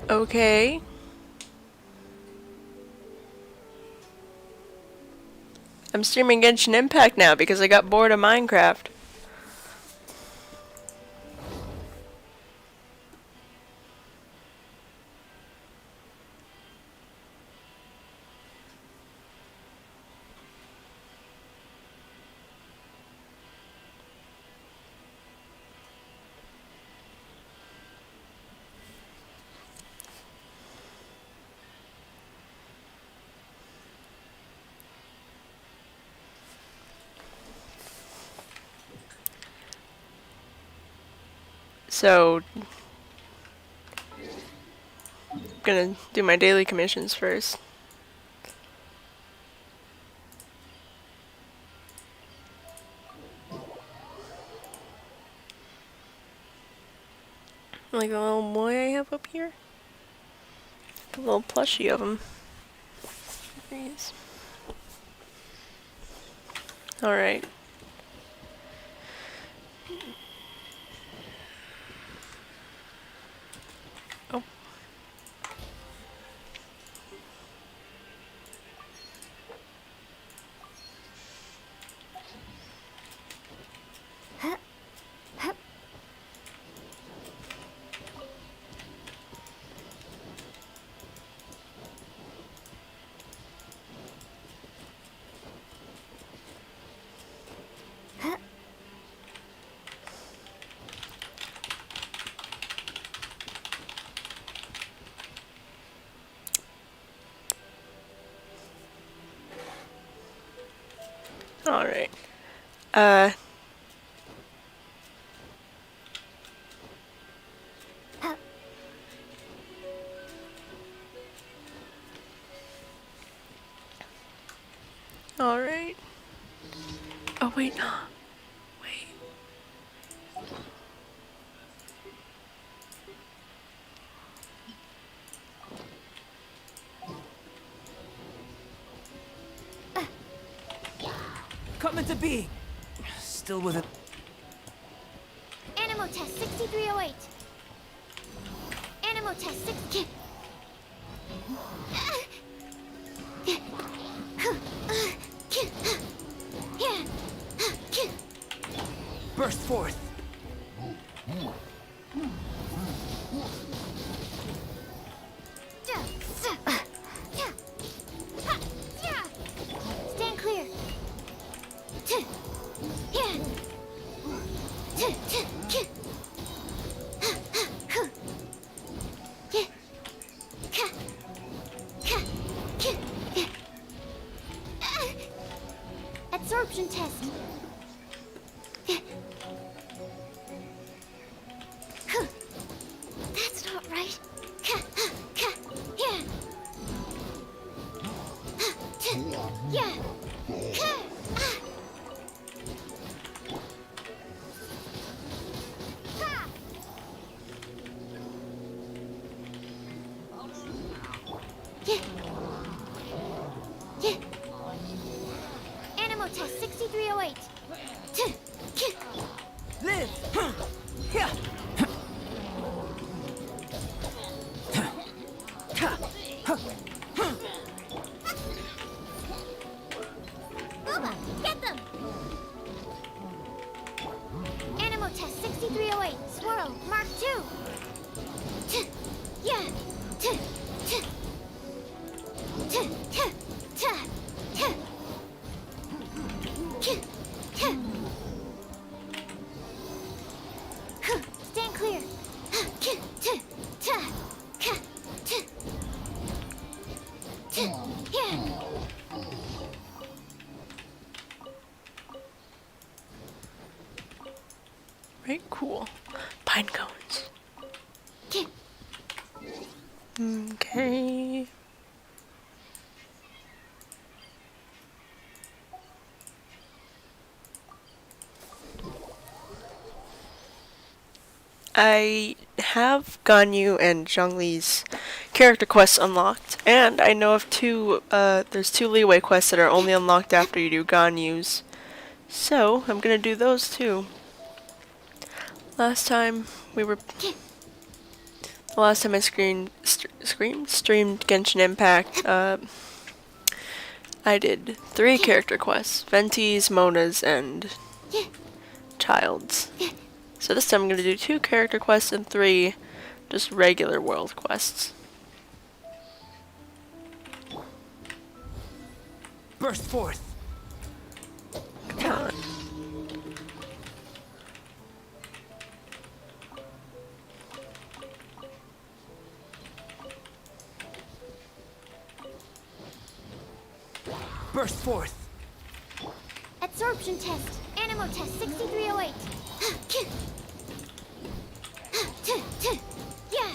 Okay. I'm streaming Genshin Impact now because I got bored of Minecraft. So, I'm gonna do my daily commissions first. Like the little boy I have up here. The little plushie of him. There he is. Alright. Oh. Alright. Uh. Alright. Oh, wait, no. Wait. Come into being. Still with it. Animal test 6308. Animal test 6. Burst forth. Stand clear. Absorption test. That's not right. Yeah. Animal test 6308. Live. Yeah. Booba, get them! Animal test 6308. Swirl, Mark 2. Yeah. Stand clear. Right, cool. Pine cones. Okay. I have Ganyu and Zhongli's character quests unlocked, and I know of there's two leeway quests that are only unlocked after you do Ganyu's. So, I'm gonna do those too. Last time we were The last time I streamed Genshin Impact, I did 3 character quests. Venti's, Mona's, and Child's. So this time I'm going to do 2 character quests and 3 just regular world quests. Burst forth. Come on. Burst forth. Absorption test. Animo test 6308. Yeah.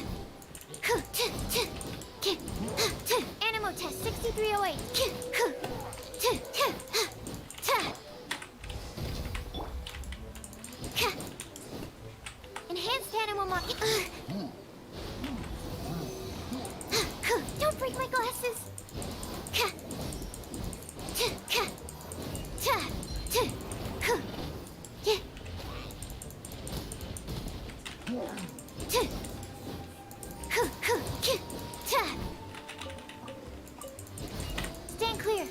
Animo test 6308. Enhanced animal market. Don't break my glasses. Stand clear.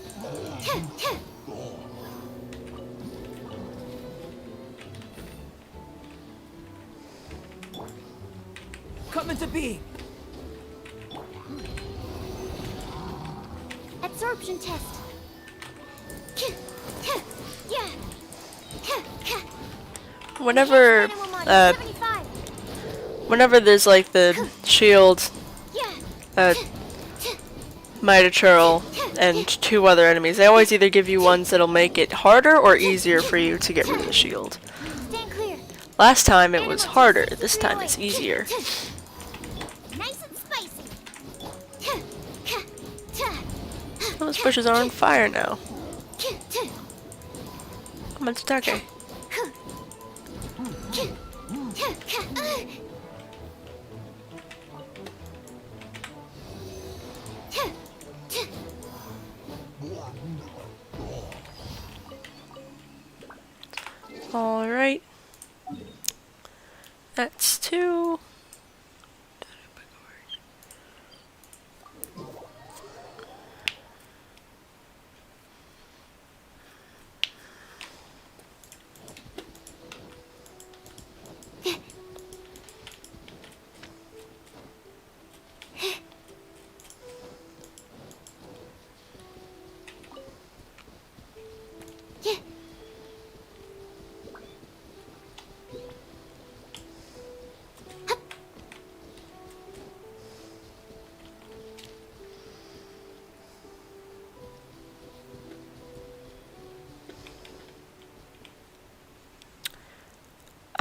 Come into being. Absorption test. Yeah. Whenever, Animal market 75. whenever there's like the shield, Yeah. Mitachurl, and 2 other enemies, they always either give you ones that'll make it harder or easier for you to get rid of the shield. Stand clear. Last time it was harder, this time it's easier. Nice and spicy. Those bushes are on fire now. Come on, Tatake. Alright. That's 2.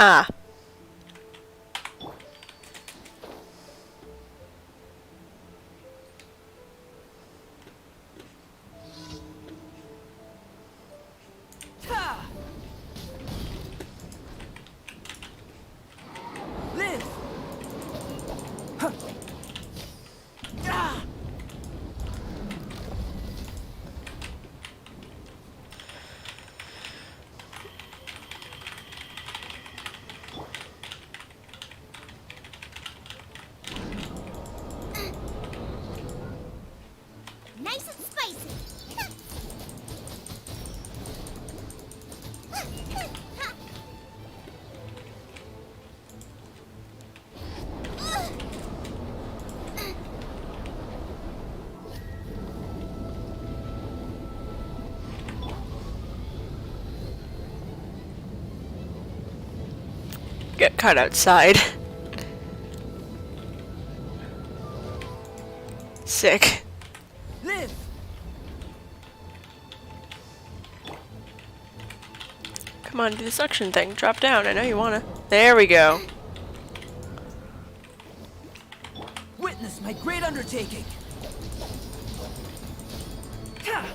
Ah. Ha! Live. Huh. Ah! Nice and spicy. Get cut outside. Sick. Live. Come on, do the suction thing. Drop down. I know you wanna. There we go. Witness my great undertaking. Ha!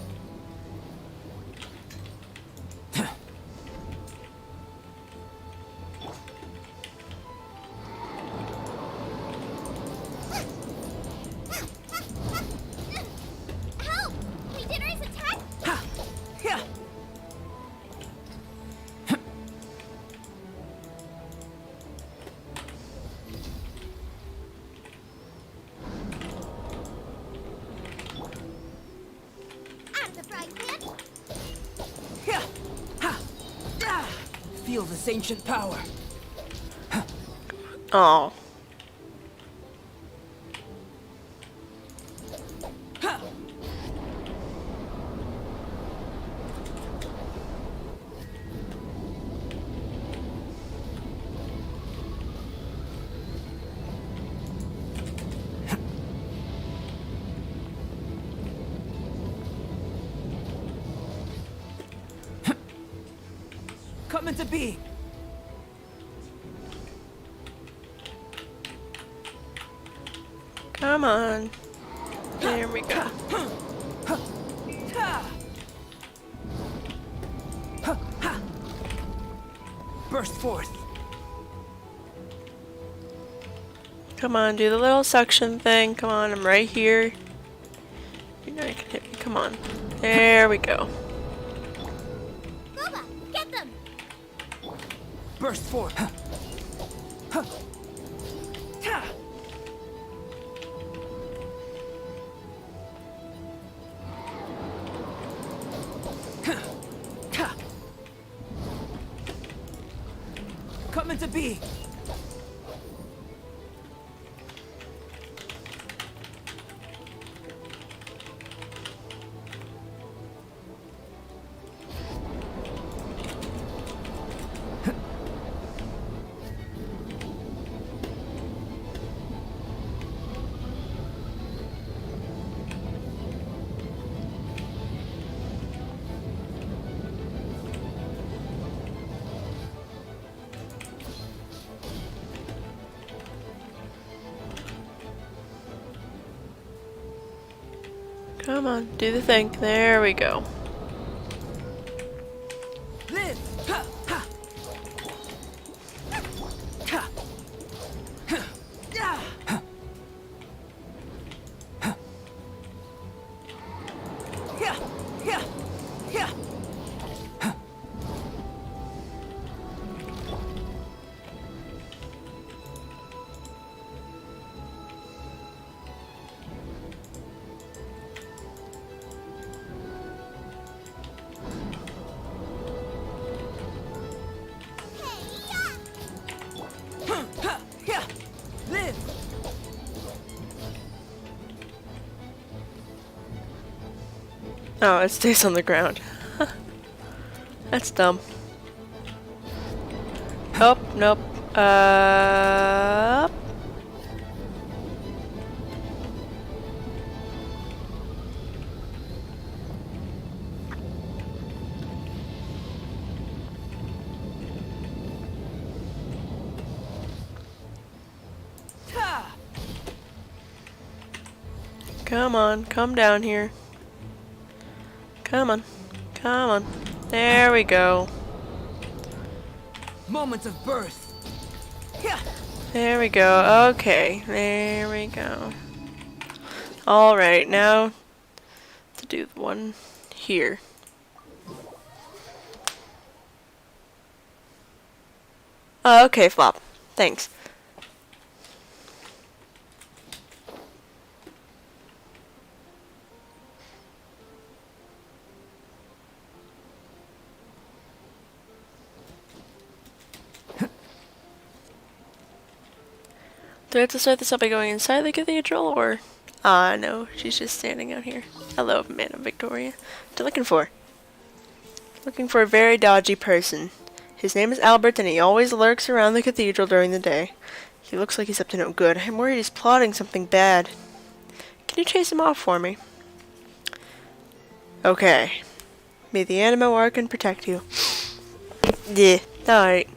Help! Legionnaires attack! Ha! Yeah! this ancient power. Oh. Come into being. Come on. There we go. Burst forth. Come on, do the little suction thing. Come on, I'm right here. You know you can hit me. Come on. There we go. Booba, get them! Burst forth. Come into being. Come on, do the thing. There we go. Live. Ha, ha. Ha. Yeah. Yeah. Yeah. Yeah. Yeah. Live. Oh, it stays on the ground. That's dumb. Oh, nope. Ha. Come on, come down here. Come on, come on. There we go. Moment of birth. Yeah. There we go. Okay, there we go. Alright, now to do the one here. Oh, okay, Flop. Thanks. Do I have to start this up by going inside the cathedral, or... Ah, no, she's just standing out here. Hello, Madam Victoria. What are you looking for? Looking for a very dodgy person. His name is Albert, and he always lurks around the cathedral during the day. He looks like he's up to no good. I'm worried he's plotting something bad. Can you chase him off for me? Okay. May the Animo Archon protect you. Yeah, alright.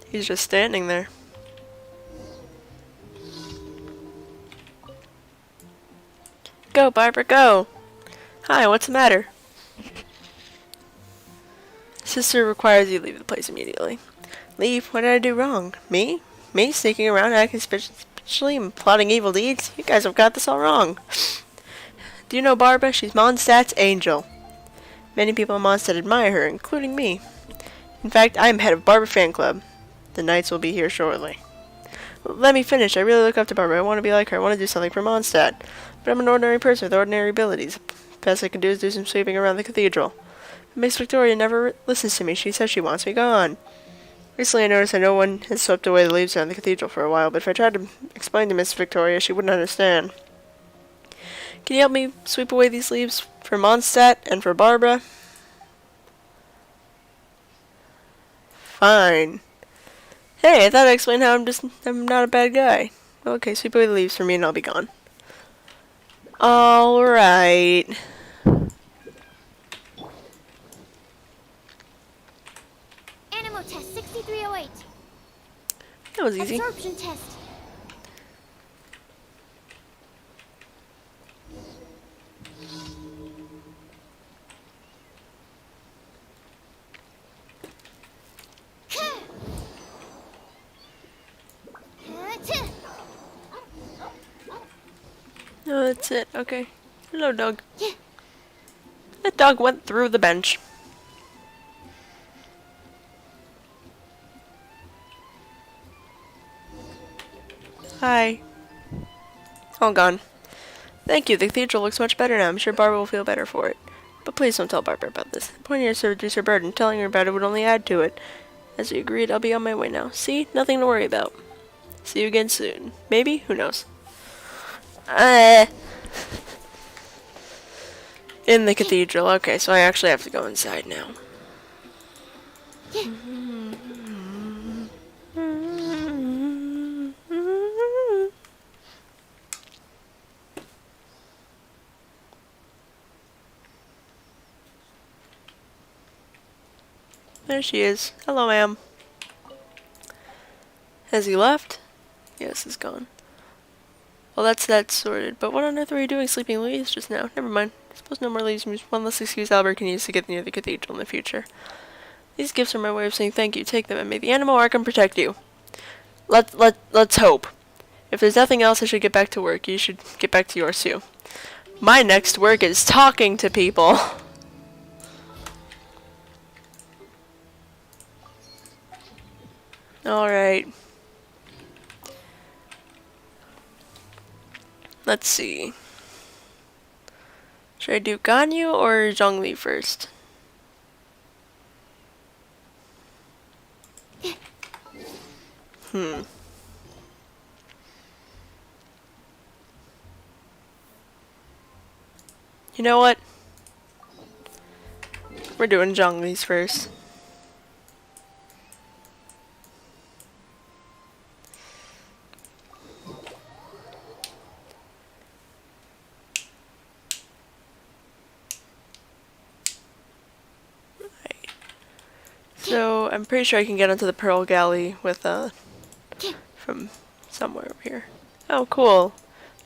He's just standing there. Go, Barbara, go! Hi, what's the matter? Sister requires you leave the place immediately. Leave? What did I do wrong? Me? Me sneaking around acting suspiciously and plotting evil deeds? You guys have got this all wrong. Do you know Barbara? She's Mondstadt's angel. Many people in Mondstadt admire her, including me. In fact, I am head of Barbara Fan Club. The Knights will be here shortly. Let me finish. I really look up to Barbara. I want to be like her. I want to do something for Mondstadt. But I'm an ordinary person with ordinary abilities. Best I can do is do some sweeping around the cathedral. Miss Victoria never listens to me. She says she wants me gone. Recently I noticed that no one has swept away the leaves around the cathedral for a while, but if I tried to explain to Miss Victoria, she wouldn't understand. Can you help me sweep away these leaves for Mondstadt and for Barbara? Fine. Hey, I thought I explained how I'm not a bad guy. Okay, sweep away the leaves for me and I'll be gone. Alright. Animal test 6308. That was easy. Absorption test. No, that's it. Okay. Hello, dog. That dog went through the bench. Hi. All gone. Thank you. The cathedral looks much better now. I'm sure Barbara will feel better for it. But please don't tell Barbara about this. The point here is to reduce her burden. Telling her about it would only add to it. As we agreed, I'll be on my way now. See? Nothing to worry about. See you again soon. Maybe? Who knows? In the cathedral. Okay, so I actually have to go inside now. There she is. Hello, ma'am. Has he left? Yes, he's gone. Well, that's that sorted. But what on earth were you doing sleeping leaves just now? Never mind. I suppose no more leaves means one less excuse Albert can use to get near the cathedral in the future. These gifts are my way of saying thank you. Take them, and may the animal Arkham protect you. Let's hope. If there's nothing else, I should get back to work. You should get back to yours too. My next work is talking to people. Alright. Let's see. Should I do Ganyu or Zhongli first? You know what? We're doing Zhongli's first. So, I'm pretty sure I can get onto the Pearl Galley with, from somewhere over here. Oh, cool.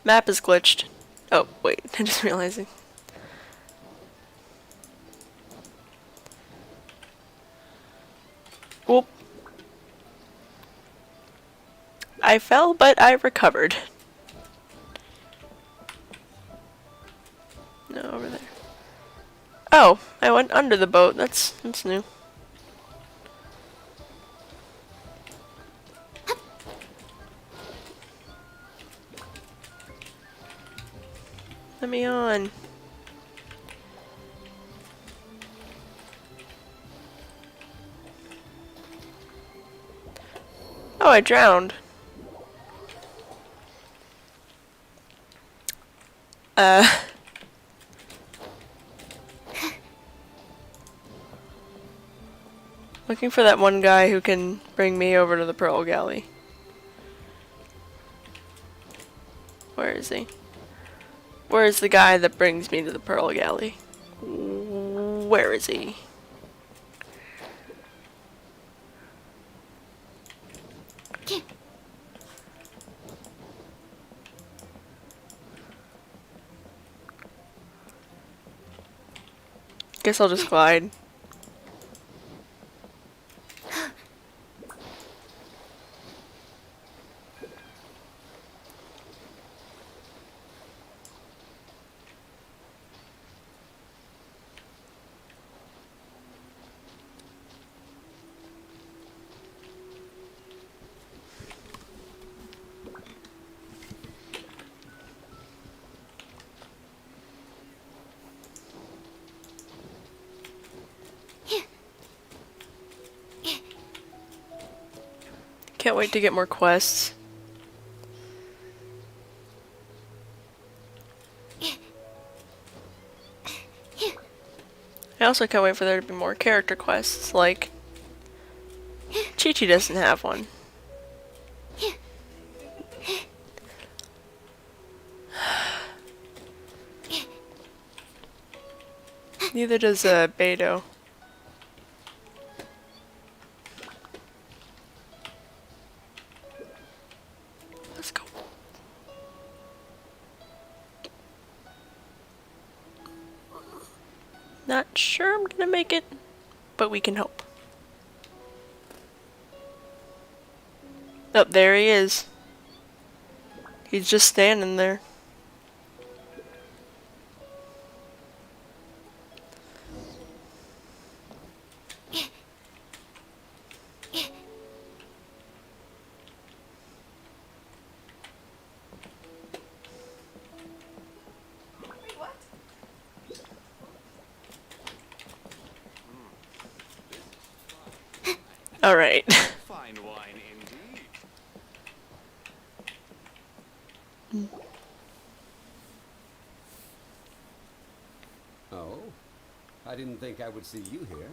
Map is glitched. Oh, wait, I'm just realizing. Whoop. I fell, but I recovered. No, over there. Oh, I went under the boat. That's new. Let me on. Oh, I drowned. Looking for that one guy who can bring me over to the Pearl Galley. Where is he? Where is the guy that brings me to the Pearl Galley? Where is he? Guess I'll just glide. Can't wait to get more quests. I also can't wait for there to be more character quests, like Chi-Chi doesn't have one. Neither does Beto. Let's go. Not sure I'm gonna make it, but we can hope. Oh, there he is. He's just standing there. All right. Fine wine indeed. Oh, I didn't think I would see you here.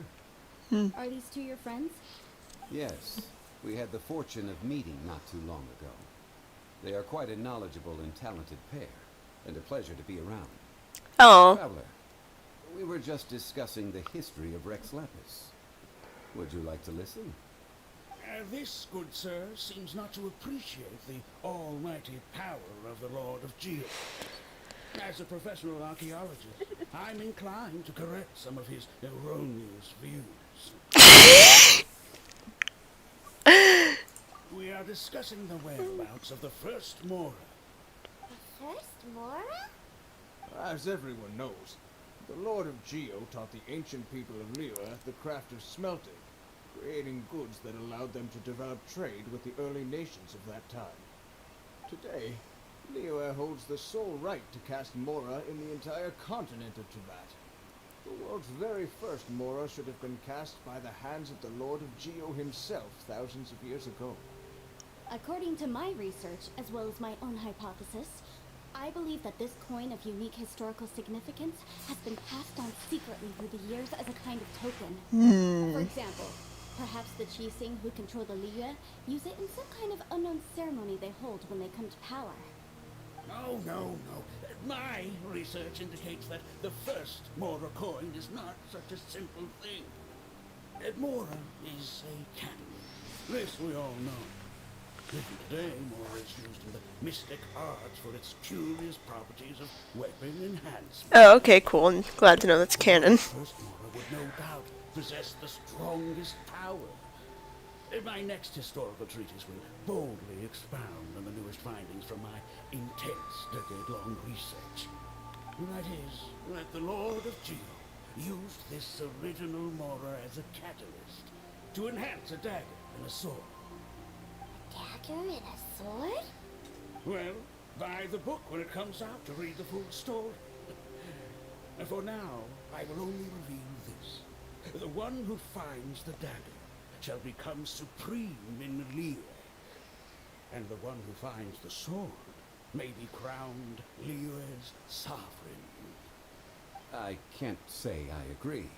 Are these two your friends? Yes, we had the fortune of meeting not too long ago. They are quite a knowledgeable and talented pair, and a pleasure to be around. Oh, Traveler, we were just discussing the history of Rex Lapis. Would you like to listen? This, good sir, seems not to appreciate the almighty power of the Lord of Geo. As a professional archaeologist, I'm inclined to correct some of his erroneous views. We are discussing the whereabouts of the first Mora. The first Mora? As everyone knows, the Lord of Geo taught the ancient people of Liyue the craft of smelting, creating goods that allowed them to develop trade with the early nations of that time. Today, Liyue holds the sole right to cast Mora in the entire continent of Tibet. The world's very first Mora should have been cast by the hands of the Lord of Geo himself thousands of years ago. According to my research, as well as my own hypothesis, I believe that this coin of unique historical significance has been passed on secretly through the years as a kind of token. For example, perhaps the Qixing who control the Liyue use it in some kind of unknown ceremony they hold when they come to power. No, no, no. My research indicates that the first Mora coin is not such a simple thing. Mora is a catalyst. This we all know. Even today, Mora is used in the mystic arts for its curious properties of weapon enhancement. oh, okay, cool. I'm glad to know that's canon. The first Mora would no doubt possess the strongest power. My next historical treatise will boldly expound on the newest findings from my intense decade-long research. And that is that the Lord of Geo used this original Mora as a catalyst to enhance a dagger and a sword. Dagger and a sword? Well, buy the book when it comes out to read the full story. And for now, I will only reveal this. The one who finds the dagger shall become supreme in Liyue. And the one who finds the sword may be crowned Liyue's sovereign. I can't say I agree.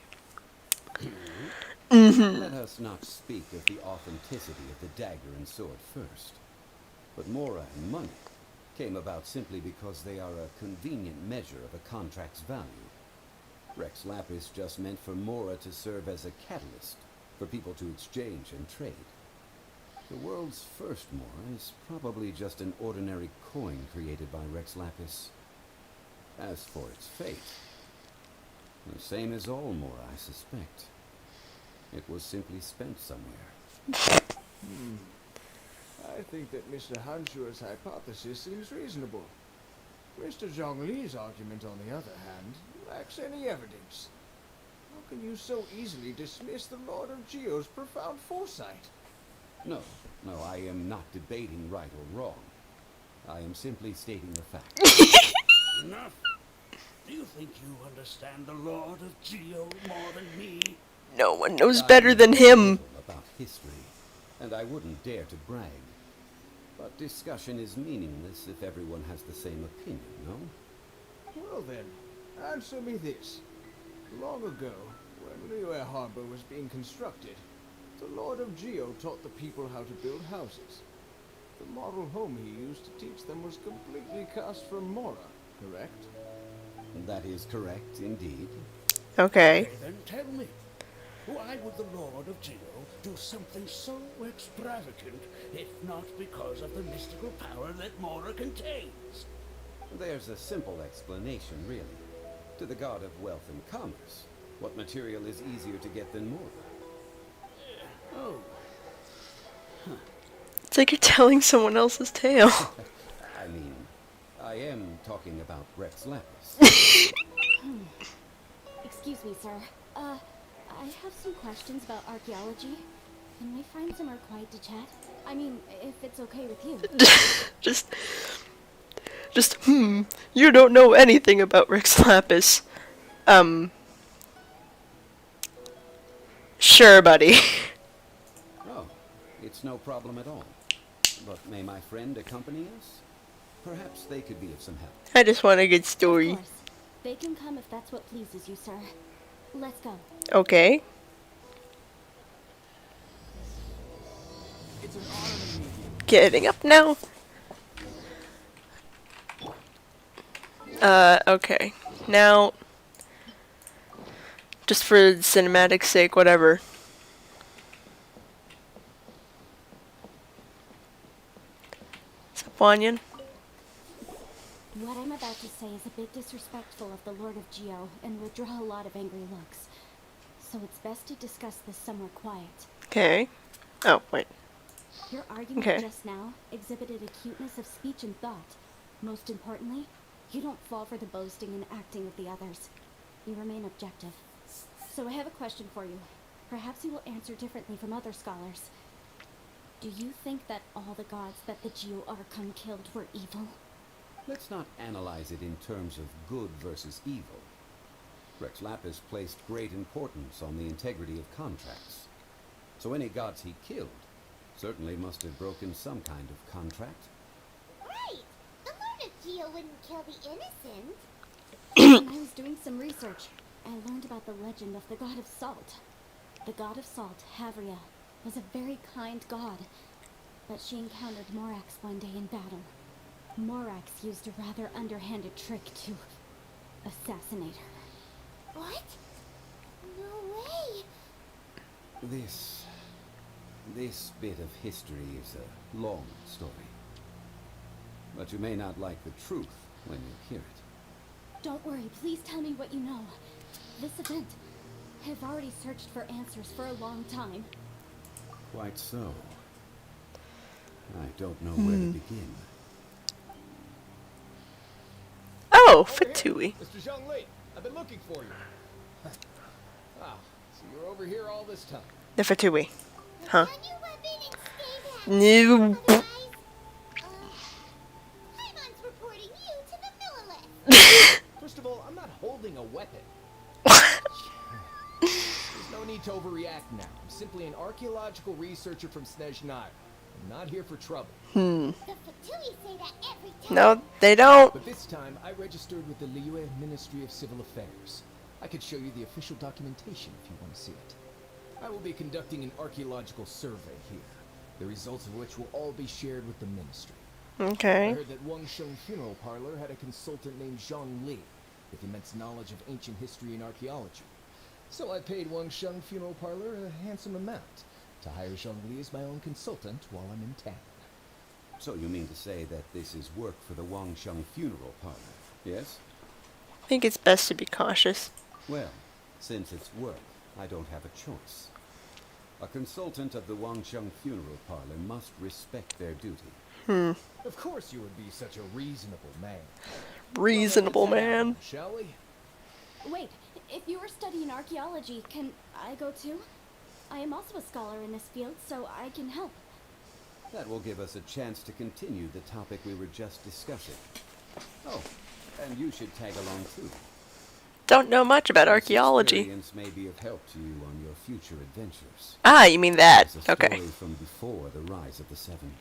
Let us not speak of the authenticity of the dagger and sword first. But Mora and money came about simply because they are a convenient measure of a contract's value. Rex Lapis just meant for Mora to serve as a catalyst for people to exchange and trade. The world's first Mora is probably just an ordinary coin created by Rex Lapis. As for its fate, the same as all Mora, I suspect. It was simply spent somewhere. I think that Mr. Hanshua's hypothesis seems reasonable. Mr. Zhongli's argument, on the other hand, lacks any evidence. How can you so easily dismiss the Lord of Geo's profound foresight? No, I am not debating right or wrong. I am simply stating the fact. Enough. Do you think you understand the Lord of Geo more than me? No one knows better than him. About history. and I wouldn't dare to brag. But discussion is meaningless if everyone has the same opinion, no? Well then, answer me this. Long ago, when Liyue Harbor was being constructed, the Lord of Geo taught the people how to build houses. The model home he used to teach them was completely cast from Mora, correct? That is correct, indeed. Okay. Okay, then tell me, why would the Lord of Geo do something so extravagant, if not because of the mystical power that Mora contains? There's a simple explanation, really. To the god of wealth and commerce, what material is easier to get than Mora? Oh, It's like you're telling someone else's tale. I mean, I am talking about Rex Lapis. Excuse me, sir. I have some questions about archaeology. Can we find somewhere quiet to chat? I mean, if it's okay with you. just, you don't know anything about Rex Lapis. Sure, buddy. Oh, it's no problem at all. But may my friend accompany us? Perhaps they could be of some help. I just want a good Of story. course. They can come if that's what pleases you, sir. Let's go. Okay. It's an honor to meet you. Getting up now. Okay. Now, just for cinematic sake, whatever. What's up, Wanyan? What I'm about to say is a bit disrespectful of the Lord of Geo and would draw a lot of angry looks. So it's best to discuss this somewhere quiet. Okay. Oh, wait. Your argument Okay. just now exhibited acuteness of speech and thought. Most importantly, you don't fall for the boasting and acting of the others. You remain objective. So I have a question for you. Perhaps you will answer differently from other scholars. Do you think that all the gods that the Geo Archon killed were evil? Let's not analyze it in terms of good versus evil. Rex Lapis placed great importance on the integrity of contracts. So any gods he killed certainly must have broken some kind of contract. Right! The Lord of Geo wouldn't kill the innocent. When I was doing some research, I learned about the legend of the god of salt. The god of salt, Havria, was a very kind god, but she encountered Morax one day in battle. Morax used a rather underhanded trick to assassinate her. What? No way! This bit of history is a long story. But you may not like the truth when you hear it. Don't worry, please tell me what you know. This event, I've already searched for answers for a long time. Quite so. I don't know where to begin. Oh, Over here, Fatui. Mr. Zhongli, I've been looking for you. Ah, so you're over here all this time. The Fatui. Huh. Can you weapon and stay back? No. Otherwise, Paimon's reporting you to the Millilith. First of all, I'm not holding a weapon. There's no need to overreact now. I'm simply an archaeological researcher from Snezhnaya. I'm not here for trouble. The Fatui say that every time. No, they don't. But this time, I registered with the Liyue Ministry of Civil Affairs. I could show you the official documentation if you want to see it. I will be conducting an archaeological survey here, the results of which will all be shared with the ministry. I Okay. heard that Wangsheng Funeral Parlor had a consultant named Zhongli with immense knowledge of ancient history and archaeology. So I paid Wangsheng Funeral Parlor a handsome amount to hire Zhongli as my own consultant while I'm in town. So you mean to say that this is work for the Wangsheng Funeral Parlor, yes? I think it's best to be cautious. Well, since it's work, I don't have a choice. A consultant of the Wangsheng Funeral Parlor must respect their duty. Of course you would be such a reasonable man. Reasonable Well, let's head man. out, shall we? Wait, if you were studying archaeology, can I go too? I am also a scholar in this field, so I can help. That will give us a chance to continue the topic we were just discussing. Oh, and you should tag along too. don't know much about This archaeology. experience may be of help to you on your future adventures. Ah, you mean that. It's a Okay. story from before the rise of the Seven.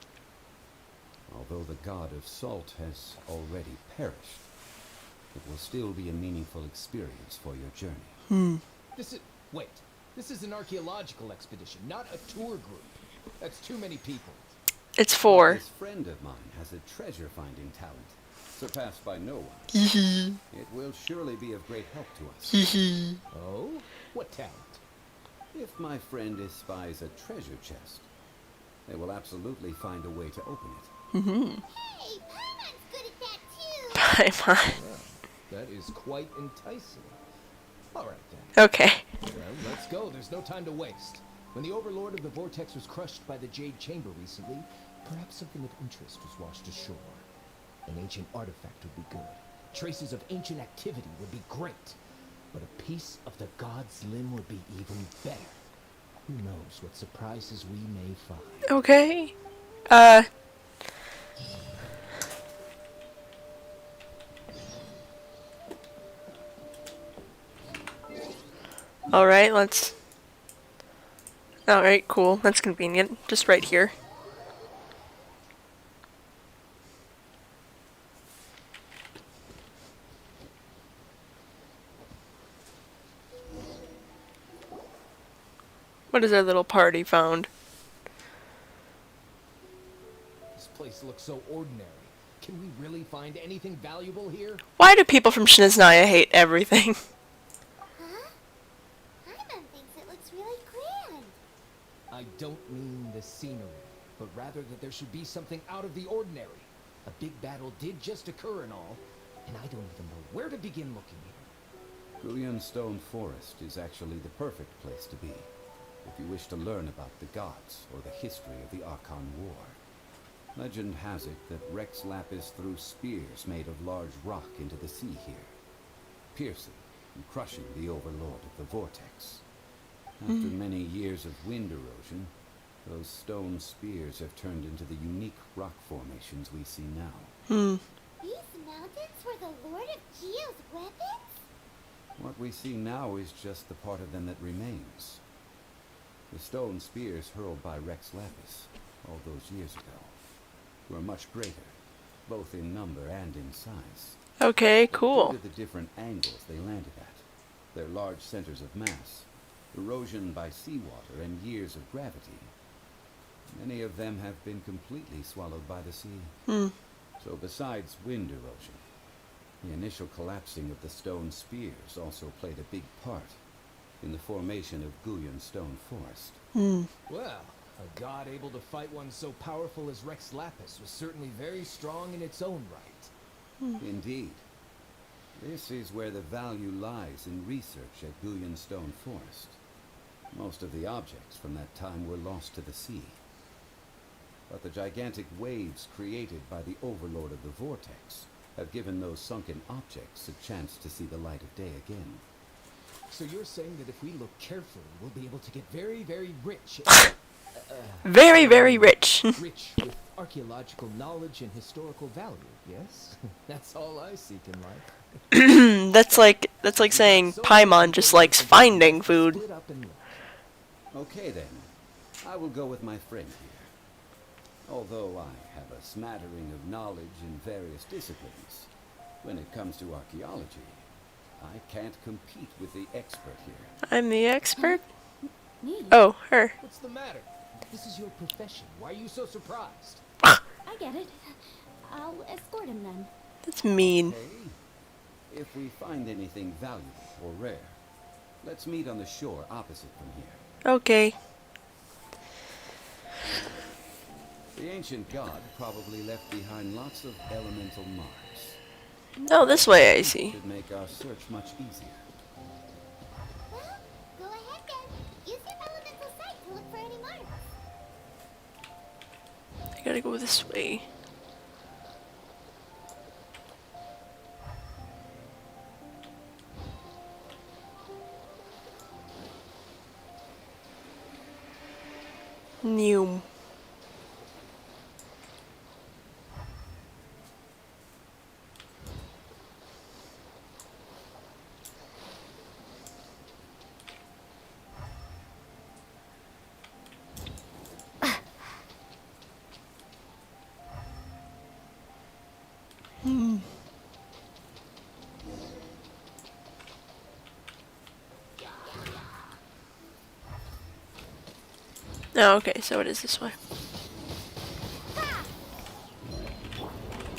Although the god of salt has already perished, it will still be a meaningful experience for your journey. Wait. This is an archaeological expedition, not a tour group. That's too many people. It's 4. This friend of mine has a treasure-finding talent, surpassed by no one. Hee It will surely be of great help to us. hee. Oh? What talent? If my friend espies a treasure chest, they will absolutely find a way to open it. Hey, Paimon's good at that too. Paimon. Well, that is quite enticing. All right, then. Okay. Well, let's go. There's no time to waste. When the Overlord of the Vortex was crushed by the Jade Chamber recently, perhaps something of interest was washed ashore. An ancient artifact would be good. Traces of ancient activity would be great. But a piece of the god's limb would be even better. Who knows what surprises we may find. Okay. Alright, let's... Alright, cool. That's convenient. Just right here. What is our little party found? This place looks so ordinary. Can we really find anything valuable here? Why do people from Shiniznaya hate everything? Huh? Paimon thinks it looks really grand. I don't mean the scenery, but rather that there should be something out of the ordinary. A big battle did just occur and all, and I don't even know where to begin looking here. Guyan Stone Forest is actually the perfect place to be, if you wish to learn about the gods or the history of the Archon War. Legend has it that Rex Lapis threw spears made of large rock into the sea here, piercing and crushing the Overlord of the Vortex. After many years of wind erosion, those stone spears have turned into the unique rock formations we see now. These mountains were the Lord of Geo's weapons? What we see now is just the part of them that remains. The stone spears hurled by Rex Lapis all those years ago were much greater, both in number and in size. Okay, Due cool. to the different angles they landed at, their large centers of mass, erosion by seawater, and years of gravity, many of them have been completely swallowed by the sea. So besides wind erosion, the initial collapsing of the stone spears also played a big part in the formation of Guyan Stone Forest. Well, a god able to fight one so powerful as Rex Lapis was certainly very strong in its own right. Indeed. This is where the value lies in research at Guyan Stone Forest. Most of the objects from that time were lost to the sea. But the gigantic waves created by the Overlord of the Vortex have given those sunken objects a chance to see the light of day again. So you're saying that if we look carefully, we'll be able to get very, very rich. Very, very rich. Rich with archaeological knowledge and historical value, yes? That's all I seek in life. That's like saying Paimon just likes finding food. Split up and look. Okay then, I will go with my friend here. Although I have a smattering of knowledge in various disciplines, when it comes to archaeology, I can't compete with the expert here. I'm the expert? Me? Oh, her. What's the matter? This is your profession. Why are you so surprised? I get it. I'll escort him then. That's mean. Hey, if we find anything valuable or rare, let's meet on the shore opposite from here. Okay. The ancient god probably left behind lots of elemental marks. Oh, this way I see. Should make our search much easier. Well, go ahead then. Use your elemental sight to look for any marks. I gotta go this way. New. Oh, okay, so it is this way. Ha!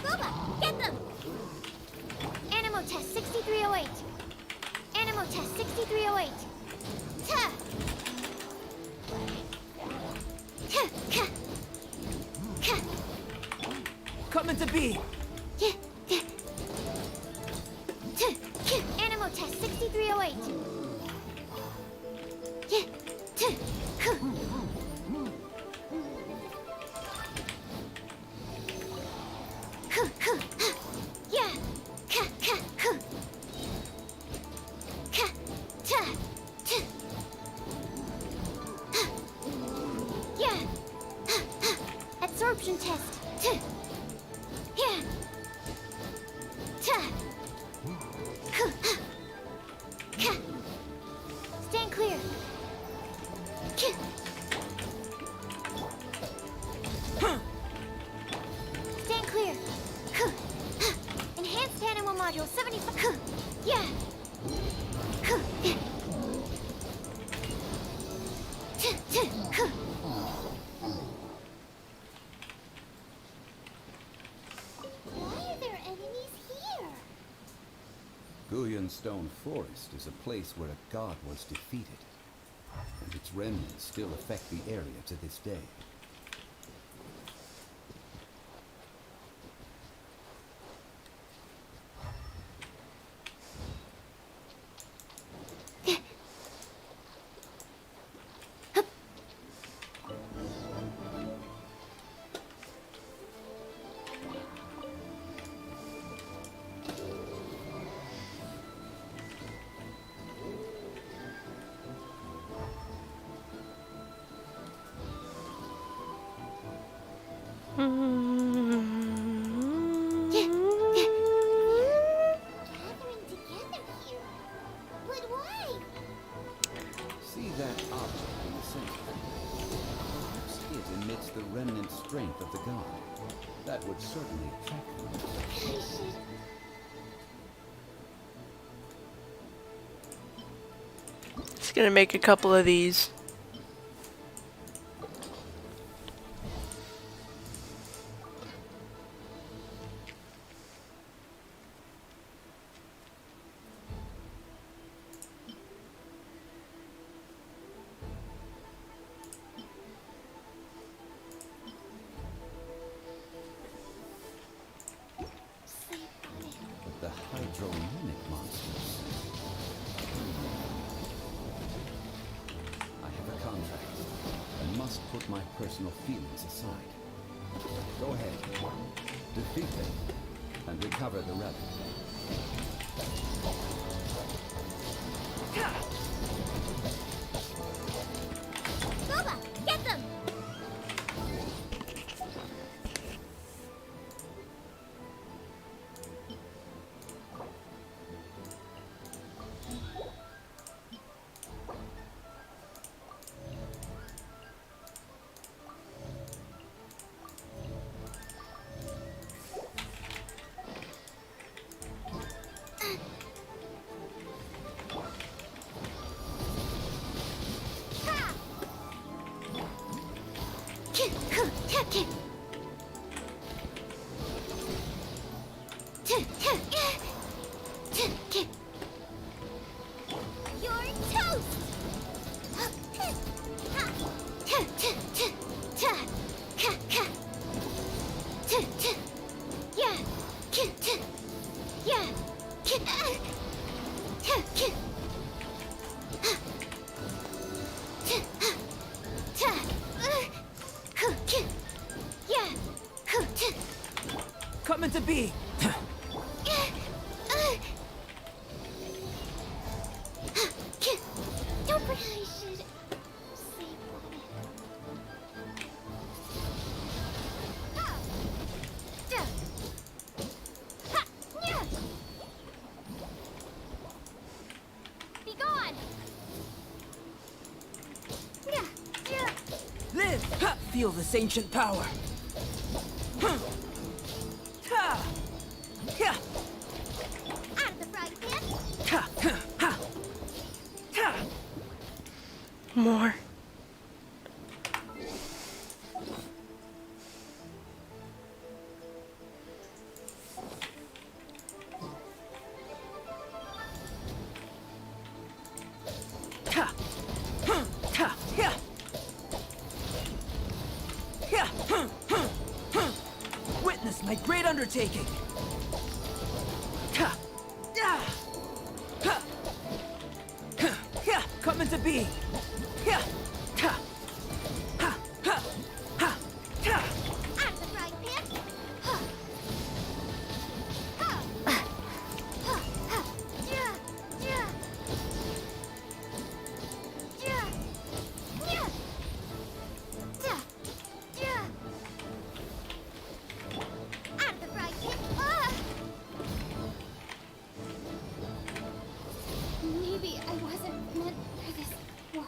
Boba, get them! Animal test 6308. Animal test 6308. Ta! Ta! Ka! Ka! Coming to be. Yeah, yeah. Ta! Ka! Animal test 6308. Yeah, ta! Ka! Ka! Ka! Ha! Yeah! Ka! Ka! Ka! Ka! Ta! Ta! Ha! Yeah! Ha! Ha! Absorption test. Ta! Yeah! Ta! Ka! Ha! Ka! Stand clear. Ka! Stand clear. Huh. Huh. Enhanced animal module 75. Huh. Yeah. Huh. Yeah. Tuh, tuh, huh. Why are there enemies here? Guyan Stone Forest is a place where a god was defeated, and its remnants still affect the area to this day. Gathering together here. But why? See that object in the center? Perhaps it emits the remnant strength of the god. That would certainly attract them. I should... Just gonna make a couple of these. sleep on it. But the hydromimic monsters... I have a contract. I must put my personal feelings aside. Go ahead. Defeat them and recover the relic. Boba, get them! Ha! Ki- huh, ta- ki- ta- ta- eh, ta- ki- You're toast! Ha- ha- ha- ta- ta- ta- ta- ka- ka- ta- ta- yeah, ki- ta- yeah, ki- ta- ki- ha- ta- ha- ta- huh, ki- yeah, huh, ta- Coming to be. Don't forget I should sleep on it. Ha! Da! Ha! Nya! Be gone! Nya! Nya! Live. Ha! Feel this ancient power. Huh. Ha! Yeah. Out of the frying pan! Ha! Ha! Ha! Ha! More. my great undertaking. Ha! Yeah! Ha! Ha! Yeah! Come into being. Yeah! Ha! Ha! Ha! Ha! Ha! Out of the frying pan. Huh. Huh. Huh. Huh. Yeah. Yeah. Yeah. Yeah. Yeah. Yeah. Out of the frying pan. Ah! Maybe I wasn't meant for this world.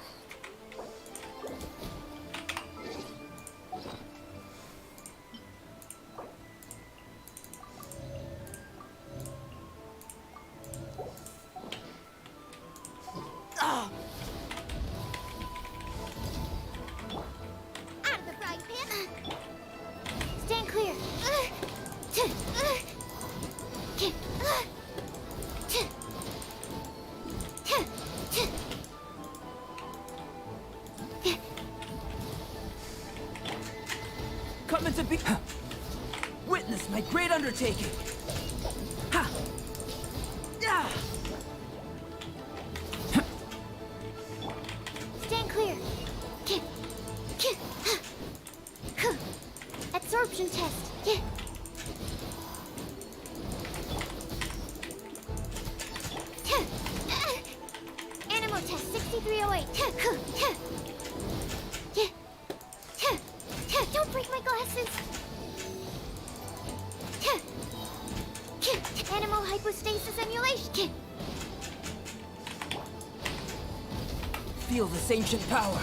Out of the frying pan. Stand clear. Come into being. Witness my great undertaking. Ha! Yeah! Stand clear. Absorption test. Animal test 6308. Don't break my glasses. Animal hypostasis emulation. Feel this ancient power.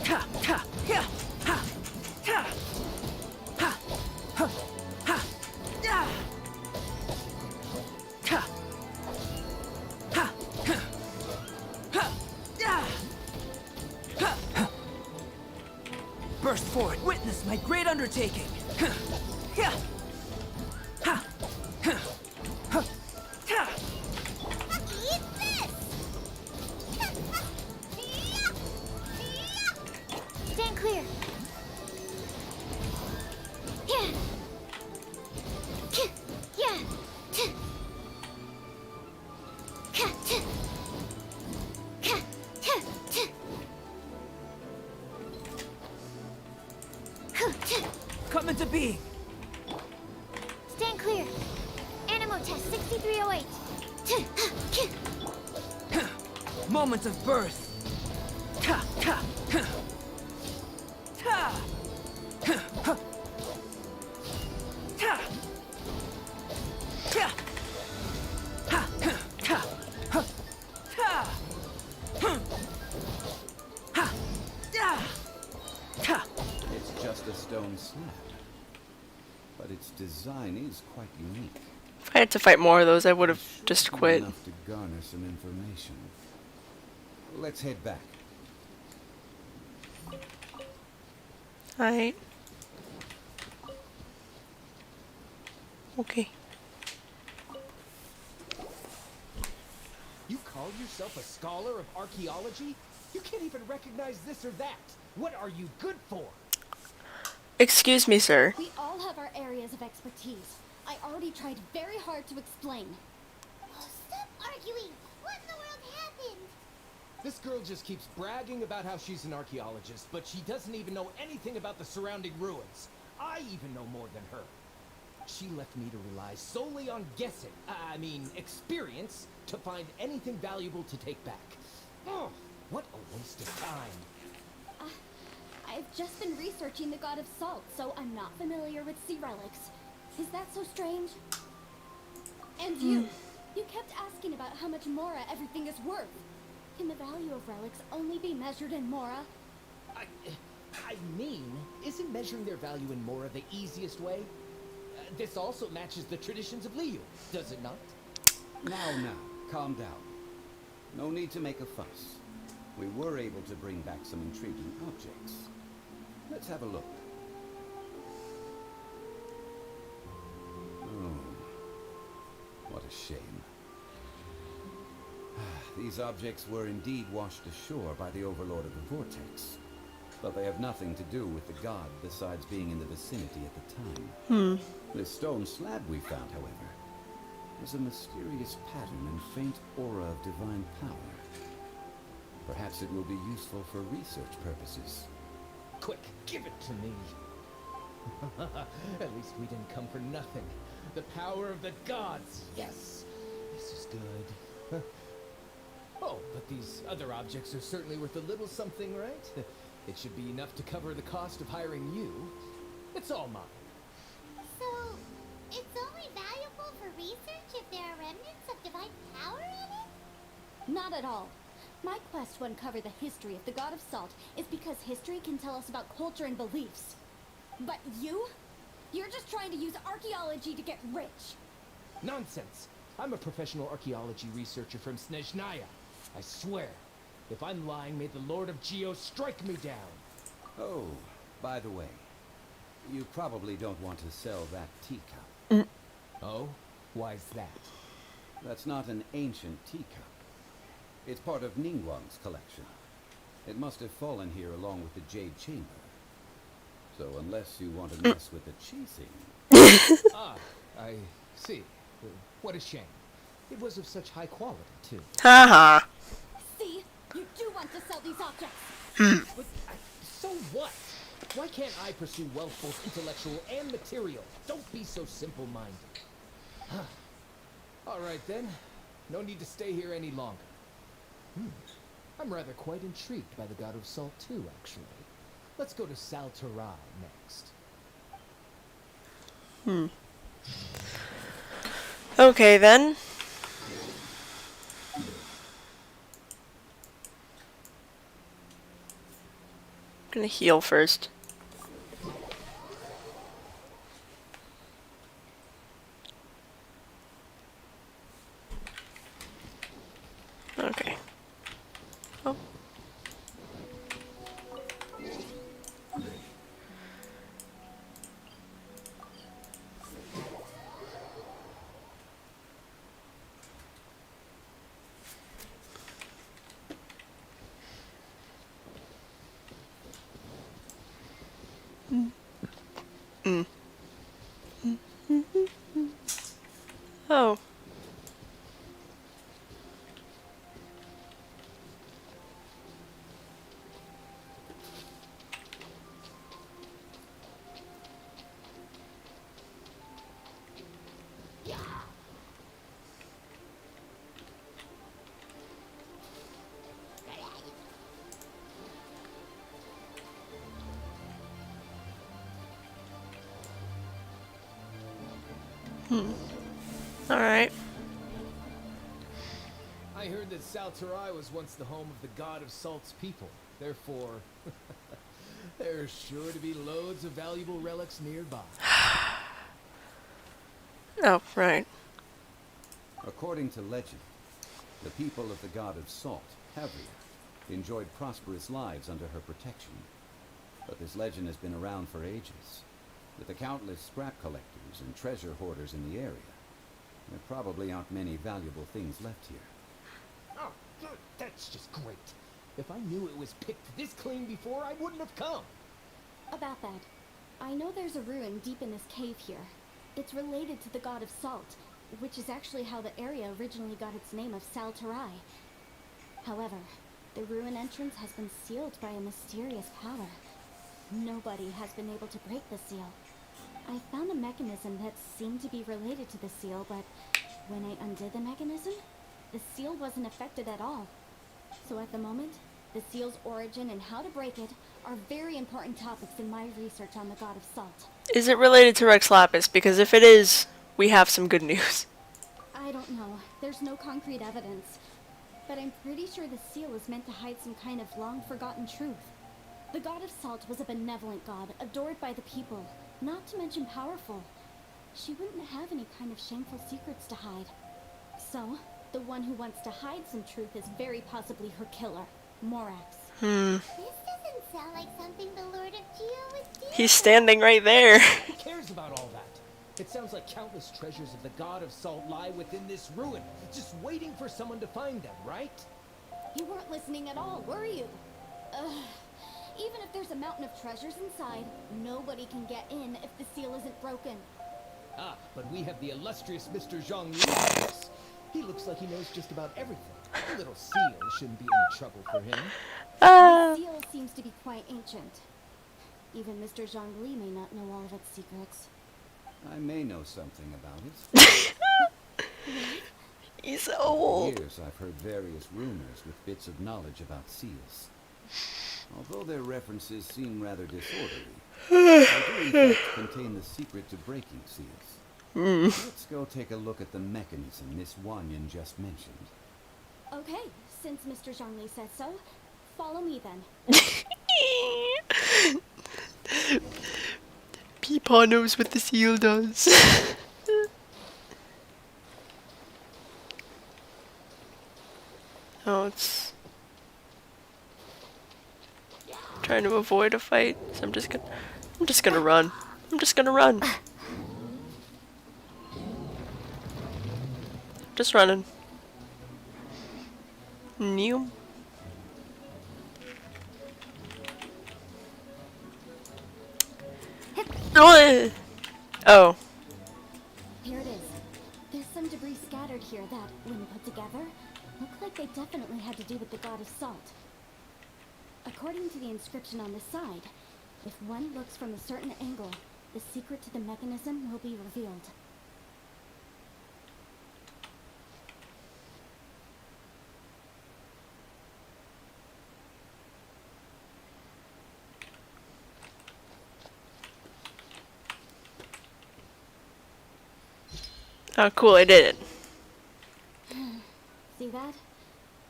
Ha! Ha! Yeah! Ha! Ha! Ha! Ha! Ha! Yeah! Ha! Ha! Ha! Ha! Yeah! Ha! Ha! Burst forward. Witness my great undertaking. Ha! Yeah! Ha! Ha! Ha! Ha! Eat this! Stand clear. Yeah. Yeah. Come into being. Stand clear. Animal test 6308. Moment of birth. Ha! Ha! Ha! Ha! Ha! Ha! Ha! Ha! Ha! Ha! Ha! Ha! Hmm. Ha! Yeah! Ha! It's just a stone slab. But its design is quite unique. If I had to fight more of those, I would have Should just be quit. Enough to garner some information. Let's head back. Alright. Okay. You call yourself a scholar of archaeology? You can't even recognize this or that. What are you good for? Excuse me, sir. We all have our areas of expertise. I already tried very hard to explain. Oh, stop arguing. What in the world happened? This girl just keeps bragging about how she's an archaeologist, but she doesn't even know anything about the surrounding ruins. I even know more than her. She left me to rely solely on guessing, experience, to find anything valuable to take back. Oh, what a waste of time. I've just been researching the god of salt, so I'm not familiar with sea relics. Is that so strange? And you kept asking about how much Mora everything is worth. Can the value of relics only be measured in Mora? Isn't measuring their value in Mora the easiest way? This also matches the traditions of Liu, does it not? Now, calm down. No need to make a fuss. We were able to bring back some intriguing objects. Let's have a look. Oh, what a shame. These objects were indeed washed ashore by the Overlord of the Vortex. but they have nothing to do with the god besides being in the vicinity at the time. This stone slab we found, however, has a mysterious pattern and faint aura of divine power. Perhaps it will be useful for research purposes. Quick, give it to me. At least we didn't come for nothing. The power of the gods, yes. This is good. Oh, but these other objects are certainly worth a little something, right? It should be enough to cover the cost of hiring you. It's all mine. So, it's only valuable for research if there are remnants of divine power in it? Not at all. My quest to uncover the history of the God of Salt is because history can tell us about culture and beliefs. But you? You're just trying to use archaeology to get rich. Nonsense. I'm a professional archaeology researcher from Snezhnaya. I swear. If I'm lying, may the Lord of Geo strike me down. Oh, by the way, you probably don't want to sell that teacup. Oh? Why's that? That's not an ancient teacup. It's part of Ningguang's collection. It must have fallen here along with the Jade Chamber. So unless you want to mess with the chasing... Ah, I see. What a shame. It was of such high quality, too. Haha. See? You do want to sell these objects. But so what? Why can't I pursue wealth both intellectual and material? Don't be so simple-minded. All right, then. No need to stay here any longer. I'm rather quite intrigued by the God of Salt, too, actually. Let's go to Sal Tarai next. Okay then. I'm gonna heal first. Okay. Oh. Oh. Alright. I heard that Sal Tarai was once the home of the God of Salt's people. Therefore, there's sure to be loads of valuable relics nearby. Oh, right. According to legend, the people of the god of salt, Havria, enjoyed prosperous lives under her protection. But this legend has been around for ages. With the countless scrap collectors and treasure hoarders in the area, there probably aren't many valuable things left here. Oh, that's just great. If I knew it was picked this clean before, I wouldn't have come. About that, I know there's a ruin deep in this cave here. It's related to the God of Salt, which is actually how the area originally got its name of Sal Tarai. However, the ruin entrance has been sealed by a mysterious power. Nobody has been able to break the seal. I found a mechanism that seemed to be related to the seal, but when I undid the mechanism, the seal wasn't affected at all. So at the moment, the seal's origin and how to break it are very important topics in my research on the God of Salt. Is it related to Rex Lapis? Because if it is, we have some good news. I don't know. There's no concrete evidence. But I'm pretty sure the seal is meant to hide some kind of long-forgotten truth. The God of Salt was a benevolent god, adored by the people, not to mention powerful. She wouldn't have any kind of shameful secrets to hide. So, the one who wants to hide some truth is very possibly her killer, Morax. This doesn't sound like something the Lord of Geo would do. He's standing right there. Who cares about all that? It sounds like countless treasures of the God of Salt lie within this ruin, just waiting for someone to find them, right? You weren't listening at all, were you? Ugh. Even if there's a mountain of treasures inside, nobody can get in if the seal isn't broken. Ah, but we have the illustrious Mr. Zhongli with us. He looks like he knows just about everything. The little seal shouldn't be any trouble for him. The seal seems to be quite ancient. Even Mr. Zhongli may not know all of its secrets. I may know something about it. He's so For old. years, I've heard various rumors with bits of knowledge about seals. Although their references seem rather disorderly, they do in fact contain the secret to breaking seals. Let's go take a look at the mechanism Miss Wanyan just mentioned. Okay, since Mr. Zhongli says so, follow me then. Peepaw knows what the seal does. Oh, it's trying to avoid a fight, so I'm just gonna run. I'm just gonna run. Just running. New. Oh. Here it is. There's some debris scattered here that, when put together, look like they definitely had to do with the god of salt. According to the inscription on the side, if one looks from a certain angle, the secret to the mechanism will be revealed. Oh, cool, I did it. See that?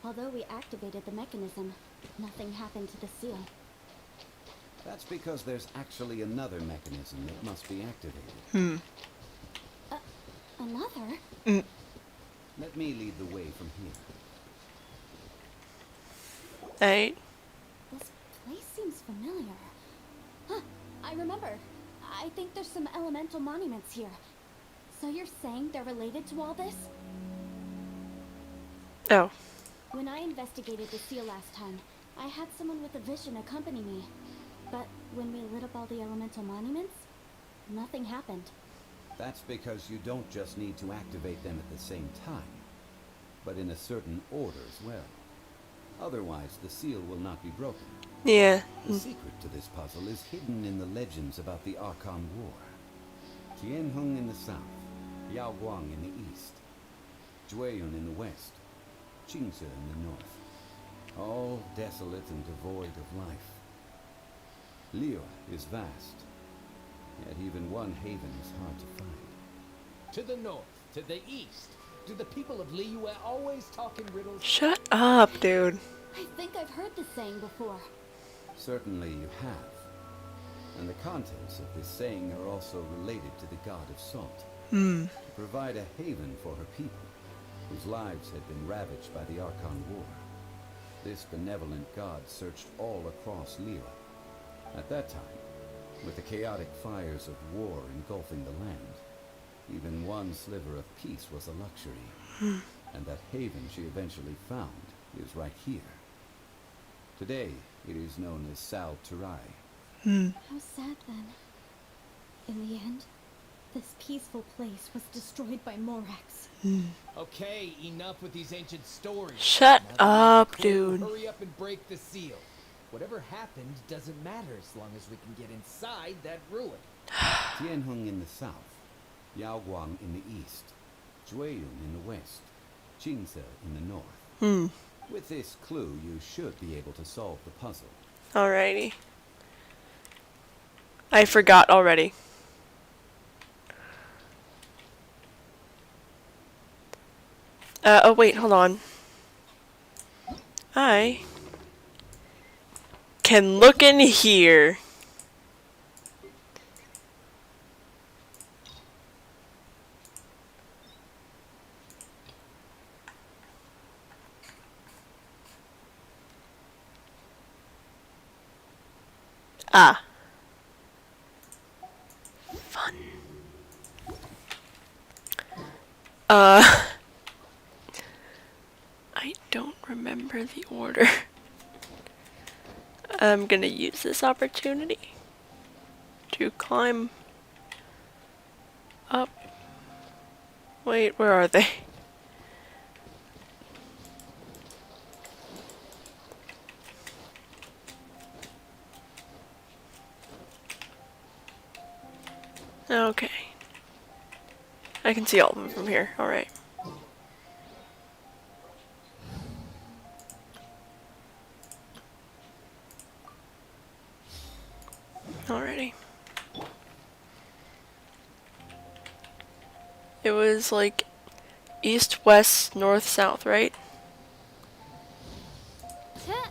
Although we activated the mechanism, nothing happened to the seal. That's because there's actually another mechanism that must be activated. Another? Let me lead the way from here. Right. This place seems familiar. Huh, I remember. I think there's some elemental monuments here. So you're saying they're related to all this? Oh. When I investigated the seal last time, I had someone with a vision accompany me. But when we lit up all the elemental monuments, nothing happened. That's because you don't just need to activate them at the same time, but in a certain order as well. Otherwise, the seal will not be broken. Yeah. The secret to this puzzle is hidden in the legends about the Archon War. Tianheng in the south, Yaoguang in the east, Jueyun in the west, Qingze in the north. All desolate and devoid of life. Liyue is vast, yet even one haven is hard to find. To the north, to the east. Do the people of Liyue always talk in riddles? Shut up, dude. I think I've heard this saying before. Certainly you have. And the contents of this saying are also related to the god of salt. To provide a haven for her people, whose lives had been ravaged by the Archon War. This benevolent god searched all across Liyue. At that time, with the chaotic fires of war engulfing the land, even one sliver of peace was a luxury. And that haven she eventually found is right here. Today, it is known as Sal Turai. How sad then. In the end, this peaceful place was destroyed by Morax. Okay, enough with these ancient stories. Shut Now that we have up, the clue, dude. Hurry up and break the seal. Whatever happened doesn't matter as long as we can get inside that ruin. Tianheng in the south, Yaoguang in the east, Jueyun in the west, Qingze in the north. With this clue, you should be able to solve the puzzle. Alrighty. I forgot already. Oh wait, hold on. I can look in here. Ah. Fun. I don't remember the order. I'm gonna use this opportunity to climb up. Wait, where are they? Okay. I can see all of them from here. Alright. Alrighty. It was like east, west, north, south, right? Huh.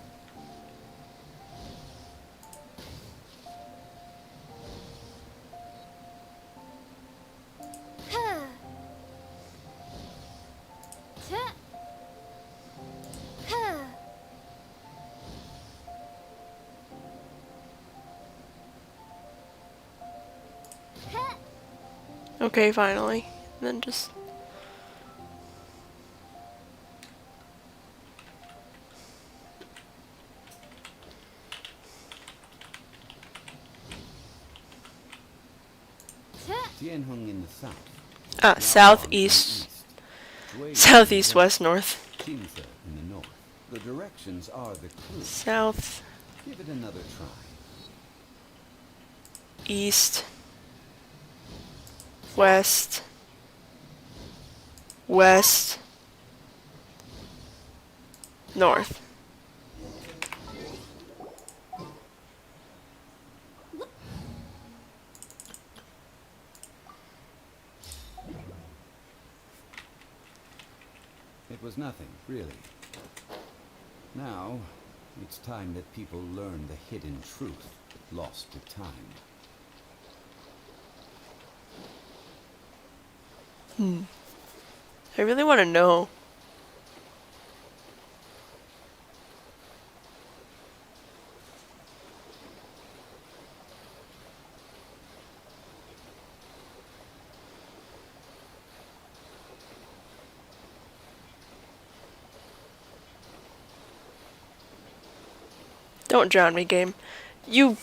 Huh. Huh. Huh. Huh. Okay, finally. And then just... Huh. Tianheng in the south. Ah, Liaoyang southeast, in the east. Jue in the southeast, west, north. Qingze in the north. The directions are the clue. South, Give it another try. east, west, west, north. It was nothing, really. Now, it's time that people learn the hidden truth lost to time. I really want to know. Don't drown me, game. You...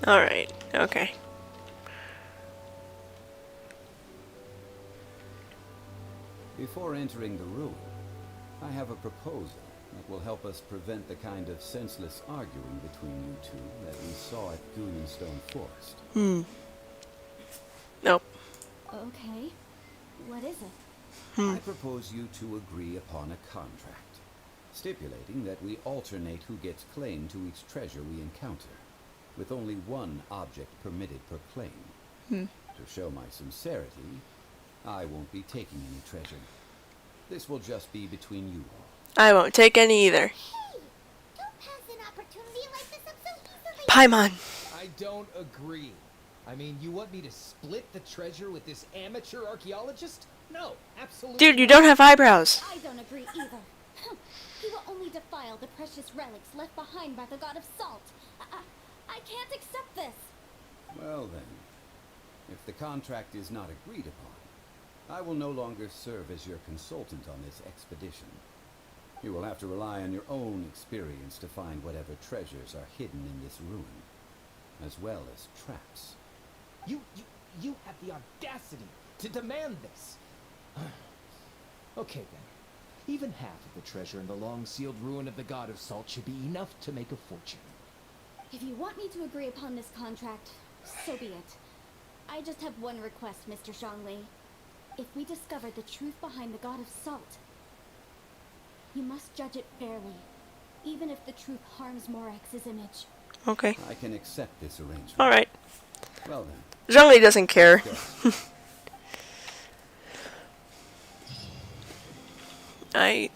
Alright, okay. Before entering the ruin, I have a proposal that will help us prevent the kind of senseless arguing between you two that we saw at Stone Forest. Nope. Okay. What is it? I propose you two agree upon a contract, stipulating that we alternate who gets claim to each treasure we encounter, with only one object permitted per claim. To show my sincerity, I won't be taking any treasure. This will just be between you all. I won't take any either. Hey! Don't pass an opportunity like this up so easily! Paimon. I don't agree. I mean, you want me to split the treasure with this amateur archaeologist? No, absolutely Dude, you not. don't have eyebrows. I don't agree either. He will only defile the precious relics left behind by the god of salt. I can't accept this. Well then, if the contract is not agreed upon, I will no longer serve as your consultant on this expedition. You will have to rely on your own experience to find whatever treasures are hidden in this ruin, as well as traps. You have the audacity to demand this. Okay then. Even half of the treasure in the long-sealed ruin of the God of Salt should be enough to make a fortune. If you want me to agree upon this contract, so be it. I just have one request, Mr. Zhongli. If we discover the truth behind the God of Salt, you must judge it fairly, even if the truth harms Morex's image. Okay. I can accept this arrangement. Alright. Well then, Zhongli doesn't care. go. I...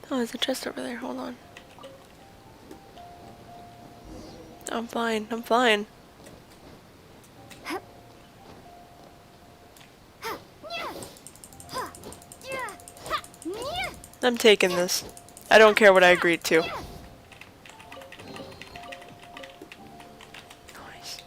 Oh, there's a chest over there. Hold on. I'm fine. I'm fine. I'm taking this. I don't care what I agreed to. Nice.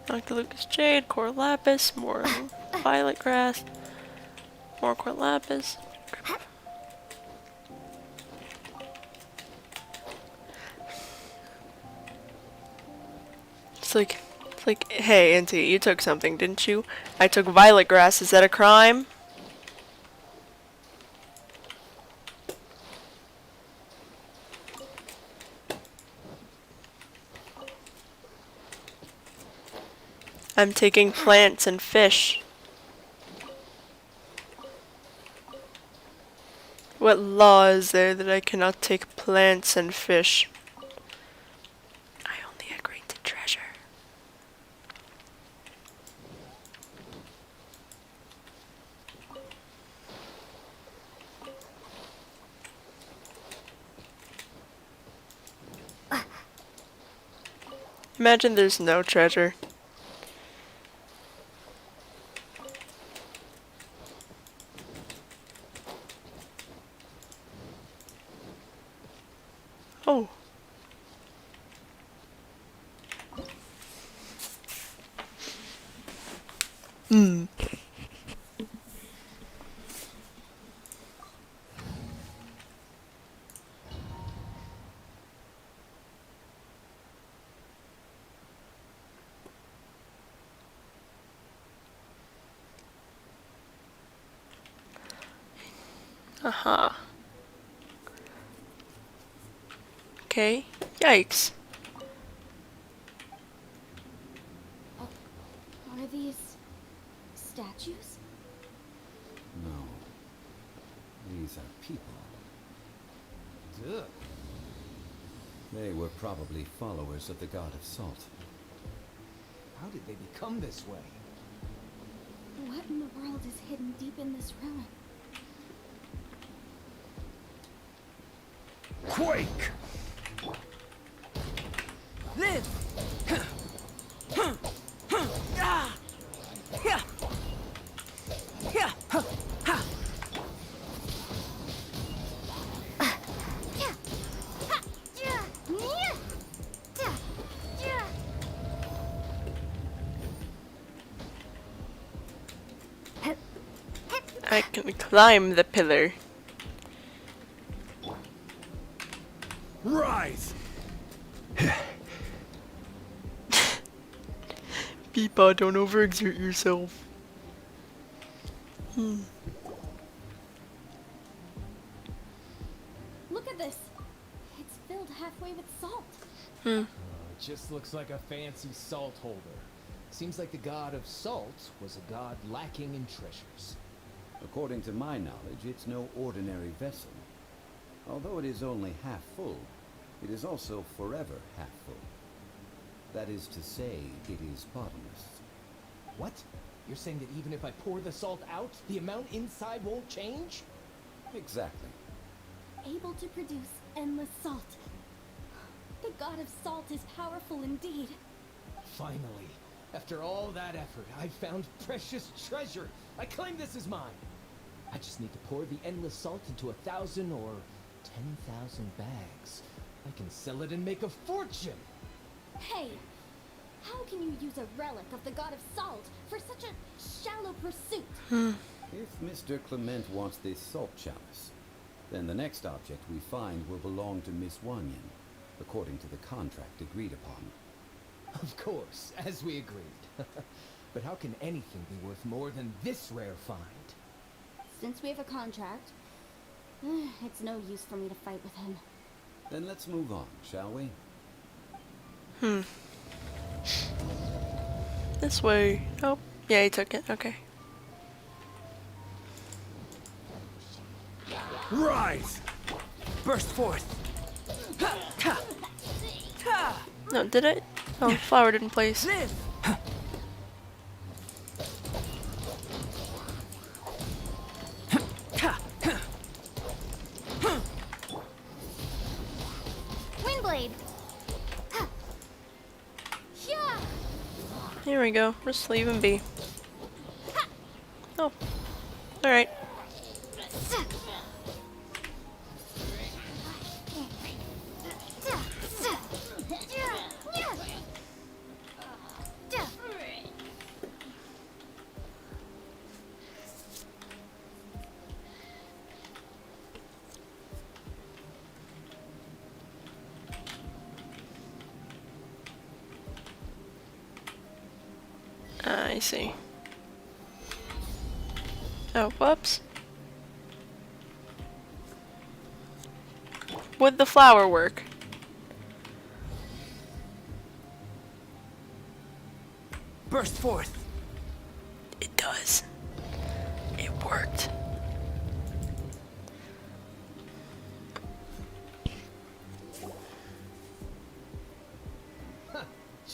Dr. Lucas Jade, Core Lapis, more Violet Grass, more Core Lapis. It's like, hey, Auntie, you took something, didn't you? I took Violet Grass. Is that a crime? I'm taking plants and fish. What law is there that I cannot take plants and fish? I only agreed to treasure. Imagine there's no treasure. Oh. Hmm. Aha. Okay. Yikes. Are these statues? No. These are people. Ugh. They were probably followers of the God of Salt. How did they become this way? What in the world is hidden deep in this ruin? Quake! Live! I can climb the pillar. Rise! Peepa, don't overexert yourself. Look at this! It's filled halfway with salt. It just looks like a fancy salt holder. Seems like the God of Salt was a god lacking in treasures. According to my knowledge, it's no ordinary vessel. Although it is only half full, it is also forever half full. That is to say, it is bottomless. What? You're saying that even if I pour the salt out, the amount inside won't change? Exactly. Able to produce endless salt. The God of Salt is powerful indeed. Finally, after all that effort, I found precious treasure. I claim this as mine. I just need to pour the endless salt into 1,000 or 10,000 bags. I can sell it and make a fortune. Hey! How can you use a relic of the God of Salt for such a shallow pursuit? If Mr. Clement wants this salt chalice, then the next object we find will belong to Miss Wanyan, according to the contract agreed upon. Of course, as we agreed. But how can anything be worth more than this rare find? Since we have a contract, it's no use for me to fight with him. Then let's move on, shall we? This way. Oh, yeah, he took it. Okay. Rise! Burst forth! Ha! Ta! Ta! No, did it? Oh, flower didn't place. Live! Ta! Windblade! Yeah! Here we go. Just leave him be. Oh. Alright. I see. Oh, whoops. Would the flower work? Burst forth! It does. It worked.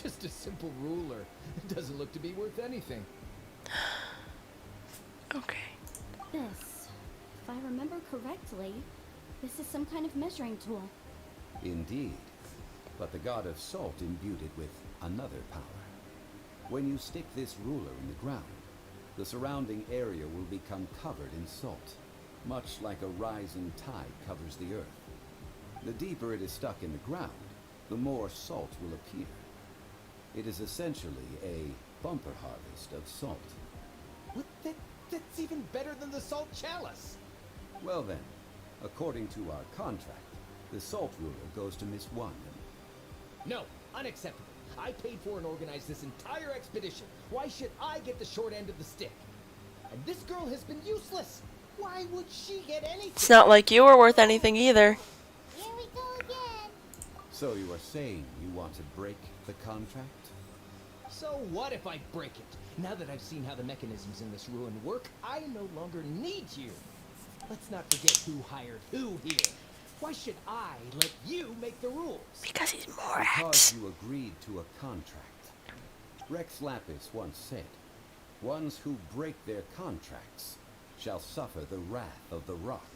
Just a simple ruler. It doesn't look to be worth anything. Okay. This, if I remember correctly, this is some kind of measuring tool. Indeed. But the god of salt imbued it with another power. When you stick this ruler in the ground, the surrounding area will become covered in salt, much like a rising tide covers the earth. The deeper it is stuck in the ground, the more salt will appear. It is essentially a bumper harvest of salt. What? That's even better than the salt chalice! Well then, according to our contract, the salt ruler goes to Miss Wanyan. No, unacceptable. I paid for and organized this entire expedition. Why should I get the short end of the stick? And this girl has been useless. Why would she get anything? It's not like you were worth anything either. Here we go again! So you are saying you want to break the contract? So what if I break it? Now that I've seen how the mechanisms in this ruin work, I no longer need you. Let's not forget who hired who here. Why should I let you make the rules? Because he's more Because X. you agreed to a contract. Rex Lapis once said, ones who break their contracts shall suffer the wrath of the rock.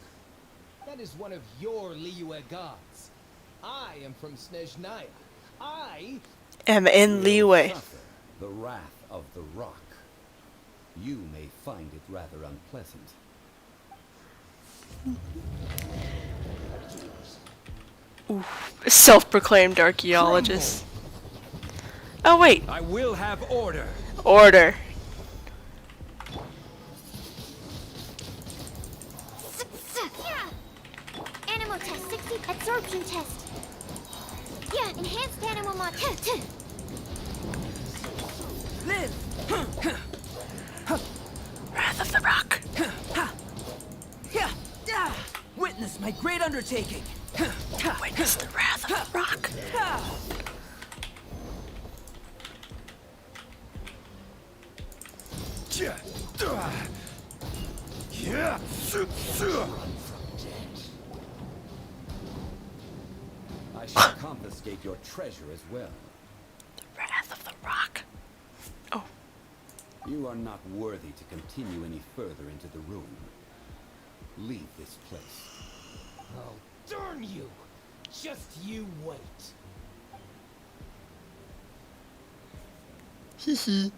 That is one of your Liyue gods. I am from Snezhnaya. I am in will leeway. suffer the wrath of the rock. You may find it rather unpleasant. Self-proclaimed archaeologist. Oh wait, I will have order! order. Yeah! Animal test 60, absorption test. Yeah, enhanced animal mod. Live! Wrath of the Rock. Yeah! Yeah! Witness my great undertaking! Witness the wrath of the Rock. I shall confiscate your treasure as well. The wrath of the Rock. Oh, You are not worthy to continue any further into the ruin. Leave this place. Oh, darn you! Just you wait. Some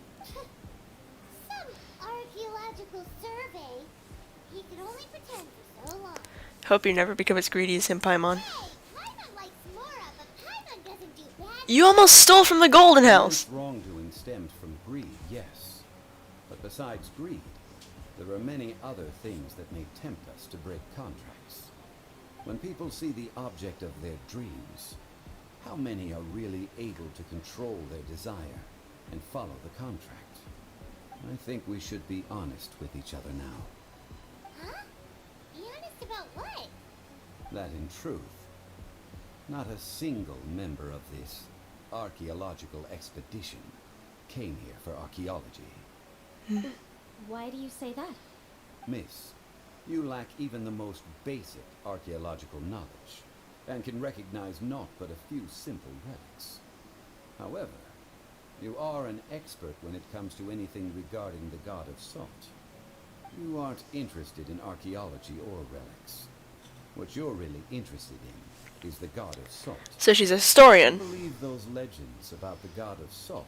archaeological survey. He could only pretend for so long. hope you never become as greedy as him, Paimon. Hey, Paimon likes Mora, but Paimon doesn't do bad. You almost stole from the Golden House. This wrongdoing stemmed from greed, yes. But besides greed, There are many other things that may tempt us to break contracts. When people see the object of their dreams, how many are really able to control their desire and follow the contract? I think we should be honest with each other now. Huh? Be honest about what? That in truth, not a single member of this archaeological expedition came here for archaeology. Why do you say that? Miss, you lack even the most basic archaeological knowledge, and can recognize naught but a few simple relics. However, you are an expert when it comes to anything regarding the god of salt. You aren't interested in archaeology or relics. What you're really interested in is the god of salt. So she's a I historian. believe those legends about the god of salt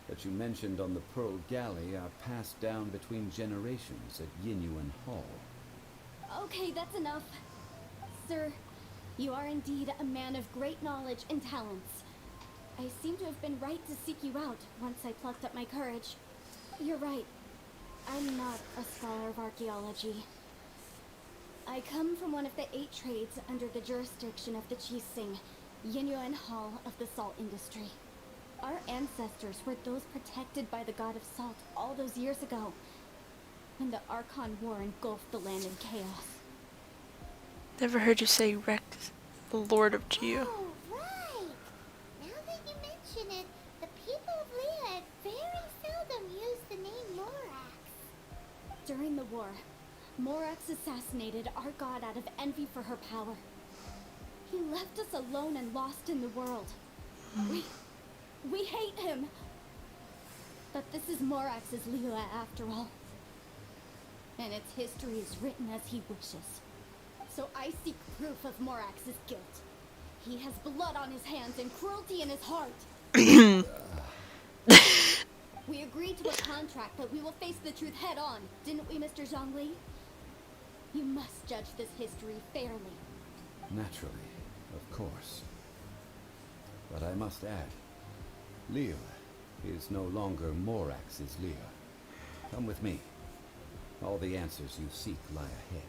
that you mentioned on the Pearl Galley are passed down between generations at Yinyuan Hall. Okay, that's enough. Sir, you are indeed a man of great knowledge and talents. I seem to have been right to seek you out once I plucked up my courage. You're right. I'm not a scholar of archaeology. I come from one of the 8 trades under the jurisdiction of the Qixing, Yinyuan Hall of the salt industry. Our ancestors were those protected by the god of salt all those years ago, when the Archon War engulfed the land in chaos. Never heard you say Rex, the Lord of Geo. Oh, right. Now that you mention it, the people of Leah very seldom use the name Morax. During the war, Morax assassinated our god out of envy for her power. He left us alone and lost in the world. We hate him. But this is Morax's Leela after all. And its history is written as he wishes. So I seek proof of Morax's guilt. He has blood on his hands and cruelty in his heart. We agreed to a contract that we will face the truth head on, didn't we, Mr. Zhongli? You must judge this history fairly. Naturally, of course. But I must add, Leah is no longer Morax's Leah. Come with me. All the answers you seek lie ahead.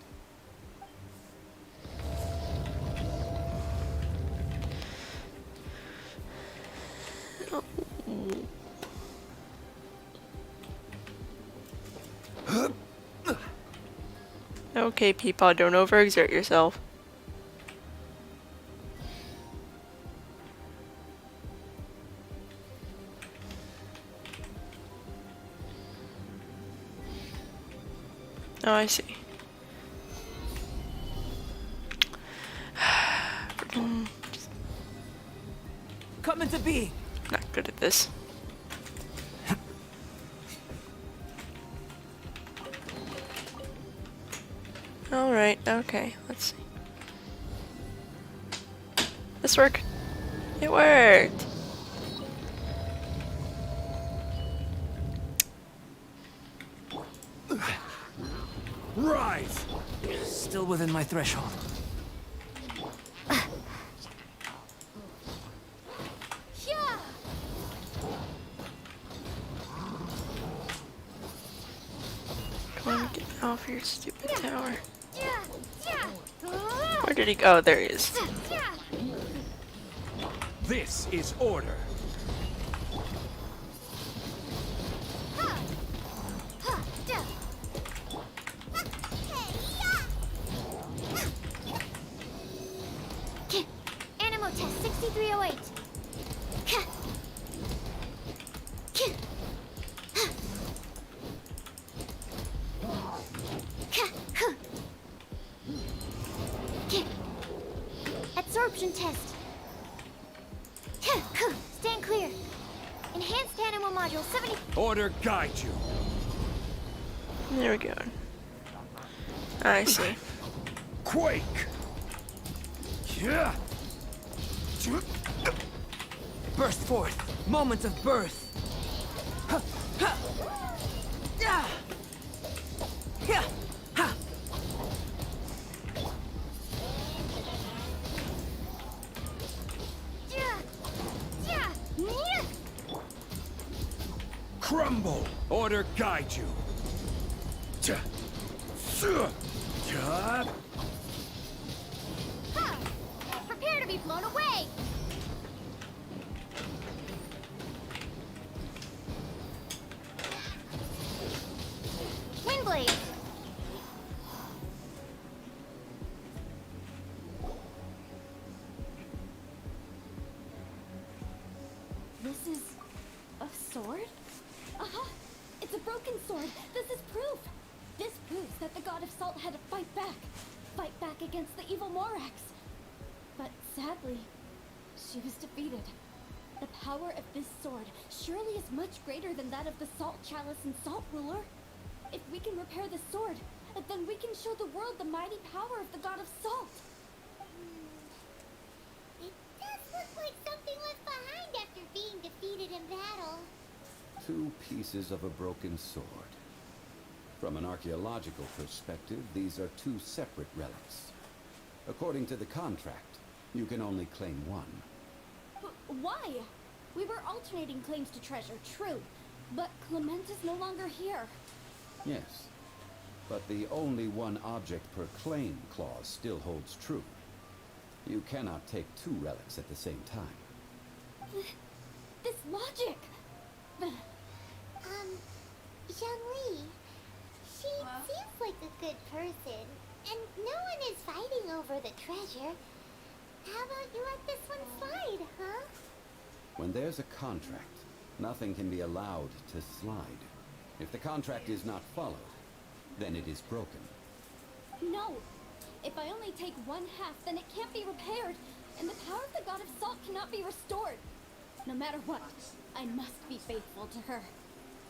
Okay, Peepaw, don't overexert yourself. Oh, I see. Come into being. Not good at this. Alright, okay, let's see. This work? It worked! Rise! Still within my threshold. Yeah! Come on, get off your stupid tower. Yeah! Yeah! Where did he go? Oh, there he is. Yeah! This is order. Ha! Ha! Da! Hey, yeah! Animal test 6308. Ha! Ha! Ha! Absorption test. Stand clear. Enhanced animal module 70. Order guide you. There we go. I see. Quake. Yeah. Burst forth. Moment of birth. Ha, ha. Yeah. Yeah. Ha. Yeah. Yeah. Yeah. Crumble. Order guide you. Ha! Prepare to be blown away! Windblade! This is a sword? Uh-huh! It's a broken sword! This is proof! This proves that the god of salt had to fight back. Fight back against the evil Morax. But sadly, she was defeated. The power of this sword surely is much greater than that of the Salt Chalice and Salt Ruler. If we can repair the sword, then we can show the world the mighty power of the god of salt. It does look like something left behind after being defeated in battle. 2 pieces of a broken sword. From an archaeological perspective, these are 2 separate relics. According to the contract, you can only claim one. Why? We were alternating claims to treasure, true. But Clement is no longer here. Yes, but the only one object per claim clause still holds true. You cannot take 2 relics at the same time. This logic! Zhongli. She seems like a good person, and no one is fighting over the treasure. How about you let this one slide, huh? When there's a contract, nothing can be allowed to slide. If the contract is not followed, then it is broken. No! If I only take 1/2, then it can't be repaired, and the power of the god of salt cannot be restored. No matter what, I must be faithful to her.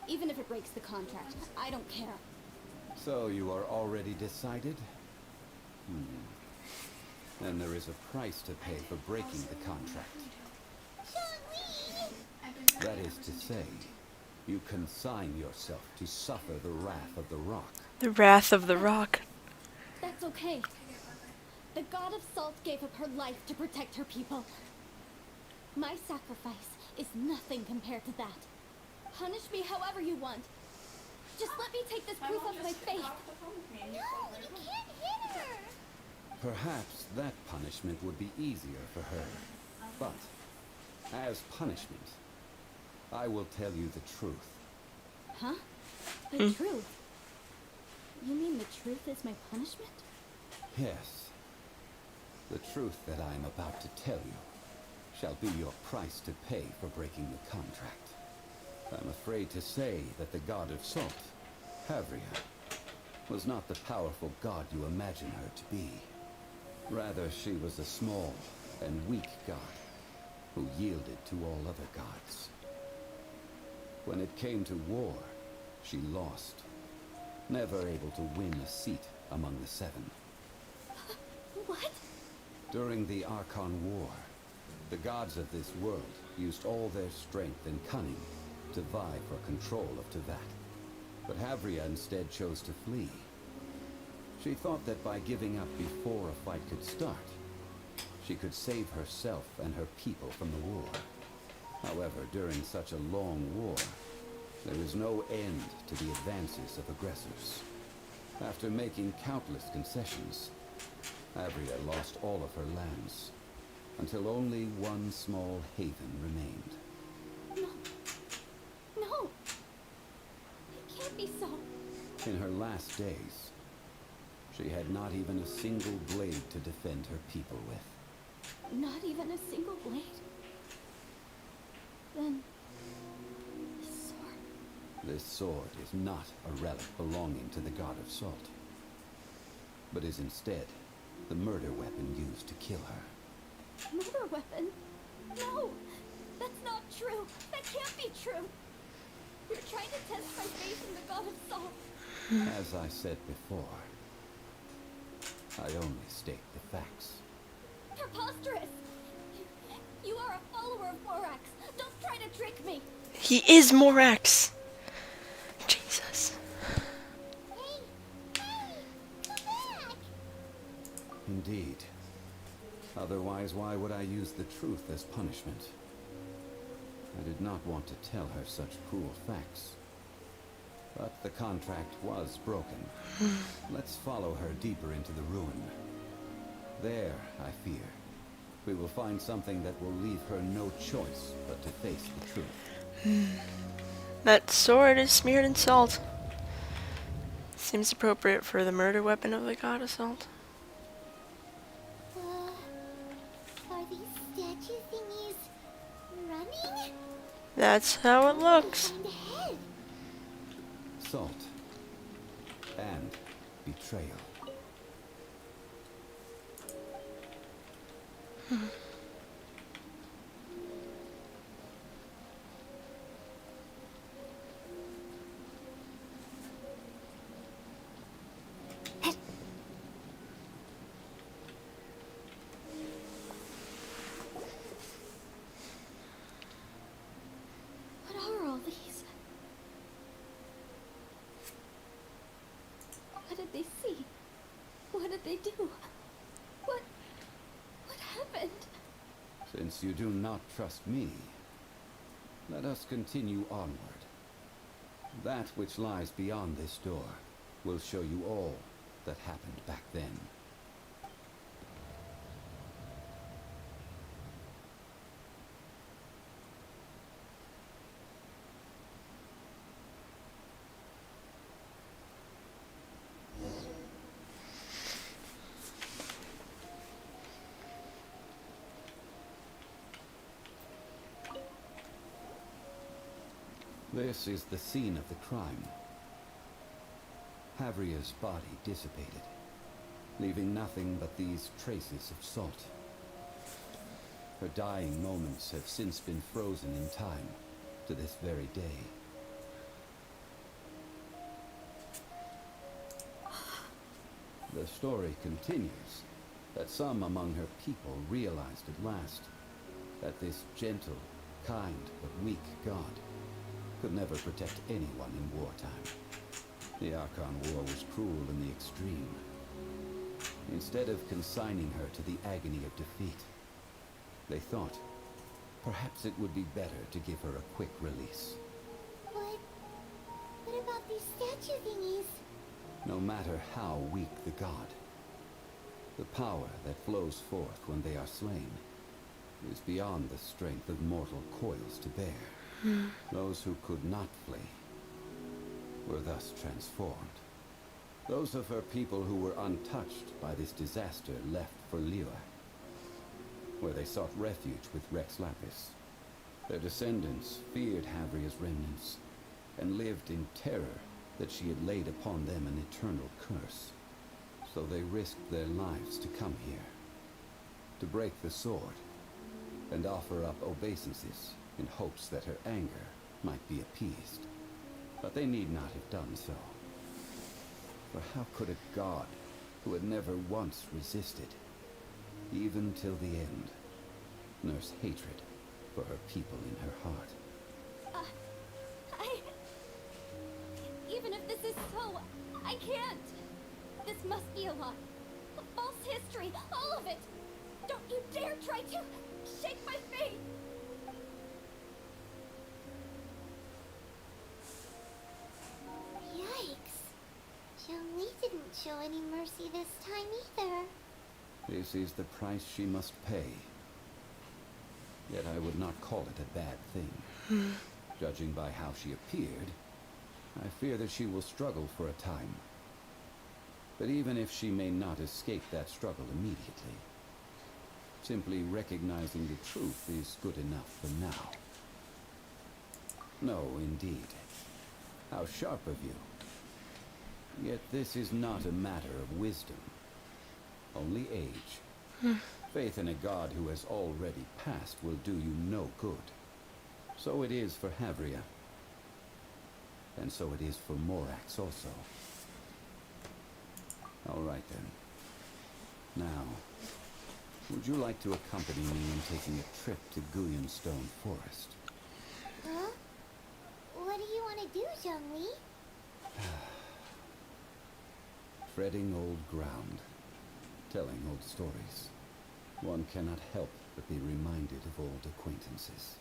Even if it breaks the contract, I don't care. So you are already decided? Then there is a price to pay for breaking the contract. Zhongli! That is to say, you consign yourself to suffer the wrath of the rock. The wrath of the rock. That's okay. The god of salt gave up her life to protect her people. My sacrifice is nothing compared to that. Punish me however you want. Just let me take this proof of my faith. No, you can't hit her! Perhaps that punishment would be easier for her. But, as punishment, I will tell you the truth. Huh? The truth? You mean the truth is my punishment? Yes. The truth that I am about to tell you shall be your price to pay for breaking the contract. I'm afraid to say that the god of salt, Havria, was not the powerful god you imagine her to be. Rather, she was a small and weak god who yielded to all other gods. When it came to war, she lost, never able to win a seat among the 7. What? During the Archon War, the gods of this world used all their strength and cunning to vie for control of Tevat. But Havria instead chose to flee. She thought that by giving up before a fight could start, she could save herself and her people from the war. However, during such a long war, there is no end to the advances of aggressors. After making countless concessions, Havria lost all of her lands, until only one small haven remained. No! It can't be so. In her last days, she had not even a single blade to defend her people with. Not even a single blade? Then... this sword... This sword is not a relic belonging to the god of salt, but is instead the murder weapon used to kill her. Murder weapon? No! That's not true! That can't be true! You're trying to test my faith in the god of salt. As I said before, I only state the facts. Preposterous! You are a follower of Morax. Don't try to trick me. He is Morax. Jesus. Hey! Hey! Come back! Indeed. Otherwise, why would I use the truth as punishment? I did not want to tell her such cruel facts. But the contract was broken. Let's follow her deeper into the ruin. There, I fear, we will find something that will leave her no choice but to face the truth. That sword is smeared in salt. Seems appropriate for the murder weapon of the god Assault. Are these statue thingies running? That's how it looks. Find ahead. Salt and betrayal. What are all these? What did they see? What did they do? What happened? Since you do not trust me, let us continue onward. That which lies beyond this door will show you all that happened back then. This is the scene of the crime. Havria's body dissipated, leaving nothing but these traces of salt. Her dying moments have since been frozen in time to this very day. The story continues that some among her people realized at last that this gentle, kind, but weak god could never protect anyone in wartime. The Archon War was cruel in the extreme. Instead of consigning her to the agony of defeat, they thought perhaps it would be better to give her a quick release. What about these statue thingies? No matter how weak the god, the power that flows forth when they are slain is beyond the strength of mortal coils to bear. Those who could not flee were thus transformed. Those of her people who were untouched by this disaster left for Liyue, where they sought refuge with Rex Lapis. Their descendants feared Havria's remnants and lived in terror that she had laid upon them an eternal curse. So they risked their lives to come here, to break the sword, and offer up obeisances in hopes that her anger might be appeased. But they need not have done so. For how could a god who had never once resisted, even till the end, nurse hatred for her people in her heart? Even if this is so, I can't. This must be a lie. A false history, all of it. Don't you dare try to shake my faith. Yikes. Zhongli didn't show any mercy this time either. This is the price she must pay. Yet I would not call it a bad thing. Judging by how she appeared, I fear that she will struggle for a time. But even if she may not escape that struggle immediately, simply recognizing the truth is good enough for now. No, indeed. How sharp of you. Yet this is not a matter of wisdom, only age. Faith in a god who has already passed will do you no good. So it is for Havria. And so it is for Morax also. All right then. Now, would you like to accompany me in taking a trip to Guyonstone Forest? Huh? What do you want to do, Zhongli? Treading old ground, telling old stories. One cannot help but be reminded of old acquaintances.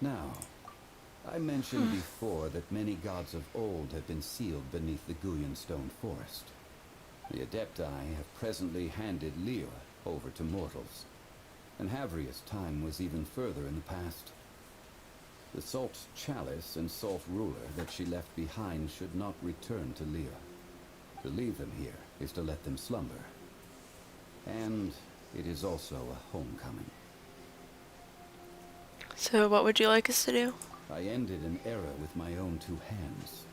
Now, I mentioned before that many gods of old have been sealed beneath the Guyan stone forest. The Adepti have presently handed Liyue over to mortals, and Havria's time was even further in the past. The Salt Chalice and Salt Ruler that she left behind should not return to Liyue. To leave them here is to let them slumber. And it is also a homecoming. So what would you like us to do? I ended an era with my own two hands.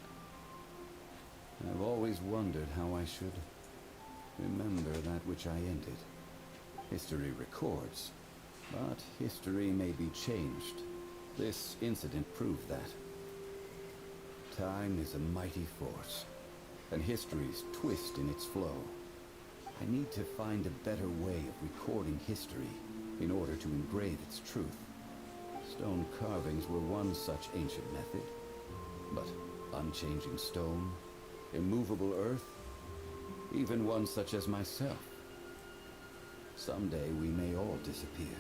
I've always wondered how I should remember that which I ended. History records, but history may be changed. This incident proved that. Time is a mighty force, and history's twist in its flow. I need to find a better way of recording history in order to engrave its truth. Stone carvings were one such ancient method, but unchanging stone, immovable earth, even one such as myself. Someday we may all disappear.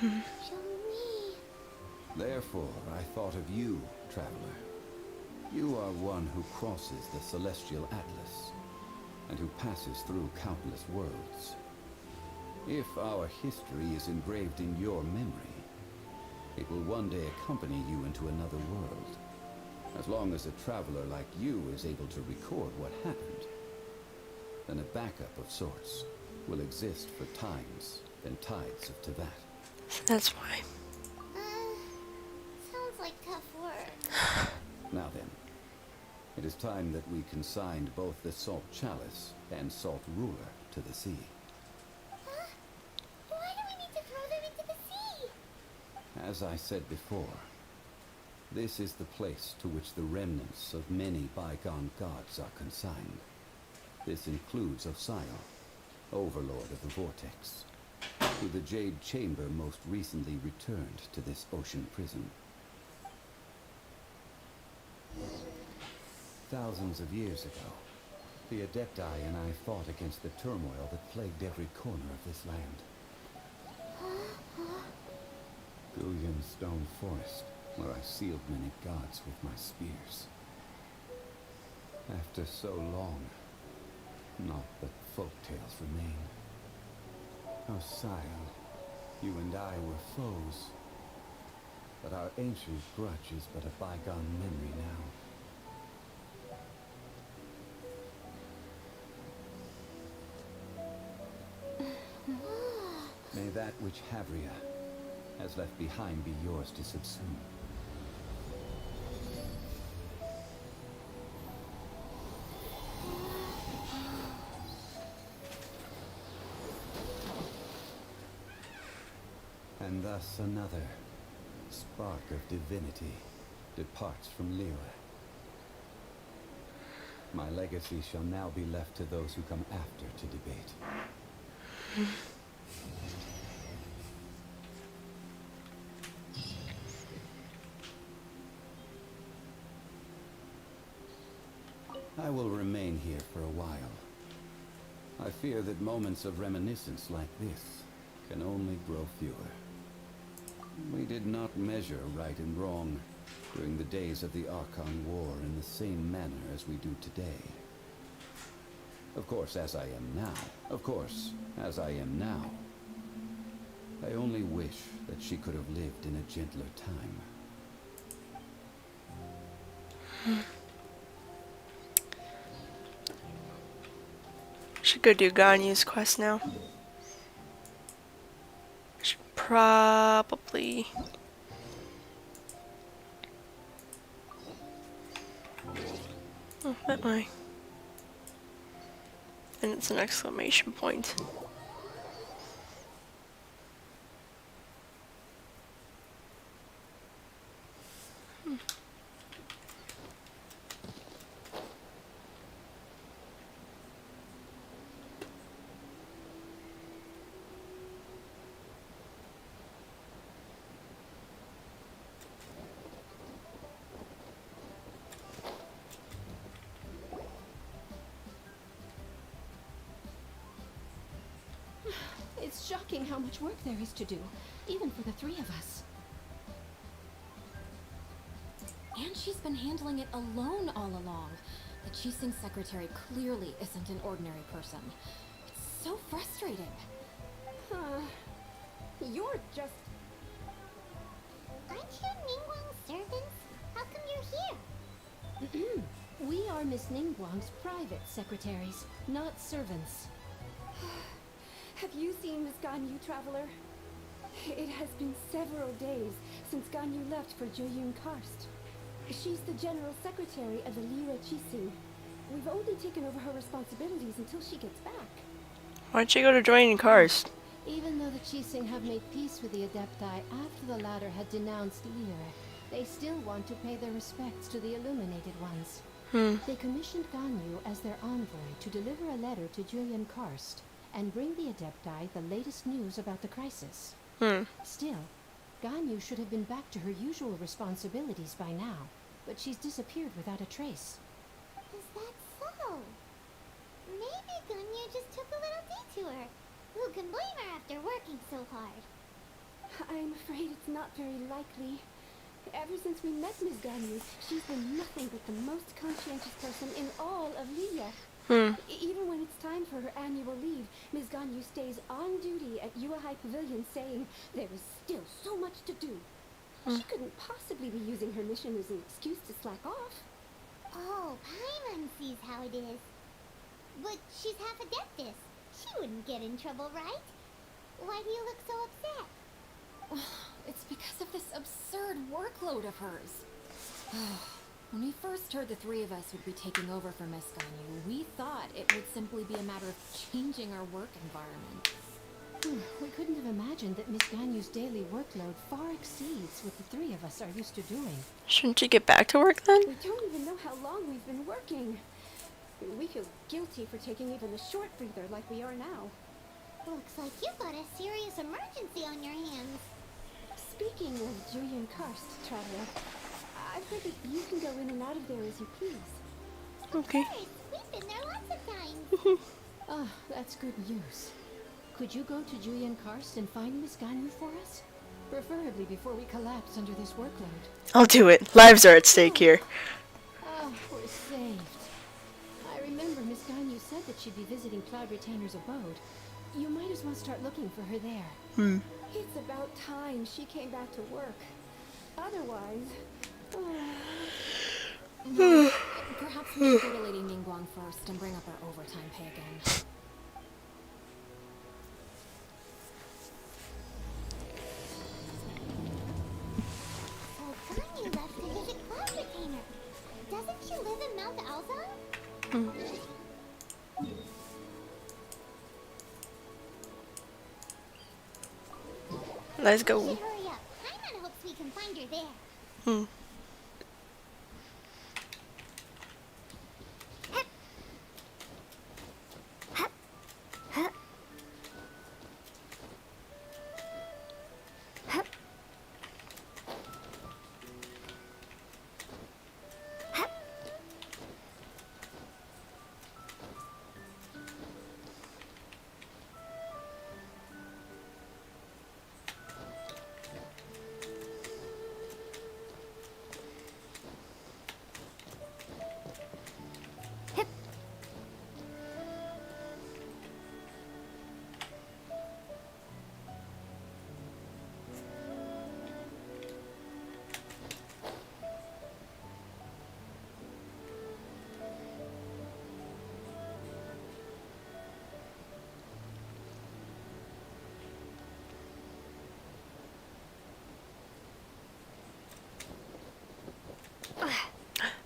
Zhongli. Therefore, I thought of you, traveler. You are one who crosses the celestial atlas, and who passes through countless worlds. If our history is engraved in your memory, it will one day accompany you into another world. As long as a traveler like you is able to record what happened, then a backup of sorts will exist for times and tides of Teyvat. So that's why. Sounds like tough work. Now then, it is time that we consigned both the Salt Chalice and Salt Ruler to the sea. Huh? Why do we need to throw them into the sea? As I said before, this is the place to which the remnants of many bygone gods are consigned. This includes Osial, Overlord of the Vortex, who the Jade Chamber most recently returned to this ocean prison. Thousands of years ago, the Adepti and I fought against the turmoil that plagued every corner of this land. Guyan Stone Forest, where I sealed many gods with my spears. After so long, naught but folk tales remain. Osial, you and I were foes, but our ancient grudge is but a bygone memory now. May that which Havria has left behind be yours to subsume. And thus another spark of divinity departs from Liyue. My legacy shall now be left to those who come after to debate. I will remain here for a while. I fear that moments of reminiscence like this can only grow fewer. We did not measure right and wrong during the days of the Archon War in the same manner as we do today. Of course, as I am now. I only wish that she could have lived in a gentler time. Should go do Ganyu's quest now. Should probably. Oh, that way. And it's an exclamation point. It's shocking how much work there is to do, even for the three of us. And she's been handling it alone all along. The Qixing secretary clearly isn't an ordinary person. It's so frustrating. You're just... Aren't you Ningguang's servants? How come you're here? We are Miss Ningguang's private secretaries, not servants. Have you seen Miss Ganyu, Traveler? It has been several days since Ganyu left for Jueyun Karst. She's the general secretary of the Liyue Qixing. We've only taken over her responsibilities until she gets back. Why'd she go to join Karst? Even though the Qixing have made peace with the Adepti after the latter had denounced Liyue, they still want to pay their respects to the Illuminated Ones. They commissioned Ganyu as their envoy to deliver a letter to Jueyun Karst and bring the Adepti the latest news about the crisis. Still, Ganyu should have been back to her usual responsibilities by now, but she's disappeared without a trace. Is that so? Maybe Ganyu just took a little detour. Who can blame her after working so hard? I'm afraid it's not very likely. Ever since we met Miss Ganyu, she's been nothing but the most conscientious person in all of Liyue. Even when it's time for her annual leave, Ms. Ganyu stays on duty at Yuehai Pavilion saying there is still so much to do. She couldn't possibly be using her mission as an excuse to slack off. Oh, Paimon sees how it is. But she's half Adeptus. She wouldn't get in trouble, right? Why do you look so upset? It's because of this absurd workload of hers. When we first heard the three of us would be taking over for Miss Ganyu, we thought it would simply be a matter of changing our work environment. We couldn't have imagined that Miss Ganyu's daily workload far exceeds what the three of us are used to doing. Shouldn't you get back to work then? We don't even know how long we've been working. We feel guilty for taking even a short breather like we are now. Looks like you've got a serious emergency on your hands. Speaking of Jueyun Karst, Traveler, I've heard that you can go in and out of there as you please. Okay. Of course, we've been there lots of times. Ah, that's good news. Could you go to Jueyun Karst and find Miss Ganyu for us? Preferably before we collapse under this workload. I'll do it. Lives are at stake here. Ah, we're saved. I remember Miss Ganyu said that she'd be visiting Cloud Retainer's abode. You might as well start looking for her there. It's about time she came back to work. Otherwise... Perhaps we should go to Lady Ningguang first and bring up our overtime pay again. So Ganyu left to visit Cloud Retainer. Doesn't she live in Mount Alzon? Let's We go. should hurry up. Paimon hopes we can find her there.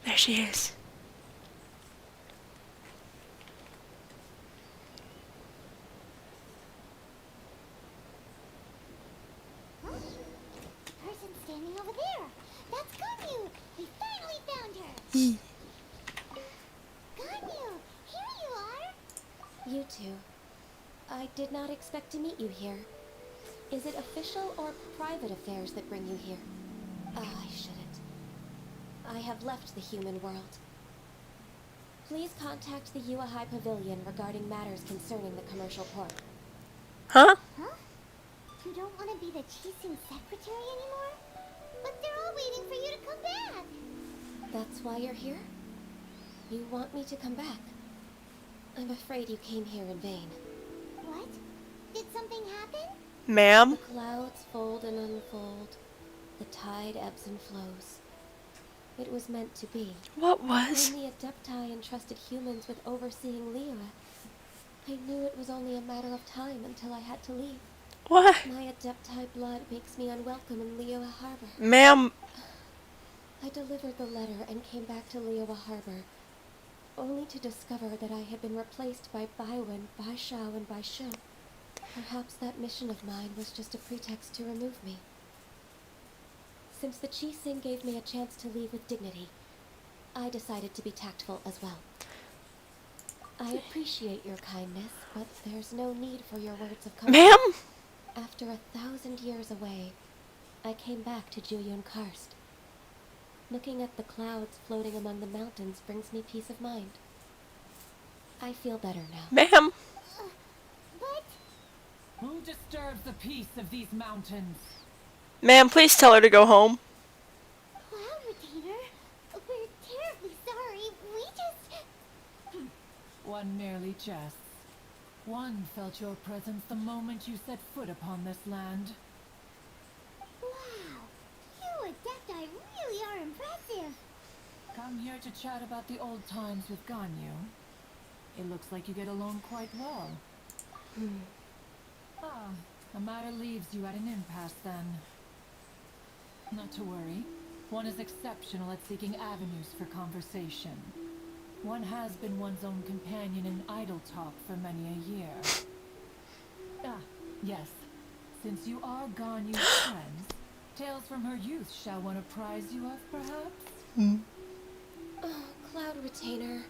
There she is. Huh? Person standing over there. That's Ganyu. We finally found her. Ganyu, here you are. You two. I did not expect to meet you here. Is it official or private affairs that bring you here? I shouldn't. I have left the human world. Please contact the Yuehai Pavilion regarding matters concerning the commercial port. Huh? Huh? You don't want to be the Qixing secretary anymore? But they're all waiting for you to come back. That's why you're here? You want me to come back? I'm afraid you came here in vain. What? Did something happen? Ma'am? The clouds fold and unfold. The tide ebbs and flows. It was meant to be. What was? When the Adepti entrusted humans with overseeing Liyue, I knew it was only a matter of time until I had to leave. What? My Adepti blood makes me unwelcome in Liyue Harbor. Ma'am? I delivered the letter and came back to Liyue Harbor, only to discover that I had been replaced by Baiwen, Baishao, and Baishu. Perhaps that mission of mine was just a pretext to remove me. Since the Qixing gave me a chance to leave with dignity, I decided to be tactful as well. I appreciate your kindness, but there's no need for your words of comfort. Ma'am? After 1,000 years away, I came back to Juyun Karst. Looking at the clouds floating among the mountains brings me peace of mind. I feel better now. Ma'am? But Who disturbs the peace of these mountains? Ma'am, please tell her to go home. Cloud Retainer, we're terribly sorry. We just... One merely jests. One felt your presence the moment you set foot upon this land. Wow. You Adepti really are impressive. Come here to chat about the old times with Ganyu. It looks like you get along quite well. Ah, the matter leaves you at an impasse then. Not to worry. One is exceptional at seeking avenues for conversation. One has been one's own companion in idle talk for many a year. Ah, yes. Since you are Ganyu's friends, tales from her youth shall one apprise you of, perhaps? Oh, Cloud Retainer.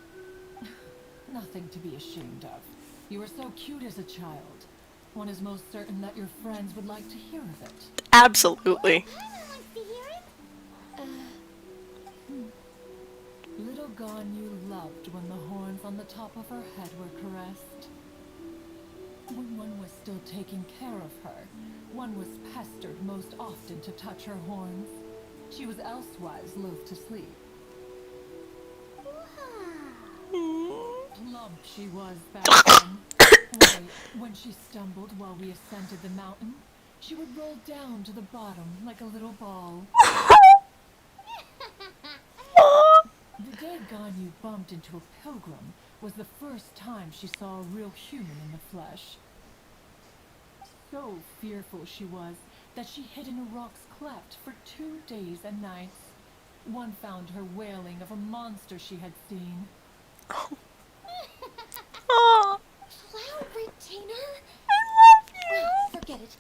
Nothing to be ashamed of. You were so cute as a child. One is most certain that your friends would like to hear of it. Absolutely. Paimon wants to hear it. Little Ganyu loved when the horns on the top of her head were caressed. When one was still taking care of her, one was pestered most often to touch her horns. She was elsewise loath to sleep. Plump she was back then. Why, when she stumbled while we ascended the mountain, she would roll down to the bottom like a little ball. The day Ganyu bumped into a pilgrim was the first time she saw a real human in the flesh. So fearful she was that she hid in a rock's cleft for 2 days and nights. One found her wailing of a monster she had seen. Oh, Cloud Retainer? I love you. Well, forget it.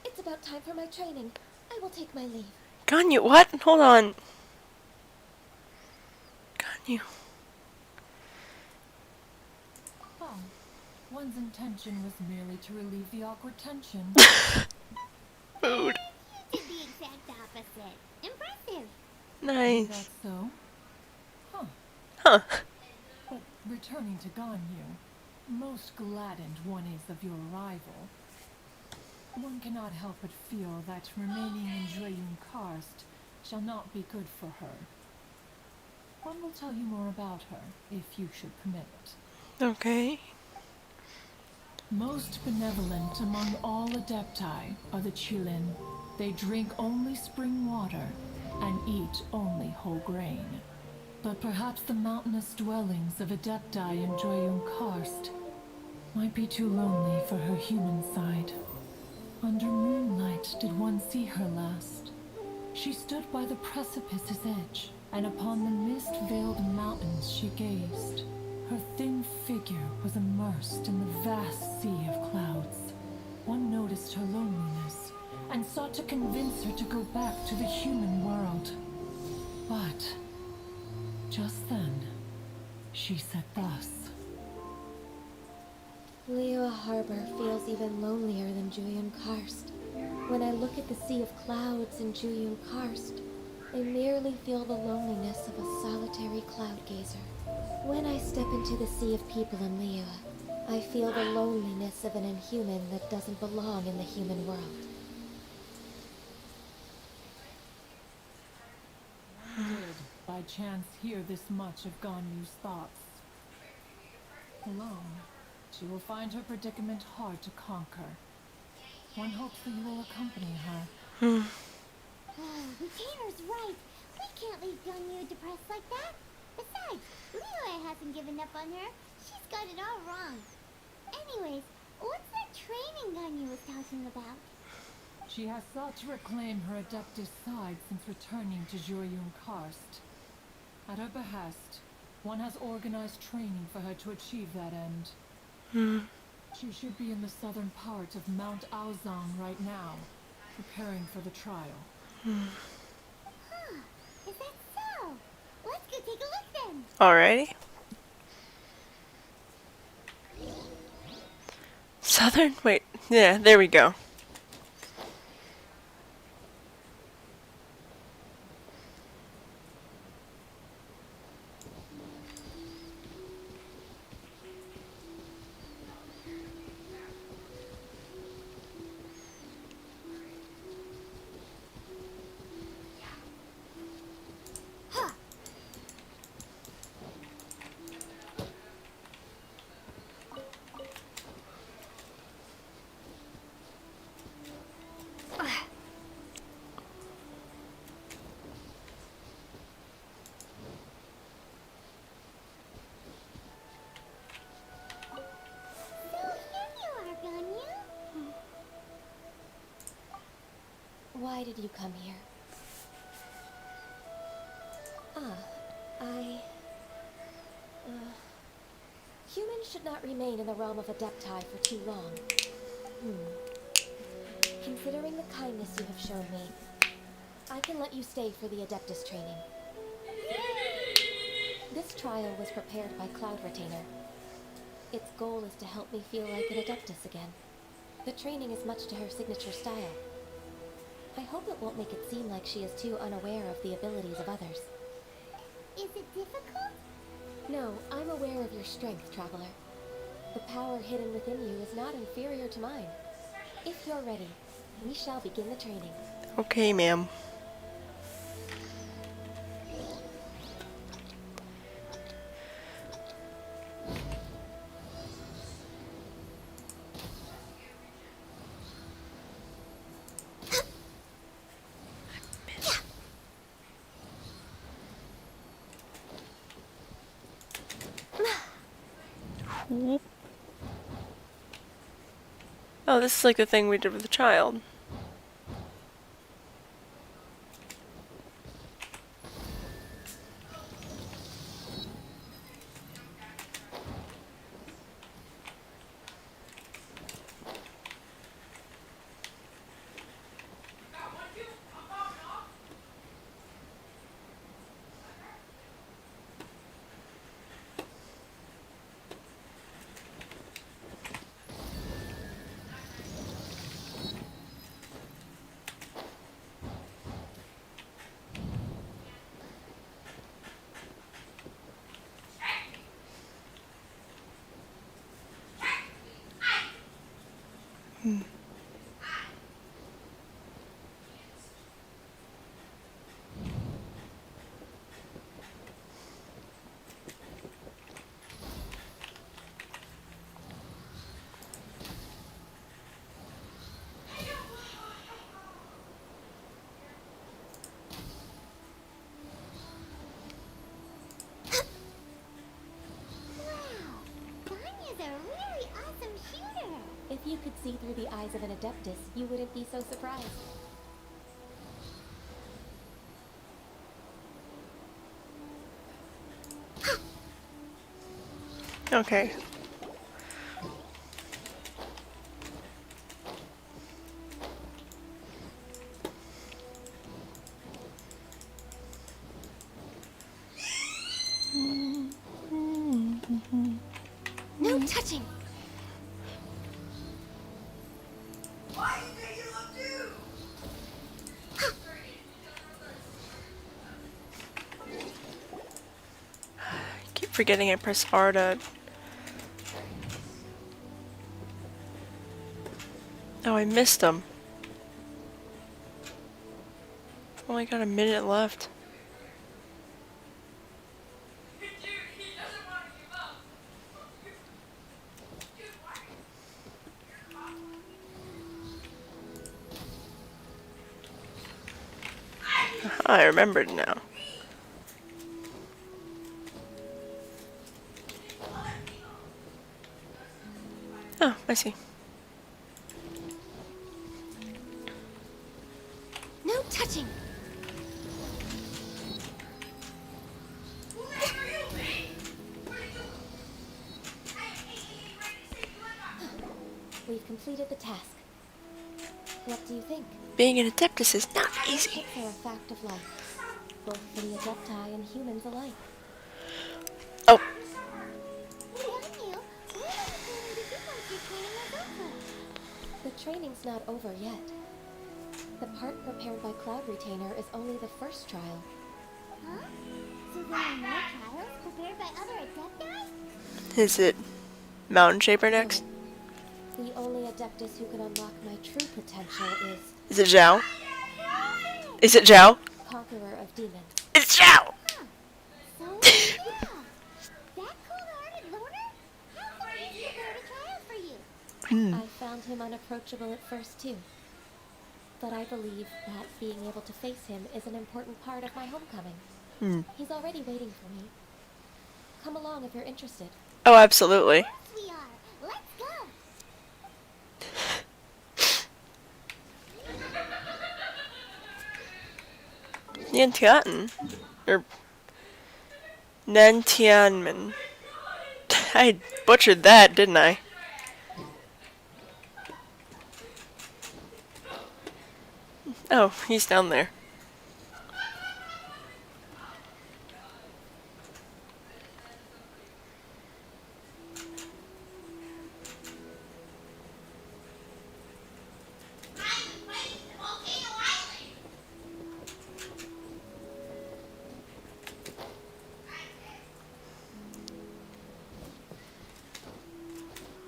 It's about time for my training. I will take my leave. Ganyu, what? Hold on. Ganyu. Oh, one's intention was merely to relieve the awkward tension. Food. You did the exact opposite. Impressive. Is Nice. that so? Huh. Huh. But returning to Ganyu, most gladdened one is of your arrival. One cannot help but feel that remaining in Juyun Karst shall not be good for her. One will tell you more about her, if you should permit it. Okay. Most benevolent among all Adepti are the Qilin. They drink only spring water and eat only whole grain. But perhaps the mountainous dwellings of Adepti in Juyun Karst might be too lonely for her human side. Under moonlight did one see her last. She stood by the precipice's edge, and upon the mist-veiled mountains she gazed. Her thin figure was immersed in the vast sea of clouds. One noticed her loneliness, and sought to convince her to go back to the human world. But just then, she said thus. Liyue Harbor feels even lonelier than Juyun Karst. When I look at the sea of clouds in Juyun Karst, I merely feel the loneliness of a solitary cloud gazer. When I step into the sea of people in Liyue, I feel the loneliness of an inhuman that doesn't belong in the human world. Wounded by chance hear this much of Ganyu's thoughts. Alone, she will find her predicament hard to conquer. One hopes that you will accompany her. Oh, Retainer's right. We can't leave Ganyu depressed like that. Besides, Liyue hasn't given up on her. She's got it all wrong. Anyways, what's that training Ganyu was talking about? She has sought to reclaim her Adeptus side since returning to Juryun Karst. At her behest, one has organized training for her to achieve that end. She should be in the southern part of Mount Aozang right now, preparing for the trial. Huh, is that so? Let's go take a look then. Alrighty. Southern? Wait. Yeah, there we go. Why did you come here? Humans should not remain in the realm of Adepti for too long. Considering the kindness you have shown me, I can let you stay for the Adeptus training. This trial was prepared by Cloud Retainer. Its goal is to help me feel like an Adeptus again. The training is much to her signature style. I hope it won't make it seem like she is too unaware of the abilities of others. Is it difficult? No, I'm aware of your strength, Traveler. The power hidden within you is not inferior to mine. If you're ready, we shall begin the training. Okay, ma'am. Oh, this is like the thing we did with the child. If you could see through the eyes of an Adeptus, you wouldn't be so surprised. Okay. No touching! Keep forgetting I press R to... Oh, I missed him. Only got a minute left. I remembered now. Oh, I see. No touching! We've completed the task. What do you think? Being an Adeptus is not easy. Hardships are a fact of life, both for the Adepti and humans alike. Oh, Ganyu, what are you planning to do once your training is over? The training's not over yet. The part prepared by Cloud Retainer is only the first trial. Huh? So there are more trials prepared by other Adepti? is it Mountain Shaper next? The only Adeptus who can unlock my true potential is Is it Zhao? Is it Zhao? Conqueror of Demons. It's Zhao! So, yeah. That cold-hearted loner? How come he didn't prepare the trials for you? I found him unapproachable at first too. But I believe that being able to face him is an important part of my homecoming. He's already waiting for me. Come along if you're interested. Oh, absolutely. Yes, we are. Let's go. Yantian. Or Nantianmen. I butchered that, didn't I? Oh, he's down there.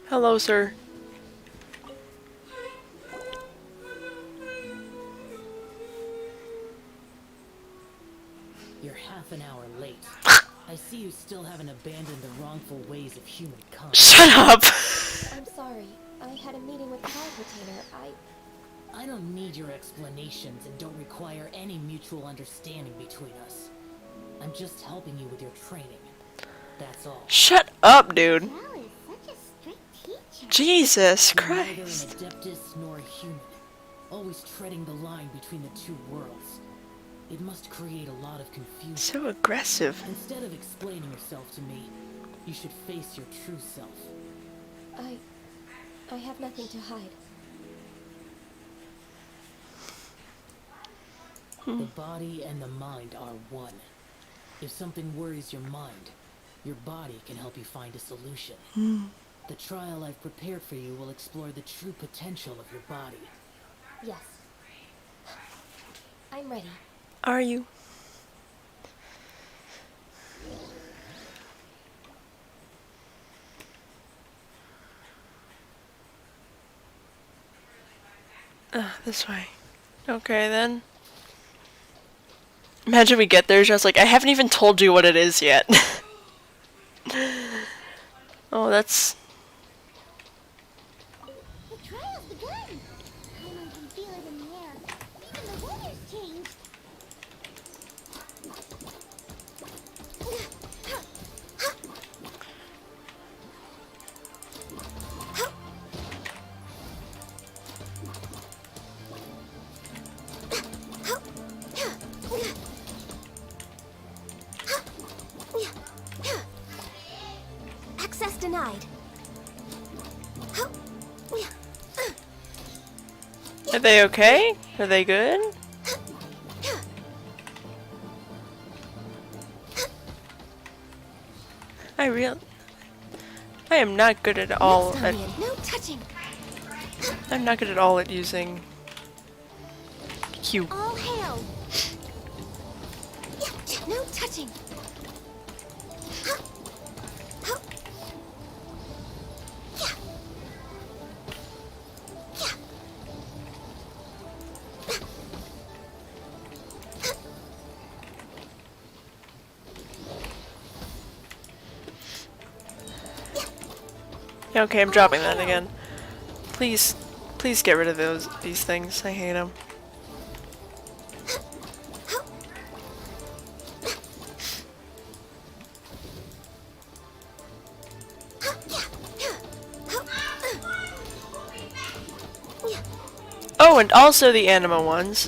Hello, sir. You're half an hour late. I see you still haven't abandoned the wrongful ways of humankind. Shut up! I'm sorry. I had a meeting with Cloud Retainer. I don't need your explanations and don't require any mutual understanding between us. I'm just helping you with your training. That's all. Shut up, dude. Zhao is such a strict teacher. Jesus You're neither an Christ. Adeptus nor a human, always treading the line between the two worlds. It must create a lot of confusion. So aggressive. Instead of explaining yourself to me, you should face your true self. I have nothing to hide. The body and the mind are one. If something worries your mind, your body can help you find a solution. The trial I've prepared for you will explore the true potential of your body. Yes. I'm ready. Are you? This way. Okay, then. Imagine we get there, just like, I haven't even told you what it is yet. Oh, that's... The trial's begun. Paimon can feel it in the air. Even the weather's changed. Access denied. Are they okay? Are they good? I am not good at all at... No touching. I'm not good at all at using... Q. All hail. No touching. Yeah, okay, I'm dropping that again. Please, please get rid of these things. I hate them. Oh, and also the anima ones.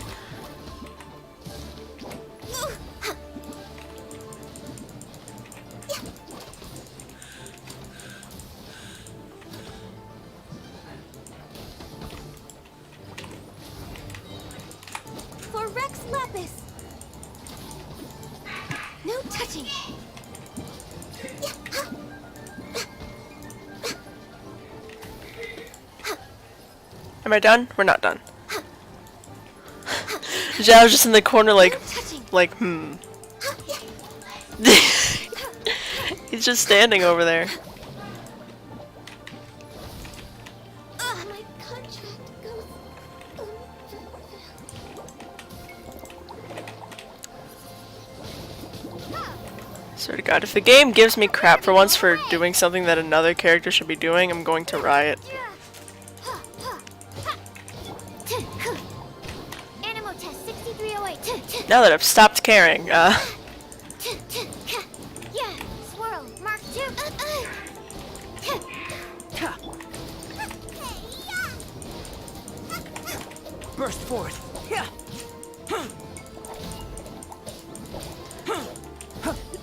For Rex Lapis! No touching! Am I done? We're not done. Zhao's just in the corner like, He's just standing over there. My contract goes... Swear to God, if the game gives me crap for once for doing something that another character should be doing, I'm going to riot. Animal test 6308. Now that I've stopped caring, Yeah, swirl, mark 2. Burst forth. Yeah.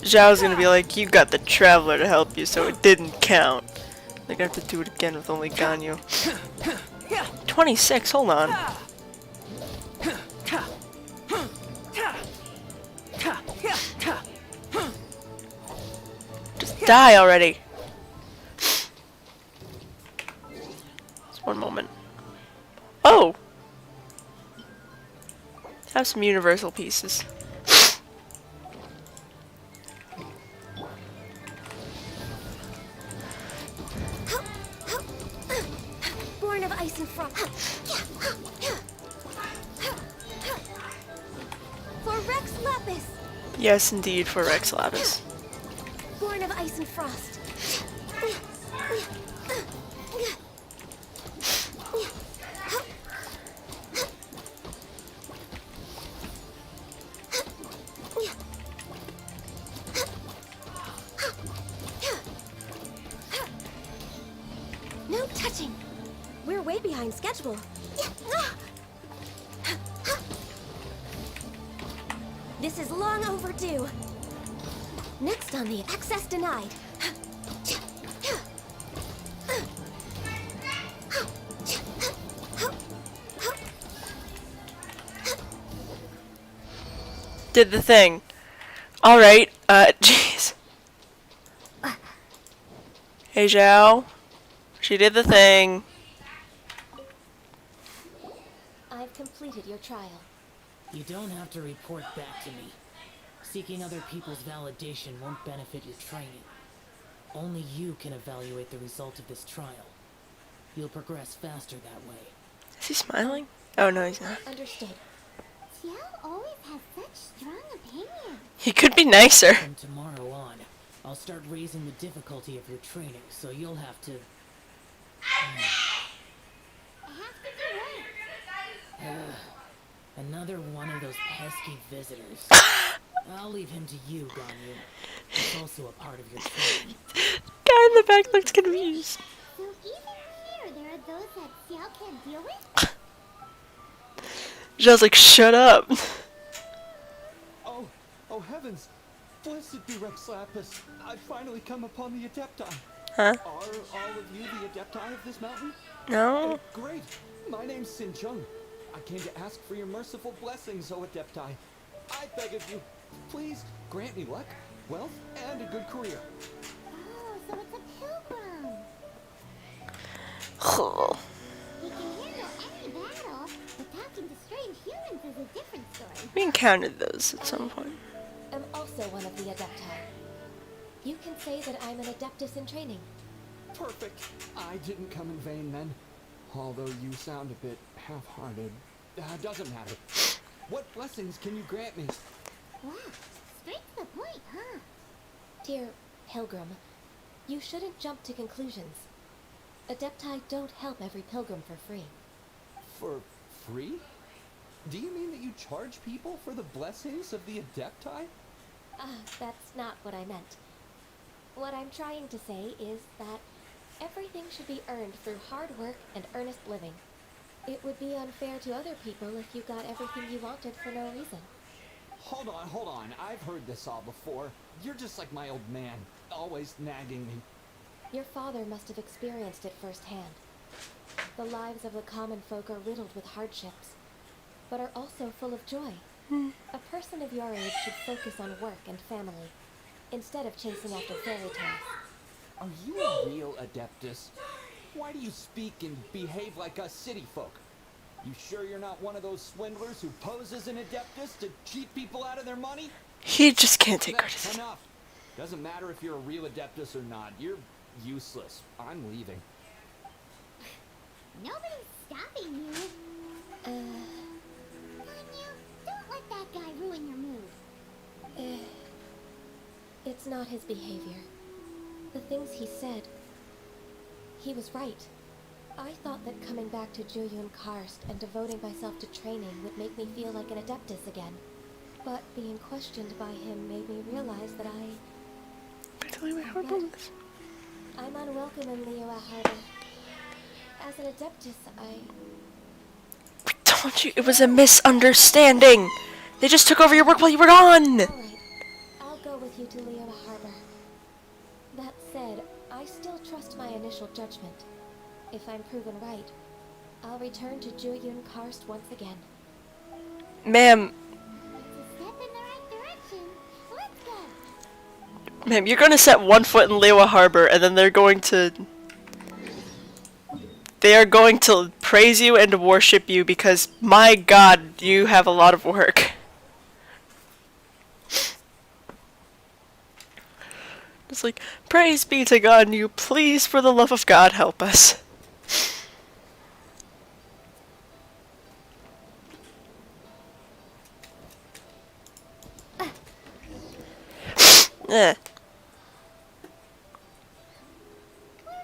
Zhao's gonna be like, you got the Traveler to help you, so it didn't count. They're gonna have to do it again with only Ganyu. 26, hold on. Just die already. Just one moment. Oh! Have some universal pieces. Born of ice and frost. For Rex Lapis! Yes, indeed, for Rex Lapis. Born of ice and frost. No touching. We're way behind schedule. This is long overdue. Next on the access denied. Did the thing. Alright, jeez. Hey, Zhao. She did the thing. I've completed your trial. You don't have to report back to me. Seeking other people's validation won't benefit your training. Only you can evaluate the result of this trial. You'll progress faster that way. Is he smiling? Oh, no, he's not. Understood. Xiao always has such strong opinions. He could be nicer. From tomorrow on, I'll start raising the difficulty of your training, so you'll have to... I have to do what? Another one of those pesky visitors. I'll leave him to you, Ganyu. It's also a part of your training. Guy in the back looks confused. So even here, there are those that Xiao can't deal with? Zhao's like, shut up. Oh heavens! Blessed be Rex Lapis. I've finally come upon the Adepti. Huh? Are all of you the Adepti of this mountain? No. Great! My name's Sin Chung. I came to ask for your merciful blessings, O Adepti. I beg of you, please grant me luck, wealth, and a good career. Oh, so it's a pilgrim. Oh. He can handle any battle, but talking to strange humans is a different story. We encountered those at some point. I'm also one of the Adepti. You can say that I'm an Adeptus in training. Perfect. I didn't come in vain then. Although you sound a bit half-hearted. Doesn't matter. What blessings can you grant me? Wow, straight to the point, huh? Dear Pilgrim, you shouldn't jump to conclusions. Adepti don't help every pilgrim for free. For free? Do you mean that you charge people for the blessings of the Adepti? That's not what I meant. What I'm trying to say is that everything should be earned through hard work and earnest living. It would be unfair to other people if you got everything you wanted for no reason. Hold on. I've heard this all before. You're just like my old man, always nagging me. Your father must have experienced it firsthand. The lives of the common folk are riddled with hardships, but are also full of joy. A person of your age should focus on work and family, instead of chasing after fairy tales. Are you a real Adeptus? Why do you speak and behave like us city folk? You sure you're not one of those swindlers who pose as an Adeptus to cheat people out of their money? He just can't take That's criticism. enough. Doesn't matter if you're a real Adeptus or not. You're useless. I'm leaving. Nobody's stopping you. Ganyu, don't let that guy ruin your mood. It's not his behavior. The things he said. He was right. I thought that coming back to Jueyun Karst and devoting myself to training would make me feel like an Adeptus again. But being questioned by him made me realize that I'm unwelcome in Liyue Harbor. As an Adeptus, I told you it was a misunderstanding. They just took over your work while you were gone. Alright, I'll go with you to Liyue Harbor. That said, I still trust my initial judgment. If I'm proven right, I'll return to Jueyun Karst once again. Ma'am. It's a step in the right direction. Let's go. Ma'am, you're gonna set one foot in Liyue Harbor and then they are going to praise you and worship you because, my god, you have a lot of work. It's like, praise be to God, and you please, for the love of God, help us. We're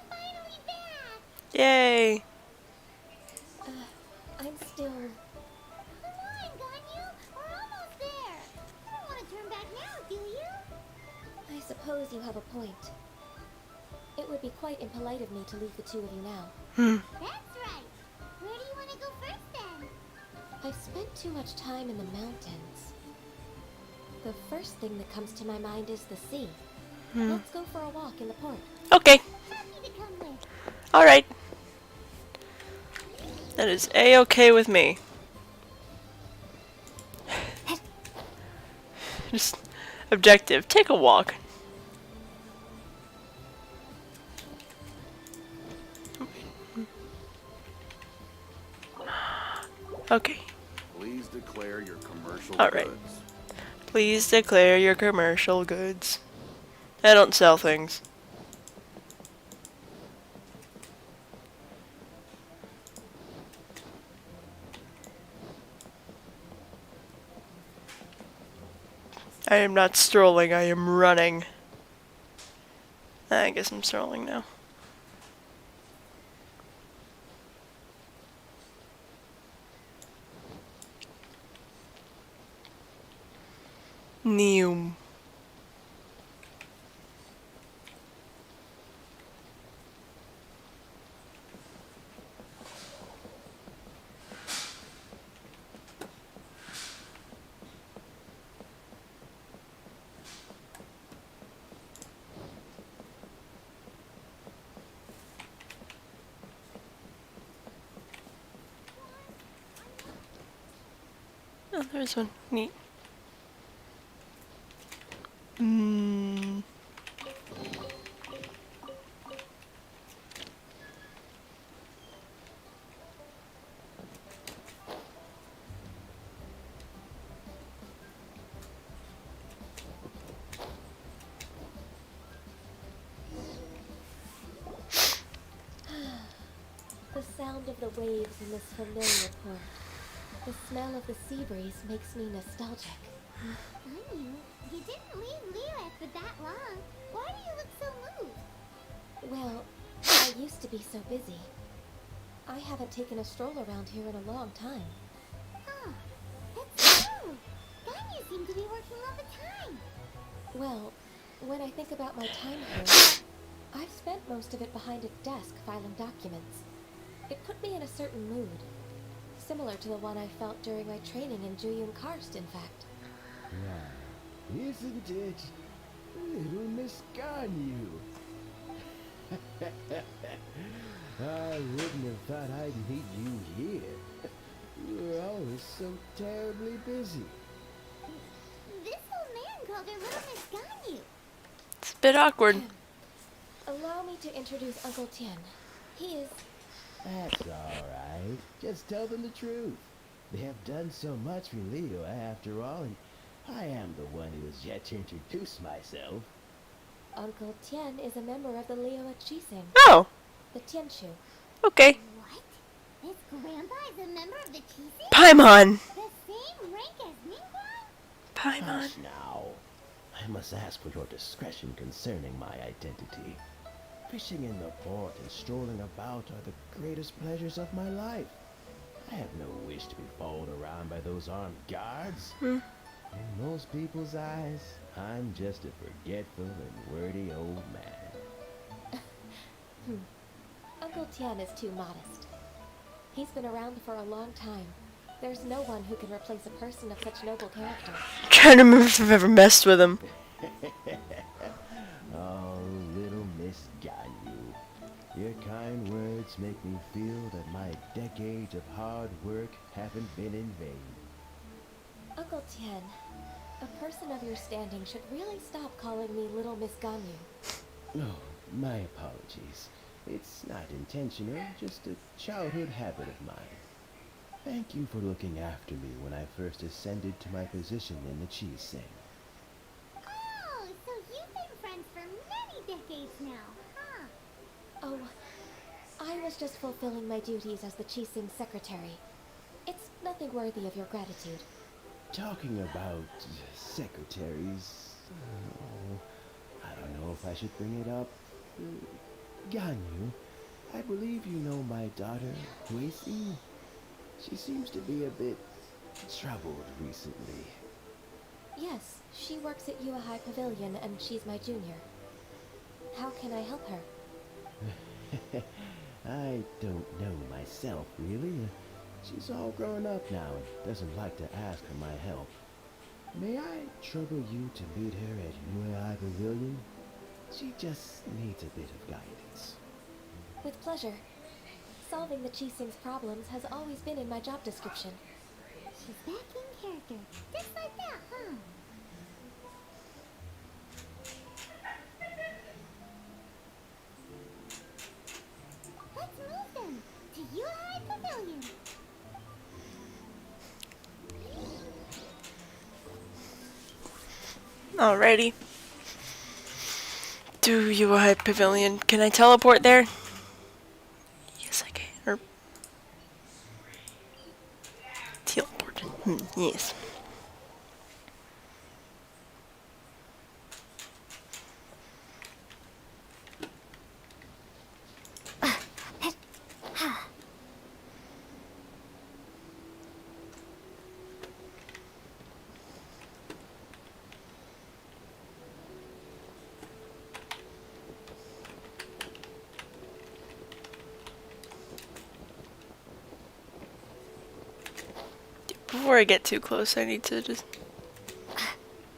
finally back. Yay. I'm still... Come on, Ganyu. We're almost there. You don't want to turn back now, do you? I suppose you have a point. It would be quite impolite of me to leave the two of you now. That's right. Where do you want to go first, then? I've spent too much time in the mountains. The first thing that comes to my mind is the sea. Let's go for a walk in the port. Okay. Happy to come with. Alright. That is A-okay with me. Just objective. Take a walk. Okay. Please declare your commercial Alright. goods. Please declare your commercial goods. I don't sell things. I am not strolling, I am running. I guess I'm strolling now. Neum. Oh, there's one. Neat. The sound of the waves in this familiar port. The smell of the sea breeze makes me nostalgic. Ganyu, you didn't leave Liyue for that long. Why do you look so moved? Well, I used to be so busy. I haven't taken a stroll around here in a long time. Huh. That's true. Ganyu seemed to be working all the time. Well, when I think about my time here, I've spent most of it behind a desk filing documents. It put me in a certain mood. similar to the one I felt during my training in Juyun Karst, in fact. Wow, isn't it? Little Miss Ganyu. I wouldn't have thought I'd meet you here. You were always so terribly busy. This old man called her Little Miss Ganyu. It's a bit awkward. Allow me to introduce Uncle Tien. He is... That's alright. Just tell them the truth. They have done so much for Leo after all, and I am the one who has yet to introduce myself. Uncle Tien is a member of the Liyue Qixing. Oh, The Tianshu. okay. What? His grandpa is a member of the Qixing? Paimon. The same rank as Ningguang? Paimon. Hush now. I must ask for your discretion concerning my identity. Fishing in the port and strolling about are the greatest pleasures of my life. I have no wish to be followed around by those armed guards. In most people's eyes, I'm just a forgetful and wordy old man. Uncle Tien is too modest. He's been around for a long time. There's no one who can replace a person of such noble character. I'm trying to remember if I've ever messed with him. Oh, little Miss Ganyu. Your kind words make me feel that my decades of hard work haven't been in vain. Uncle Tien, a person of your standing should really stop calling me Little Miss Ganyu. Oh, my apologies. It's not intentional, just a childhood habit of mine. Thank you for looking after me when I first ascended to my position in the Qixing. Oh, so you've been friends for many decades now, huh? Oh, I was just fulfilling my duties as the Qixing secretary. It's nothing worthy of your gratitude. Talking about secretaries, I don't know if I should bring it up. Ganyu, I believe you know my daughter, Huixi. She seems to be a bit troubled recently. Yes, she works at Yue High Pavilion and she's my junior. How can I help her? I don't know myself, really. She's all grown up now and doesn't like to ask for my help. May I trouble you to meet her at Yue High Pavilion? She just needs a bit of guidance. With pleasure. Solving the Qixing's problems has always been in my job description. She's back in character. Just like that, huh? Let's move them to Yue High Pavilion. Alrighty. Do you a pavilion? Can I teleport there? Yes, I can. Or teleport. Yes. Before I get too close, I need to just...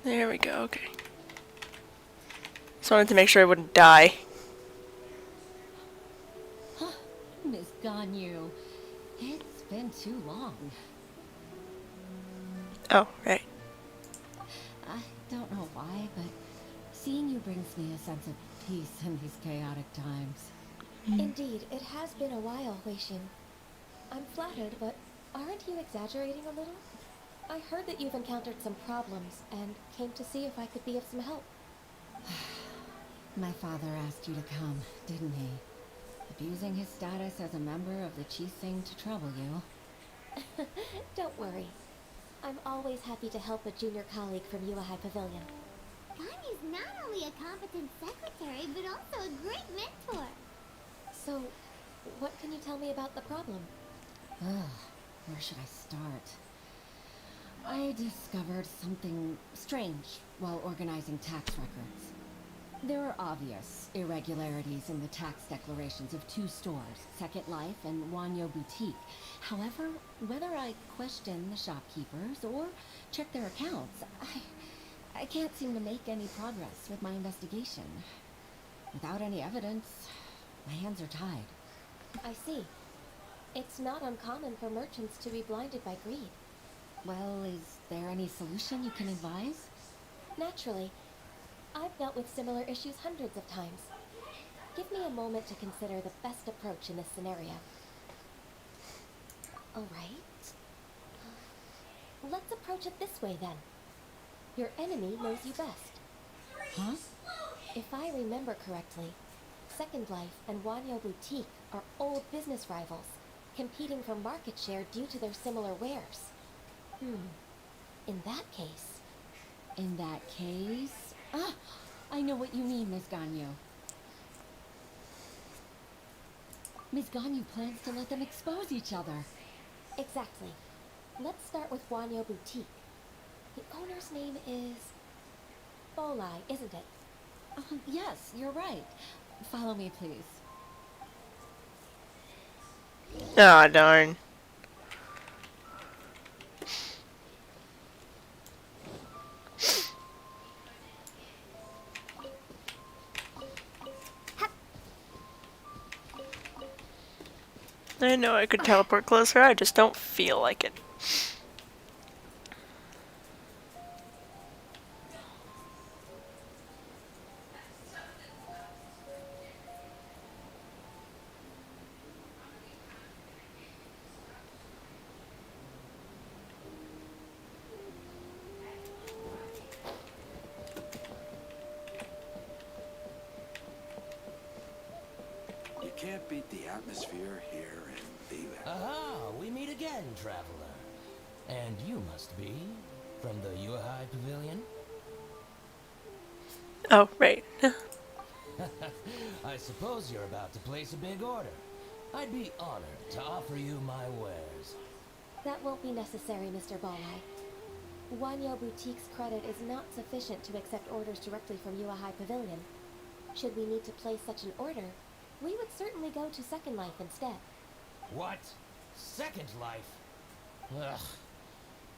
There we go, okay. Just wanted to make sure I wouldn't die. Miss Ganyu, it's been too long. Oh, right. I don't know why, but seeing you brings me a sense of peace in these chaotic times. Indeed, it has been a while, Huixin. I'm flattered, but aren't you exaggerating a little? I heard that you've encountered some problems and came to see if I could be of some help. My father asked you to come, didn't he? Abusing his status as a member of the Qixing to trouble you. Don't worry. I'm always happy to help a junior colleague from Yue High Pavilion. Ganyu's not only a competent secretary, but also a great mentor. So, what can you tell me about the problem? Where should I start? I discovered something strange while organizing tax records. There are obvious irregularities in the tax declarations of two stores, Second Life and Wanyo Boutique. However, whether I question the shopkeepers or check their accounts, I can't seem to make any progress with my investigation. Without any evidence, my hands are tied. I see. It's not uncommon for merchants to be blinded by greed. Well, is there any solution you can advise? Naturally. I've dealt with similar issues hundreds of times. Give me a moment to consider the best approach in this scenario. Alright. Let's approach it this way then. Your enemy knows you best. Huh? If I remember correctly, Second Life and Wanyo Boutique are old business rivals, competing for market share due to their similar wares. In that case... In that case... Ah! I know what you mean, Miss Ganyu. Miss Ganyu plans to let them expose each other. Exactly. Let's start with Wanyo Boutique. The owner's name is... Bolai, isn't it? Yes, you're right. Follow me, please. Aw, darn. I know I could teleport closer, I just don't feel like it. You can't beat the atmosphere here in Lila. Aha! We meet again, traveler. And you must be from the Yuhai Pavilion? Oh, right. I suppose you're about to place a big order. I'd be honored to offer you my wares. That won't be necessary, Mr. Bolai. Wanyo Boutique's credit is not sufficient to accept orders directly from Yuhai Pavilion. Should we need to place such an order, we would certainly go to Second Life instead. What? Second Life? Ugh.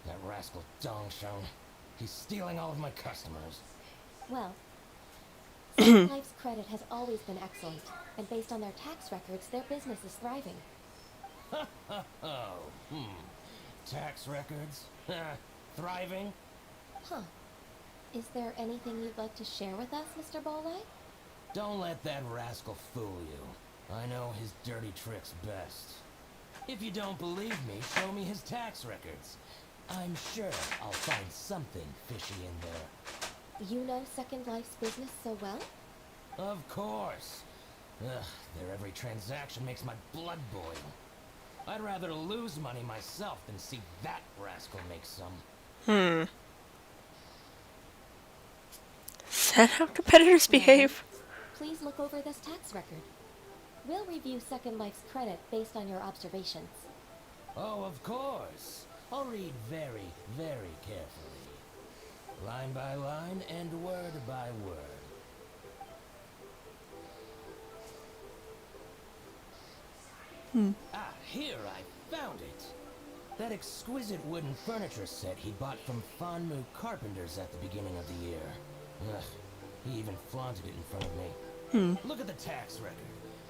That rascal Dongsheng. He's stealing all of my customers. Well, Second Life's credit has always been excellent, and based on their tax records, their business is thriving. Tax records? Thriving? Huh. Is there anything you'd like to share with us, Mr. Bolai? Don't let that rascal fool you. I know his dirty tricks best. If you don't believe me, show me his tax records. I'm sure I'll find something fishy in there. You know Second Life's business so well? Of course. Ugh, their every transaction makes my blood boil. I'd rather lose money myself than see that rascal make some. Is that how competitors behave? Please look over this tax record. We'll review Second Life's credit based on your observations. Oh, of course. I'll read very, very carefully. Line by line and word by word. Ah, here, I found it. That exquisite wooden furniture set he bought from Fanmu Carpenters at the beginning of the year. Ugh, he even flaunted it in front of me. Look at the tax record.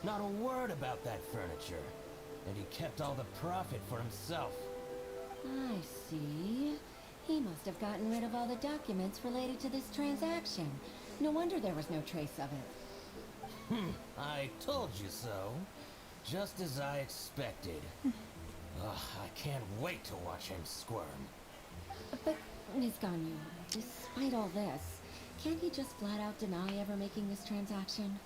Not a word about that furniture. And he kept all the profit for himself. I see. He must have gotten rid of all the documents related to this transaction. No wonder there was no trace of it. I told you so. Just as I expected. Ugh, I can't wait to watch him squirm. But, Ms. Ganyu, despite all this, can't he just flat out deny ever making this transaction?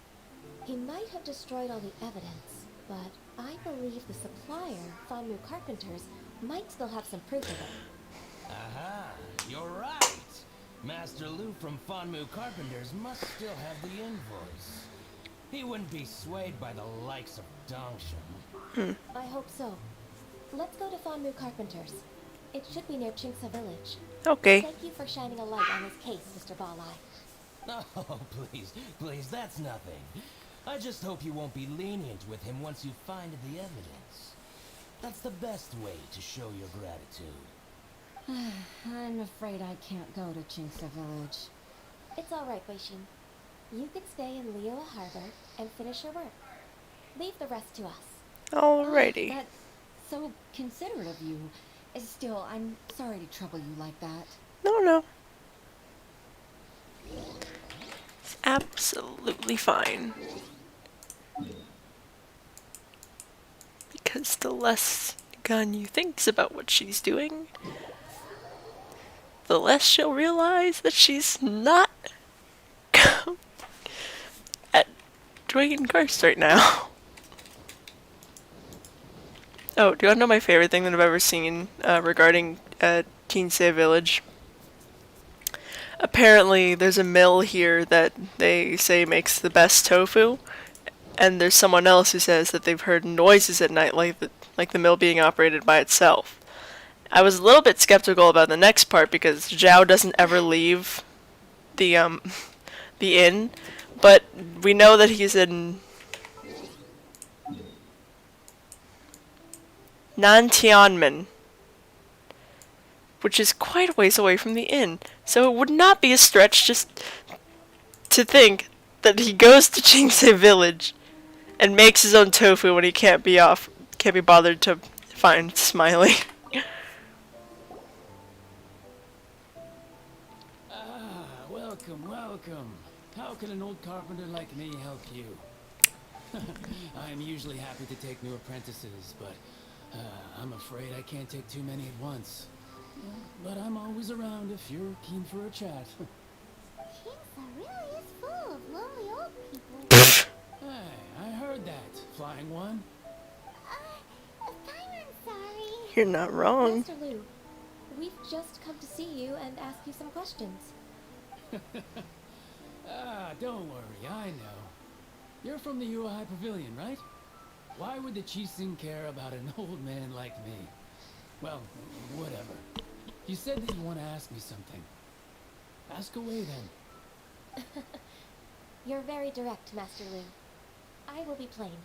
He might have destroyed all the evidence, but I believe the supplier, Fanmu Carpenters, might still have some proof of it. Aha, you're right. Master Lu from Fanmu Carpenters must still have the invoice. He wouldn't be swayed by the likes of Dongsheng. I hope so. Let's go to Fanmu Carpenters. It should be near Chinksa Village. Okay. Thank you for shining a light on this case, Mr. Balai. Oh, please, please, that's nothing. I just hope you won't be lenient with him once you find the evidence. That's the best way to show your gratitude. I'm afraid I can't go to Chinsa Village. It's all right, Weishin. You can stay in Liyue Harbor and finish your work. Leave the rest to us. Alrighty. That's so considerate of you. Still, I'm sorry to trouble you like that. No, no. It's absolutely fine. Because the less Ganyu thinks about what she's doing, the less she'll realize that she's not at Dragon Karst right now. Oh, do you want to know my favorite thing that I've ever seen regarding Kinsei Village? Apparently, there's a mill here that they say makes the best tofu, and there's someone else who says that they've heard noises at night, like the mill being operated by itself. I was a little bit skeptical about the next part because Zhao doesn't ever leave the inn, but we know that he's in Nantianmen, which is quite a ways away from the inn. So it would not be a stretch just to think that he goes to Jingsei Village and makes his own tofu when he can't be bothered to find Smiley. Welcome, welcome. How can an old carpenter like me help you? I'm usually happy to take new apprentices, but I'm afraid I can't take too many at once. But I'm always around if you're keen for a chat. Chinsa really is full of lonely old people. Hey, I heard that, Flying One. I'm sorry. You're not wrong. Master Lu, we've just come to see you and ask you some questions. Don't worry, I know. You're from the Yuehai Pavilion, right? Why would the Qixing care about an old man like me? Well, whatever. You said that you want to ask me something. Ask away then. You're very direct, Master Lu. I will be plain.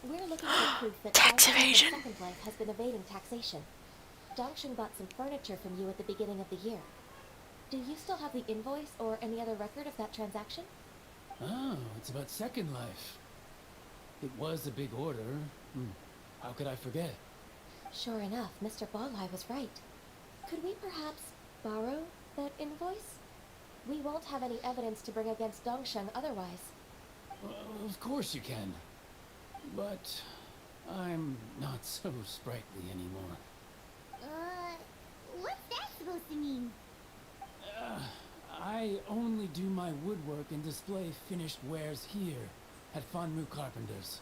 We're looking for proof that Tax Dongsheng evasion. Second Life has been evading taxation. Dongsheng bought some furniture from you at the beginning of the year. Do you still have the invoice or any other record of that transaction? Oh, it's about Second Life. It was a big order. How could I forget? Sure enough, Mr. Bonlai was right. Could we perhaps borrow that invoice? We won't have any evidence to bring against Dongsheng otherwise. Of course you can. But I'm not so sprightly anymore. What's that supposed to mean? I only do my woodwork and display finished wares here at Fanmu Carpenters.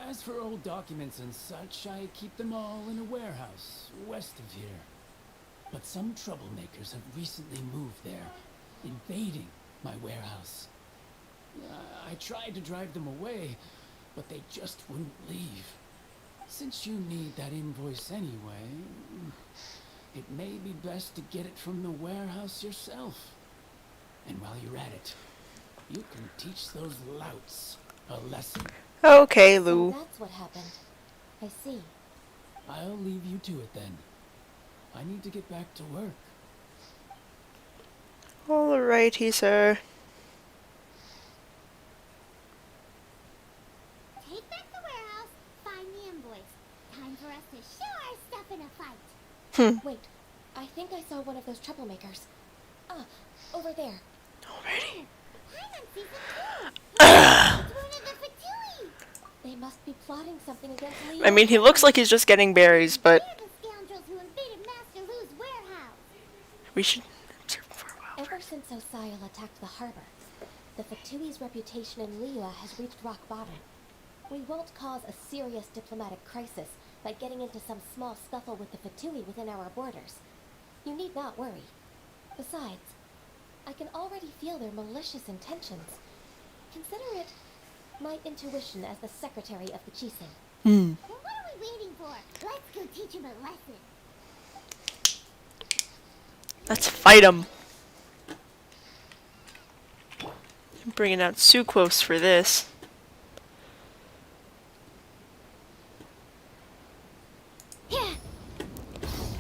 As for old documents and such, I keep them all in a warehouse west of here. But some troublemakers have recently moved there, invading my warehouse. I tried to drive them away, but they just wouldn't leave. Since you need that invoice anyway, it may be best to get it from the warehouse yourself. And while you're at it, you can teach those louts a lesson. Okay, So Lou. that's what happened. I see. I'll leave you to it then. I need to get back to work. Alrighty, sir. Take back the warehouse, find the invoice. Time for us to show our stuff in a fight. Wait, I think I saw one of those troublemakers. Ah, over there. Alrighty. I'm on season 2. It's one of the Fatui. They must be plotting something against Leo. I mean, he looks like he's just getting berries, but They're the scoundrels who invaded Master Lu's warehouse. we should observe him for a while. Ever since Osial attacked the harbor, the Fatui's reputation in Liyue has reached rock bottom. We won't cause a serious diplomatic crisis by getting into some small scuffle with the Fatui within our borders. You need not worry. Besides, I can already feel their malicious intentions. Consider it my intuition as the secretary of the Qixing. Well, what are we waiting for? Let's go teach him a lesson. Let's fight him. Bringing out sucrose for this.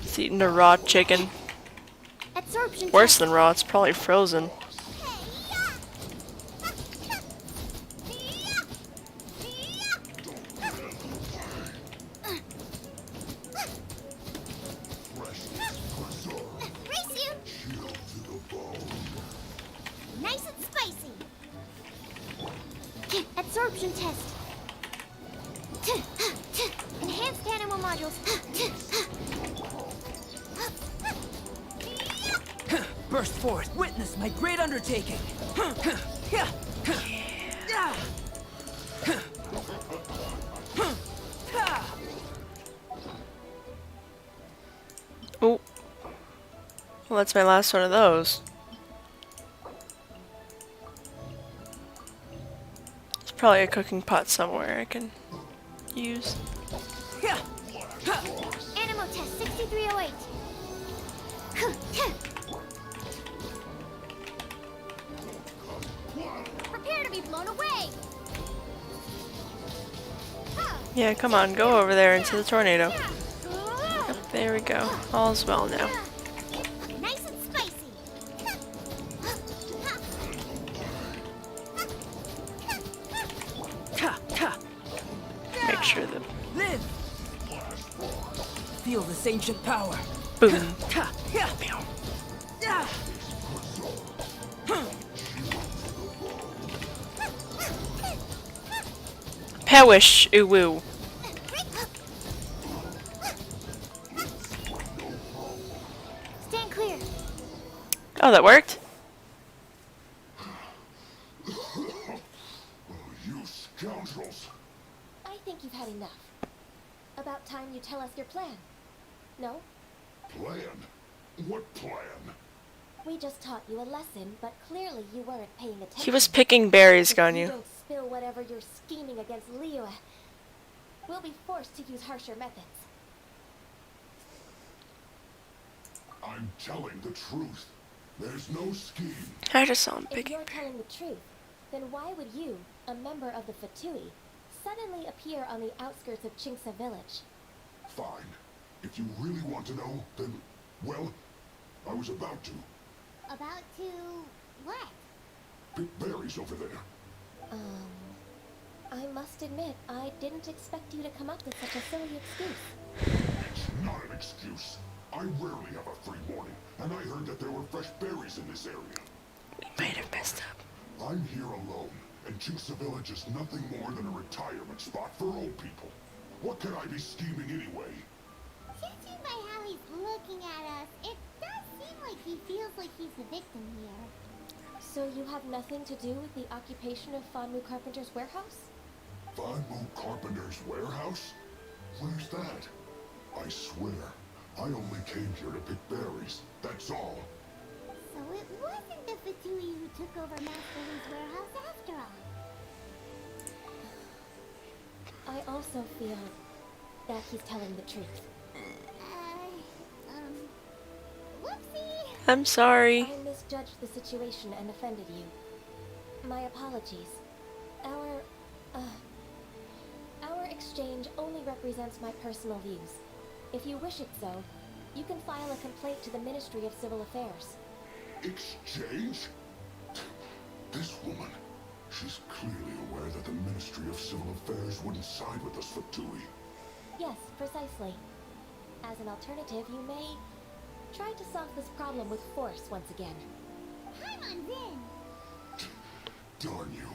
It's eating a raw chicken. Absorption Worse test. than raw, it's probably frozen. Race you. Nice and spicy. Absorption test. Enhanced animal modules. Burst forth. Witness my great undertaking. Oh. Well, that's my last one of those. There's probably a cooking pot somewhere I can use. Animal test 6308. Prepare to be blown away. Yeah, come on, go over there into the tornado. Yep, there we go. All's well now. Nice and spicy. Make sure that... Live. Feel this ancient power. Boom. Pewish, ooh woo. Stand clear. Oh, that worked? You scoundrels! I think you've had enough. About time you tell us your plan. No? Plan? What plan? We just taught you a lesson, but clearly you weren't paying attention. He was picking berries, If you Ganyu. don't spill whatever you're scheming against Liyue, we'll be forced to use harsher methods. I'm telling the truth. There's no scheme. I just saw him If picking you're telling the truth, then why would you, a member of the Fatui, suddenly appear on the outskirts of Chinksa village? Fine. If you really want to know, then, well, I was about to. About to what? Pick berries over there. I must admit, I didn't expect you to come up with such a silly excuse. It's not an excuse. I rarely have a free morning, and I heard that there were fresh berries in this area. We might have messed up. I'm here alone, and Chinksa Village is nothing more than a retirement spot for old people. What can I be scheming anyway? Judging by how he's looking at us, it does seem like he feels like he's the victim here. So you have nothing to do with the occupation of Fanmu Carpenter's warehouse? Fanmu Carpenter's warehouse? Where's that? I swear, I only came here to pick berries, that's all. So it wasn't the Fatui who took over Master Li's warehouse after all. I also feel that he's telling the truth. Whoopsie! I'm sorry. I misjudged the situation and offended you. My apologies. Our exchange only represents my personal views. If you wish it so, you can file a complaint to the Ministry of Civil Affairs. Exchange? This woman, she's clearly aware that the Ministry of Civil Affairs wouldn't side with us, Fatui. Yes, precisely. As an alternative, you may try to solve this problem with force once again. Paimon Zin! Darn you.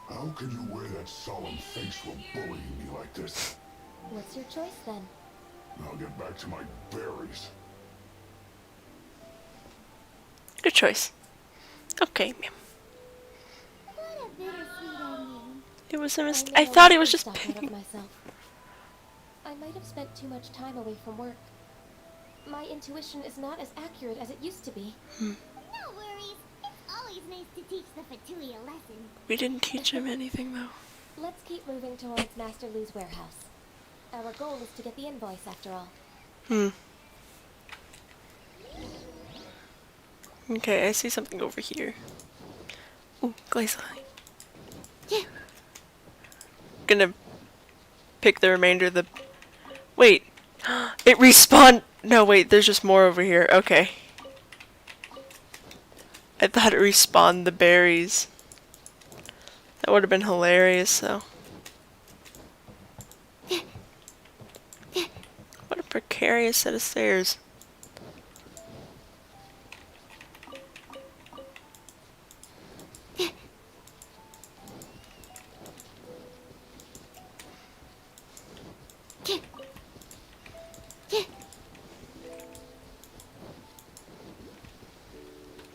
How can you wear that solemn face while bullying me like this? What's your choice then? I'll get back to my berries. Good choice. Okay, ma'am. What a bittersweet ending. It was a mistake. I thought he was just picking. Myself. I might have spent too much time away from work. My intuition is not as accurate as it used to be. No worries. It's always nice to teach the Fatui a lesson. We didn't teach him anything, though. Let's keep moving towards Master Lu's warehouse. Our goal is to get the invoice, after all. Okay, I see something over here. Ooh, glaze eye. Gonna pick the remainder of the... Wait. It respawned... No, wait, there's just more over here. Okay. I thought it respawned the berries. That would have been hilarious, though. What a precarious set of stairs.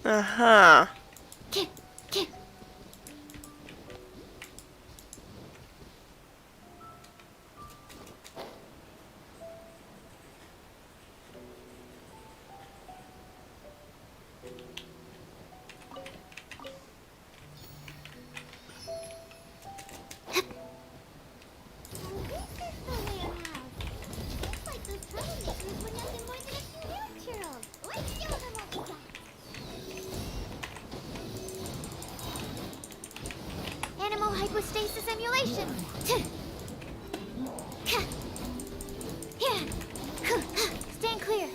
Uh-huh. Animal hypostasis emulation. Stand clear.